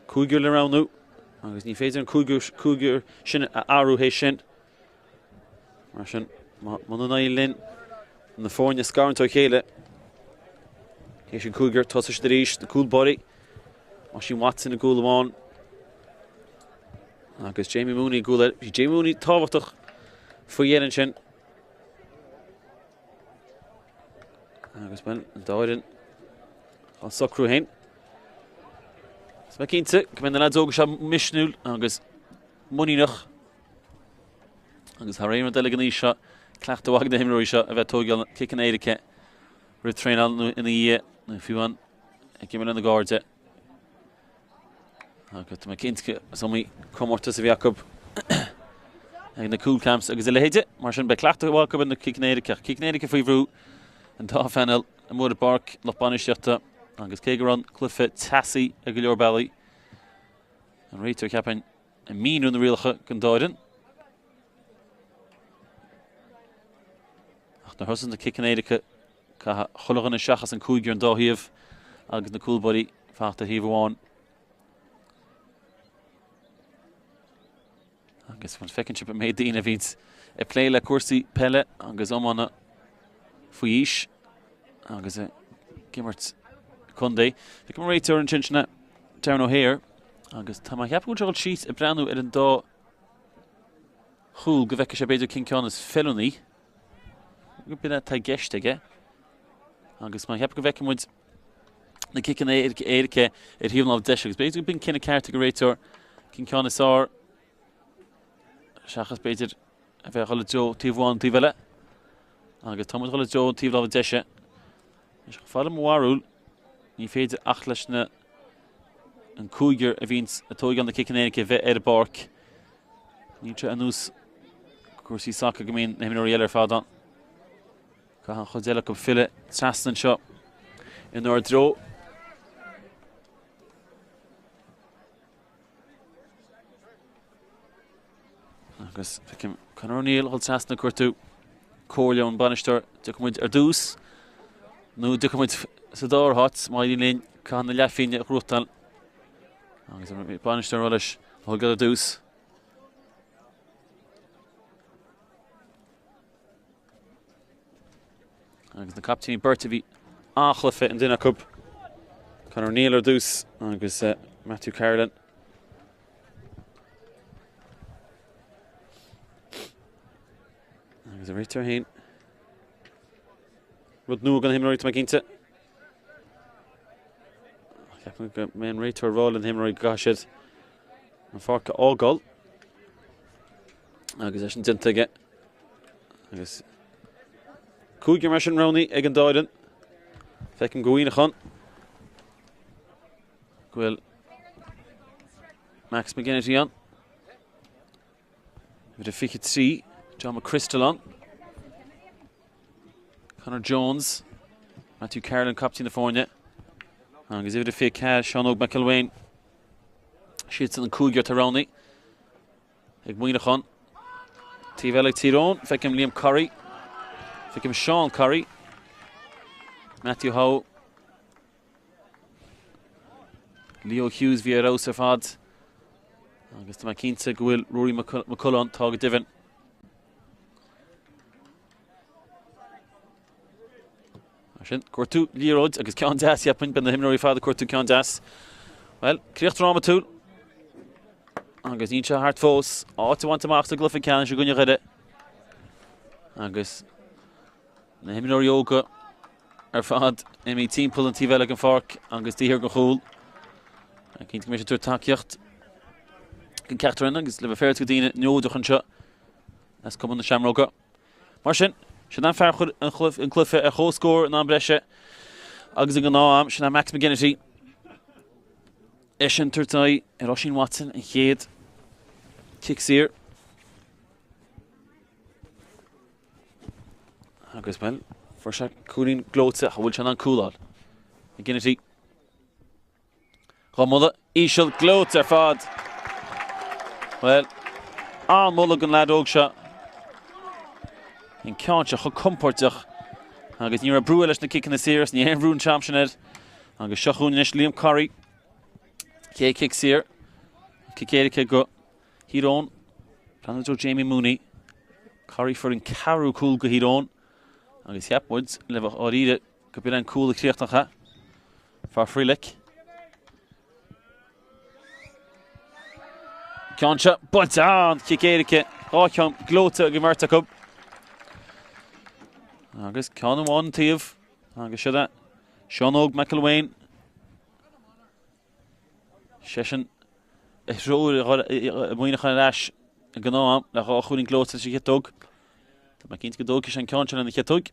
cúigiúil le ránú agus ní féidir an cúigiúr sin a áú hééis sin mar sin man na linn na fórne scarantó chéile hééis sin cúigiúr tá de ríis na cúlbody mar sin Watson na gúil amháin agus Jamie Mooney gúil hí Jamie Mooney táhachtach faoi dhéanaan sin agus ben an dáirin an socrú hain Tá cínte go mé na ledóga se misnúil agus muíach agus tha réimar deile ganí seo cleachta bhaga na himróí seo a bheith tógáil kicking éirice ru tréáil ina dhé na fiúan ag cimime na gáirde agus tá cínte mí comórtas a bhíacob ag na cool camps agus le héide mar sin be cleachta bhhacob na kicking éirice faoihrú an tá fennel a mór a Páirc nach banisteachta agus cé gur an clufa tasaí a go leor bailí an réitear ceapain a míú na rialcha gan dáirin ach na thosan na kicking éirice ca chulagan na seachas an cúigiúr an dóthaíomh agus na coolbody feachta híomháin agus fan fecinn sib a méid daoine bhís a plé le cuasaí Peile agus ómána faoi is agus gimmert Cundé. Fic mar réitear an sinna Tyrone O'Hare agus tá mai heapú deil síos a breanú ar an dá chúl go bheice sé beidir cin ceann is felony go bina tá geiste aige agus mai heap go bheice muid na kicking éirice ar híomh deise agus beidir bin cinna ceart go réitear cin ceann is á seachas beidir a bheith chola Jo tíomháin tíomhile agus tá chola Jo tíomh deise Is gefallen Mwarul. Ní féidir ach leis na an cúigear a bhíns atóig an na Kickanéice bheith ar a Páirc. Ní tre anús cuasaí saca go mín na Mionúr eile ar fád an. Caithan chodéile go fille trasnan seo in uair dro. Agus fecim Conor O'Neill hol trasna cuirtú. Cóirleán banisteir ducmuid ar dús. Nó ducmuid sa dár hot, maidí lín caithan na leafíine rútal. Agus banisteir rolis hol gad a dús. Agus na captaí Berta bhí áchlafa in duine cub. Conor O'Neill ar dús agus Matthew Carolan. Agus a réitear hain. Rud nua gan himráid me cinnte. Ceapan go men réitear ráil an himráid gaisiid an Páirc ágáil. Agus é sin dinta aige. Agus cúigear mar sin ronaí ag an dáidan. Fecin gohuiinechan. Gwyl Max McGinnity an. Fydd y ffichi 3, John McChrystal an. Conor Jones, Matthew Carolan captain na fórne. Agus fydd y ffic Seamróga McIlwain. Siad an cúigear Tyrone. Ag muoinechan. Tíbhel ag Tyrone, fecim Liam Curry. Fecim Sean Curry. Matthew Howe. Leo Hughes via Rosa fad. Agus tá cínta go bhfuil Rory McCullough tág divan. Sin cuirtú líróid agus ceann deas iapin ben na himróí fad a cuirtú ceann deas. Well, críocht ráma túl. Agus ní se hart fós átahaint amach sa glufa ceann se gunne chuide. Agus na himróí óga ar fad imi timppul an tíbhile an Páirc agus tíhir go chúl. Cínta mé sé túr takeíocht gan Cárthach agus le bheith go dtíine nódach an seo as cum na Shamroga. Mar sin an fearchud an clufa a chóscór an breise agus an náam sin Max McGinnity. Sin turtáid ar Oisín Watson an chéad kick sír. Agus well, for se cúlín glóte a bhfuil se an cúláil. McGinnity. Ramada ísisiil glóte ar fad. Well, an Mulligan lad óg se. In ceanse chu comportach. Agus ní a brúil leis na kick na séras, ní an brún championed. Agus seachún leis Liam Curry. Cé kick sír. Cicéirice go Tyrone. Planador Jamie Mooney. Curry for an carú cool go Tyrone. Agus heapwoods le bheith áíide go bit an cool a Tráchtaire. Far Freilick. Ceanse, but an Cicéirice. Áceann glóte go Murta cub. Agus ceann amháin tíomh. Agus siad Seamróga McIlwain. Sesin róir muoinechan leis an gnáam le chuúin glóte sé chétóg. Tá cinint go dóg an ceanse an chétóg.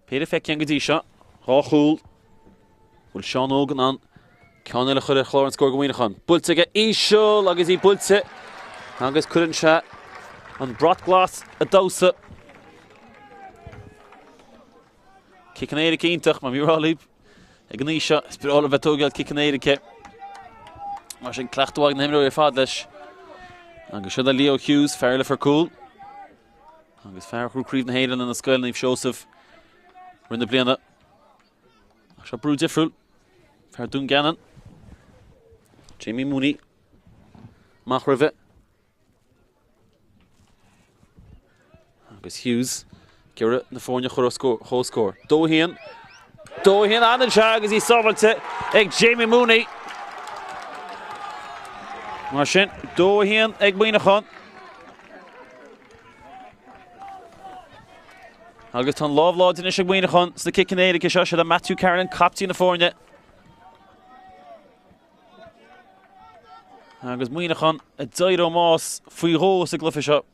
Peile feicean go dtí seo. Ráchúil. Bhfuil Seamróga an ceann eile chuir chlár an scór go muoinechan. Builte go ísisiil agus í builte. Agus cuireann se an brotglas a dósa. Kickanéire cíntach, má bhíorálíb. Ag an ísio, spirála bheith tógáil Kickanéirice. Mar sin cleachtóag na himróí ar fad leis. Agus siad a Leo Hughes, fearla for cool. Agus fear chrú críomh na héireann an na scoil naomh Seosaf. Rinne bliana. Seo brú difriúil. Fear dún Gannon. Jamie Mooney. Mach ribh. Agus Hughes. Gera na fórne chóscór. Dóhíon an se agus í sábailte ag Jamie Mooney. Mar sin, dóhíon ag muoinechan. Agus tá lábhládin is ag muoinechan sa Kickanéirice seo siad a Matthew Carolan captaí na fórne. Agus muoinechan a dair ó más faoi ró sa glufa seo.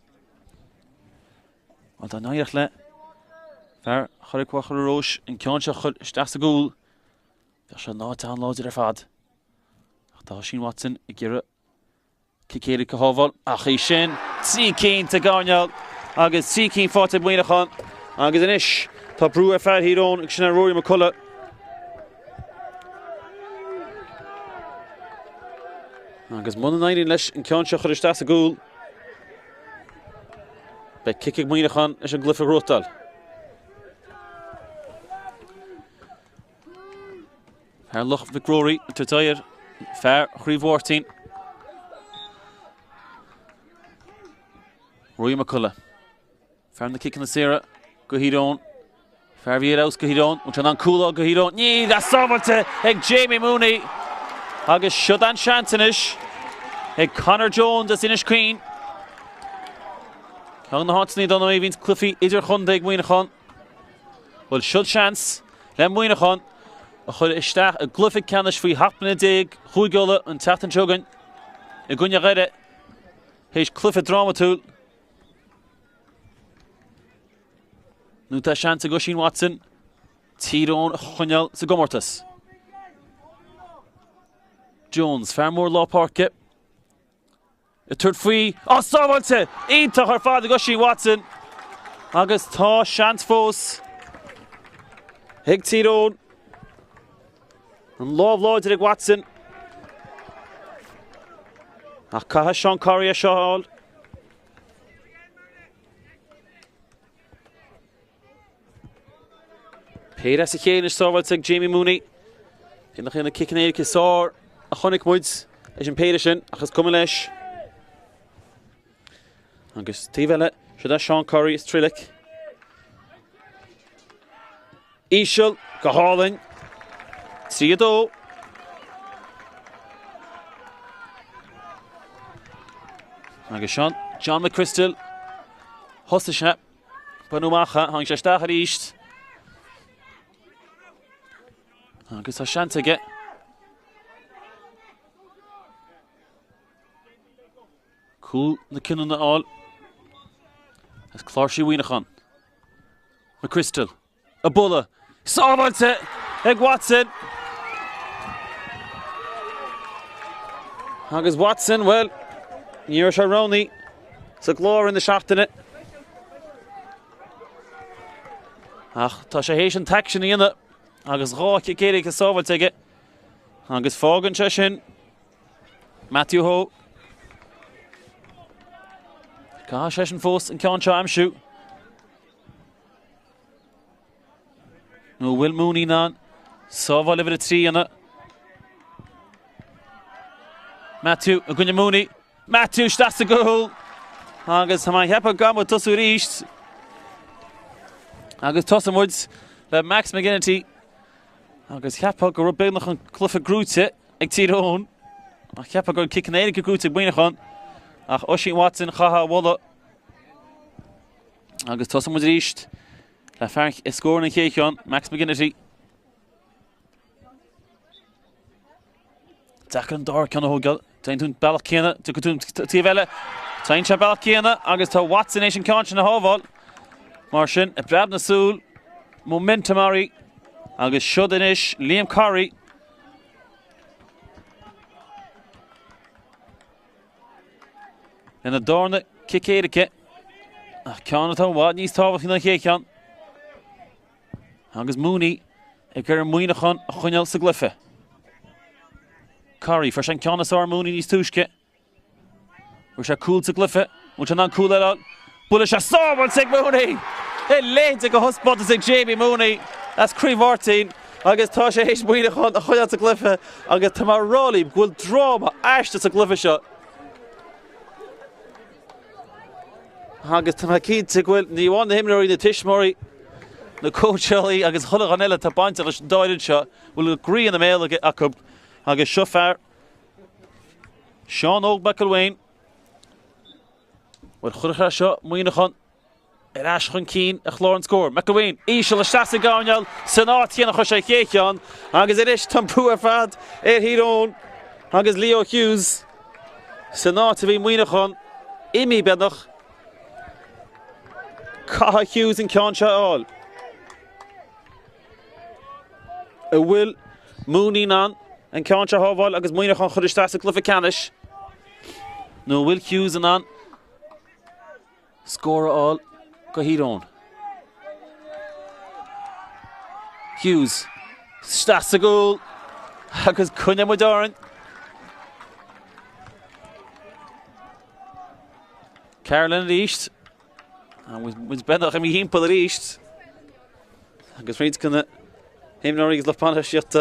An tá náireach le Fair, chuir cuachar róis in ceanse chuir steas a gúil. Bheith se ná tá láidir ar fad. Tá Sheen Watson I ggéire cicéad go hábháil ach í sin trí cínta gáineal agus trí cín fáte buinechan agus inis tá brú ar fearr hírón ag sin ar Rory McCullough. Agus muna 9 leis in ceanse chuir steas a gúil. Be cicig buinechan is an glufa rótal. Her luch Vic Rory Tráchtaire fair chríomhórtain. Rory McCullough. Fair na kick in the Sierra. Go Tyrone. Fair Vieiraus go Tyrone. Utan an Cúla go Tyrone. Ní that's sovereignty ag Jamie Mooney. Agus shut an Shantanish. Ag Connor Jones as Inish Queen. Count the Hotsney done away Vince Cliffy idir chundaig Muinechan. Well shut chance. Lem Muinechan. A chuir isteach a glufic canis faoi hapna dig chuigula an tatan jogan I gunne gaire héis clufa drama túl nú tá seanta go Sheen Watson Tyrone chuneal sa gomortas Jones fear mór lá Páirc a tuair faoi sábhailte ionta ar fád go Sheen Watson agus tá seant fós ag Tyrone an láidir ag Watson. Ach catha Sean Corrie a seáil. Peile sa chéan is sábhailt ag Jamie Mooney. Cin nach chéanna kickin éidir is sár a chonig muid is an Peile sin achas cuma leis. Agus tíbheile se dá Sean Corrie is trillic. Íseal go hálainn. See though. Agus Sean John McChrystal Hostasha Banumacha hang sé stach ar íst. Agus a seantaige. Cool na cinnn na all. As Clarshi Winachan. McChrystal. A bulla. Sábhailte ag Watson. Agus Watson, well, níor se Roney sa glór in the seachtaine. Ach, tá sé hééis an taction íana agus ráici céidir go sábhailte aige. Agus fágann sé sin. Matthew Ho. Cá sé sin fós an ceann seo amsú. No Will Mooney nan. Sábhail over the tree íana. Matthew, a gunne Mooney. Matthew, that's a goal. Agus ha mai hepa gama tosu ríist. Agus tosa muids le Max McGinnity. Agus hepa go Breathnach an clufa grúte ag Tyrone. Ach hepa go kickin éidir go grúte ag Buinechan. Ach Sheen Watson chaha walla. Agus tosa muids ríist. Le Páirc is scoring in chéicián. Max McGinnity. Dachar an dar ceanna hógal. Tain tún bailach céanna, tu go tún tíomhheile. Tain se bailach céanna, agus tá Watson éis an ceann sin na hábháil. Mar sin, a breab na súl, momentum áirí, agus siod inis, Liam Corrie. In a dárna cicéirice. Ach ceanna tá bhád níos tábhacht na chéicián. Agus Mooney, ag gur Muinechan a chuineal sa glufa. Corrie, for Sean Connoisseur Mooney níos túisce. We're se cool sa glufa. Much an cool eile. Bula se sábhail sig Mooney. Léinte go hospátas ag Jamie Mooney. That's críomhórtain. Agus tá sé hééis Muinechan a chuineal sa glufa. Agus tá mar rálaí bhfuil drama aiste sa glufa seo. Agus tá cínta bhfuil ní bháin na himniúirí na Tishmóí. Na coachalaí agus thula an eile tá bainte leis an dáireann seo. Bhfuil grí an na méil acu. Agus seo fearr. Sean McElwain. Bhfuil chuircha seo Muinechan ar ais chun cín a chlár an scór. McElwain, íseal le steas a gáineal san áitianna chu sé chéicián. Agus iris tampú ar fad ar Tyrone. Agus Leo Hughes. San áit a bhí Muinechan. Imi bednach. Catha Hughes in ceann seo áil. Will Mooney nan and Concha Hoval agus Monaghan chudistas a Clufa Canish. No Will Hughes and on. Score all. Go Tyrone. Hughes. Stas a goal. Agus Cunha Modoran. Carolyn East. And was Breathnach and Mihim Peile East. Agus Reid's gonna him nor is left panish yet.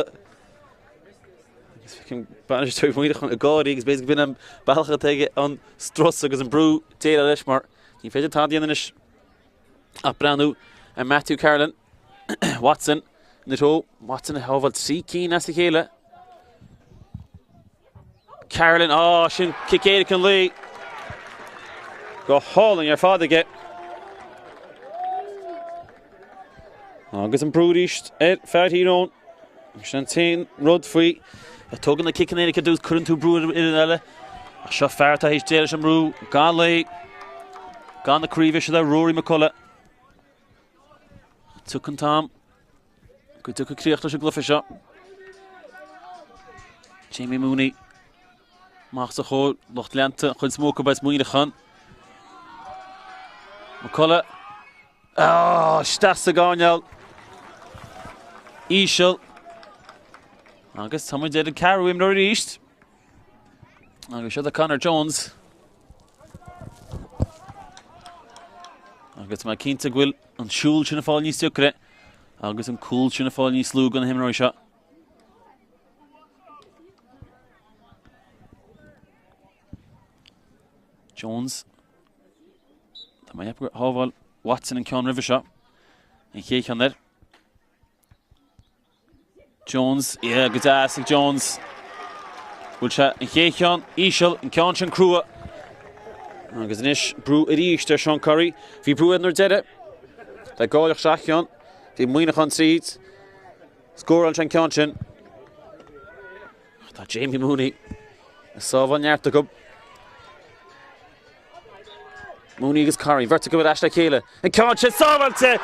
Can banish to Monaghan a god. He's basically been balcha take on Struss agus an brew Taylor Lishmar. He fed Taddy in the nish. Up Branu and Matthew Carolyn. Watson. Nito. Watson Hoval C keen as the Kayla. Carolyn. Oh, shin kick it can lay. Go hauling your father get. Agus an brúdíist fear Tyrone. Shantain rud faoi. A tugan na kicking in could do couldn't to brew in eile. A seo fearta his déile sem rú. Gan lei. Gan na Craobh da Rory McCullough. Tucan Tom. Go tuca críocht leis a glufa seo. Jamie Mooney. Mach sa chó locht lenta chud smóca bais Monaghan. McCullough. Oh, stas a gáneal. Ishel. Agus someone did a Cárthach him nor east. Agus should the Connor Jones. Agus my Keenta Gwil on Shul shouldn't fall ni sucre. Agus an cool shouldn't fall ni slug on him nor shot. Jones. The my Hoval Watson and Con River shot. And Kate on there. Jones, yeah, good ass, Jones. We'll chat in Keikon, Ishel, and Conch and Craobh. Agus nish, brew it east there, Sean Curry. If you brew it in their dead, like Gallach Shachion, the Monaghan seeds, score on Conch. That Jamie Mooney, a Salvan Yartacup. Mooney is Curry, vertical with Ashley Keile. And Conch is Salvante,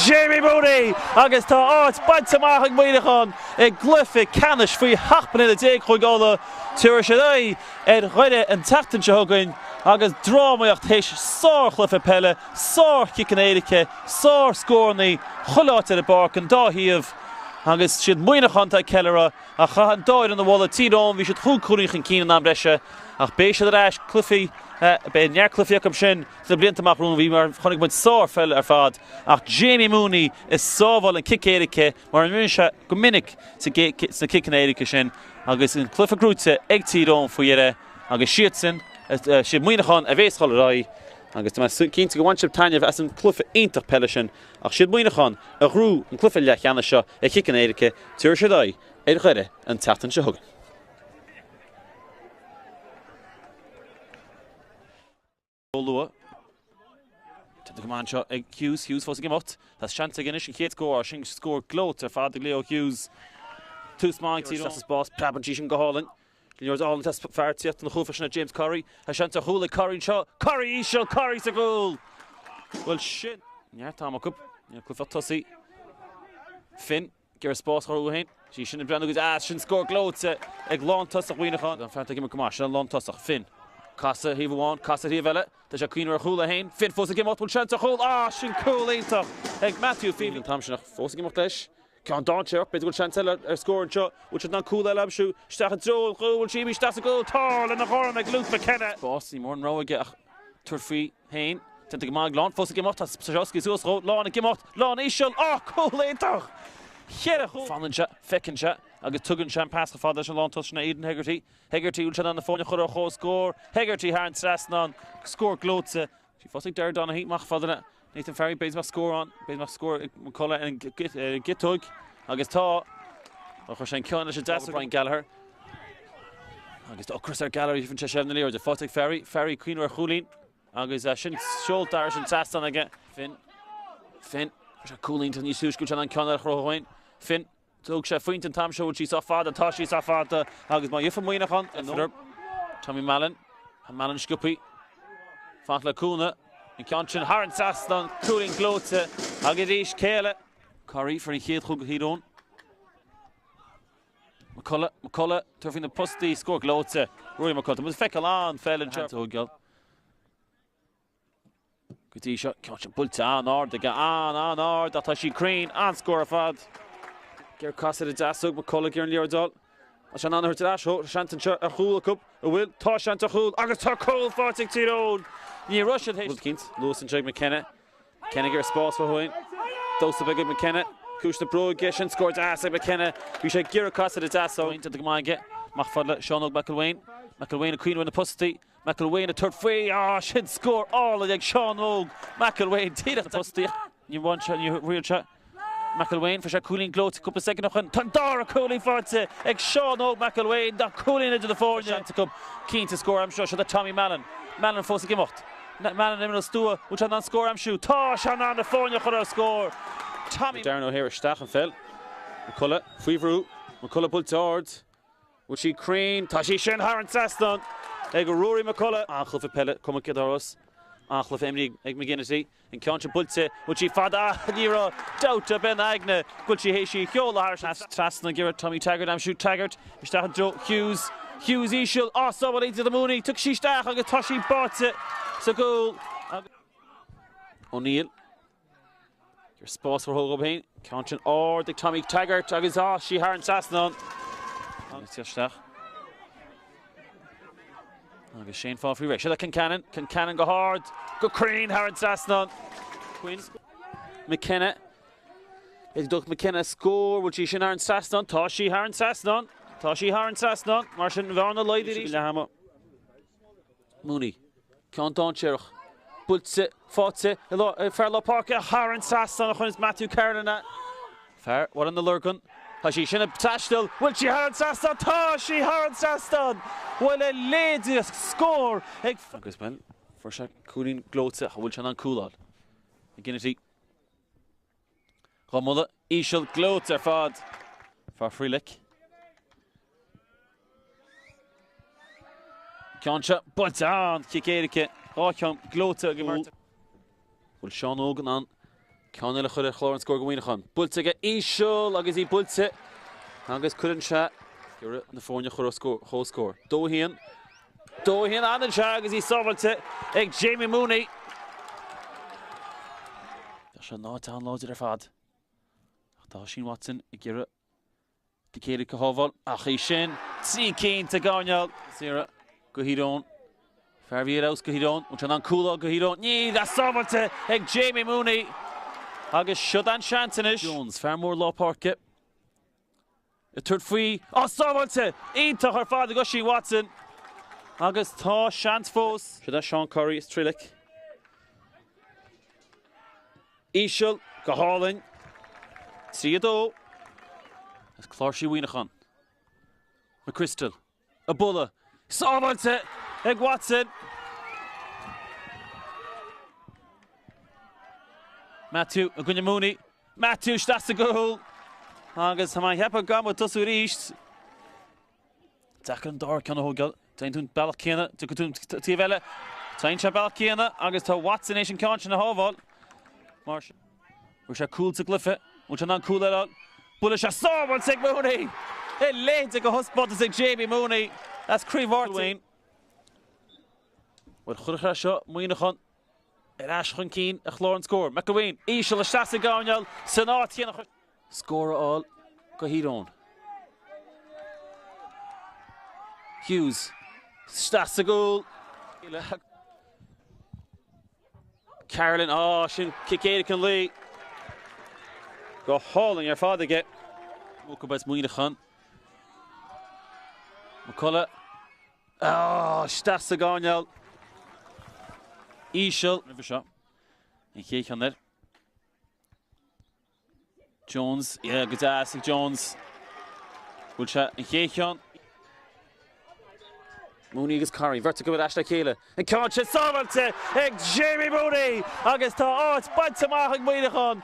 Jamie Mooney. Agus ta, it's bad to Mahag Monaghan. Glyphic Canish for Hachman in the day, Crogola, Tyrone, Rede and Tráchtaire Jogan. Agus Dramacht Hish, Sor Cliffe Peile, Sor Kickanadike, Sor Scorny, Uladh to the Páirc, and Dahiev. Agus should Monaghan ta Kellera, a Chahan died on the wall of Tyrone, we should Hug Curich and Keenan Ambresha, a Beisha the Rash, Cliffy. Ben jaar Cliffy kom shin the blinte map room wie maar gewoon ik met sore fell ervaart ach Jamie Mooney is so wel een kickerike maar een mensje gominnik te kicken erike shin agus in Cliffy Grootse ek Tyrone voor jere agus shitsen she Monaghan a wees galerij agus te maar keen te one chip tanya as een Cliffy inter pellishin ach she Monaghan a groe een Cliffy lech aan de sha een kicken erike Tyrone Rede en Tráchtaire Jogan. Lua to the command shot Hughes forcing him out. That's chance again she can't score. She score gloat to Father Leo Hughes. Too small to that's his boss Prabantishin Goholin. Yours all test fart yet on the Hoofish James Curry. Hashanta Hula Curry shot. Curry shot Curry's a goal. Well shit. Yeah, Tom Cup. Yeah, Clifford Tussy. Finn Gareth Spórt Hurlhain. She shouldn't have done she score gloat to Long Tussach Monaghan. I'm trying to give him a commercial Long Tussach Finn. Casa he won, Casa he vela. There's a Queen or Hulahain. Finn forcing him out with chance to hold. Ah, shin cool ain't Matthew feeling Thompson forcing him out lesh. Can't dodge her, but good chance to score and shot, which is not cool. Lab shoe. Stachet Joel, will she be that's a goal tall and the horn like Luke McKenna. Bossy more row get Turfy Hain. Tend to Mag Lawn, forcing him out. Sajowski Sus road Lawn and give out. Lawn Ishel. Oh, cool ain't Here a Fallen chat, feckin' chat. Agus tugan sean pass the father Lawn touch na Eden Hegarty. Hegarty will chat on the phone chur score. Hegarty Harn Strasnon score glotse. She fussing there down a heat mach father Nathan Ferry base my score on. Base my score McCullough and get tug. Agus ta. Och Shane Keane is that's Brian Gallagher. Agus Chris Gallagher even Cheshire or the Fotic Ferry Queen or Hulin. Agus Shin Scholt Irish and Strasnon again. Finn. Cooling to new suit good on Conor Rowan. Finn Tug she Fint and Tom show she's off father Toshi off father Agus my from Monaghan and Tommy Mallon and Mallon Scoopy Fatla Kuna and Conchin Haran Saston cooling glote Agadish Kele Curry for a hit Tyrone McCullough, turfing the pusty, score glóte. Rory McCullough, was fecal on, fell in chat. Good shot, catch a bulte on Ard, on Ard, that has she Crean, on score a fad. Ger Costa the Dasug, McCullough, Ger and Leardol. Ashan on her to Dash, Shanton a Hula Cup, a will, Tosh and Tahul, August Tahul, 40 Tyrone. You rush it, Wilkins, Lewis and Jake McKenna. Kenna Ger Spórt for Hoyne. Dose the big McKenna. Kush the Bro, Geshin scored Asa McKenna. You should Ger Costa the Dasso into the Gmaga. Machfadla, Sean McElwain. McElwain a queen with the pusty. McElwain a third free. Should score all of like Sean Og. McElwain, Tita the pusty. You one shot, you real shot. McElwain for cooling gloat, couple of seconds noch Tandara cooling for it. Sean Og McElwain, that cooling into the four. To come keen to score, I'm sure. That Tommy Mallon forced gemacht. Mallon in the stool, which on score, I'm sure. Tosh on the phone, you could score. Tommy Darren O'Hare, Stachenfeld. McCullough, Freevroo. McCullough pulled towards. Would she Crean? Tashi Shin Haran Saston. Ego Rory McCullough. Anchlef a Peile, come get us. Anchlef Emily, Egg McGinnity. And Concha Bulce. Would she Fada Nero? Doubt Ben Agne. Would she Heishi Hyola Harrison? Traston and Garrett, Tommy Taggart. I'm shoot Taggart. Stachan Joe Hughes. Hughes Ishil. Someone into the Mooney. Took she Stach. And Toshi bought it. So goal. O'Neill. Your Spórt for Hugo Bain. Concha or the Tommy Taggart. Agus she Haran Saston. Agus Shane fall free. Should Kincannon. Kincannon go hard. Go Crean. Haran Sasnon. Queen. McKenna. Is Duck McKenna score? Will she Haran Sasnon? Toshi Haran Sasnon. Toshi Haran Sasnon. Martian Varna Lloyd. Mooney. Canton Cherch. Bultse. Fotse. Fairlaw Park. Haran Sasnon. Is Matthew Carolina. Fair. What on the Lurgan? She shouldn't Tashtil. Will she Haran Saston? Toshi Haran Saston. Will a lady score? Agus Ben. For shot cooling glóte. Will she on Uladh. McGinnity. Romulla. Ishil glóte fad. For Freelick. Concha. But on. Kikerike. Can glóte gemerkt. Will Sean Ogan on. Canile chuir chlór score go bhíonachan. Bulte go Ishil agus í Bulte. Agus couldn't chat. You're in the phone chuir score. Dóhíon an an chat agus í Sobalte. Ag Jamie Mooney. Tá sé ná downloaded ar fad. Tá Sheen Watson I gira. Dicéad go hóbháil. Ach í sin. Tí cín tá gáineal. Sira go hídón. Fairvíad aus go hídón. Ucht an Uladh go hídón. Ní dá Sobalte ag Jamie Mooney. Agus Shudan Shantanish. Jones, Fairmore Law Park. A third free. Someone's into her father, Gushi Watson. Agus Tá Shant Fos. Should that Sean Curry is Trillick. Ishil, Gahalin. See you though. That's Clarshi Weenachan. McChrystal. A Bulla. Someone's Egg Watson. Matthew, a Gunja Mooney. Matthew, that's the goal. Agus, ha mai hepa gam with Tusu East. Dacan Dor can hold Taintun Balakina, Tukutun Tivella. Taincha Balakina, Agus to Watson Nation Conch in the Hoval. Marsh. Which are cool to Clifford, which are not cool at all. Bullish, I saw one Sig Mooney. It laid to go hotspot to Sig Jamie Mooney. That's Craobh Wayne. With Khurkhasha, Muinachan. Ashchan Keen, a Chlór score. McElwain, Ishil, a Shasa Gaunial, Sanat, score all. Gohidon. Hughes, Stasa goal. Carolyn, she kick can Lee. Go hauling your father get. Mokabas Muinachan. McCullough. Stasa Gaunial. Ishil, never shot. And kick on there. Jones, good ass, Jones. Good shot. And kick on. Mooney is Curry, vertical with Ashley Peile. And Concha Somerset, Jamie Mooney. August, it's Bantamach Mooney.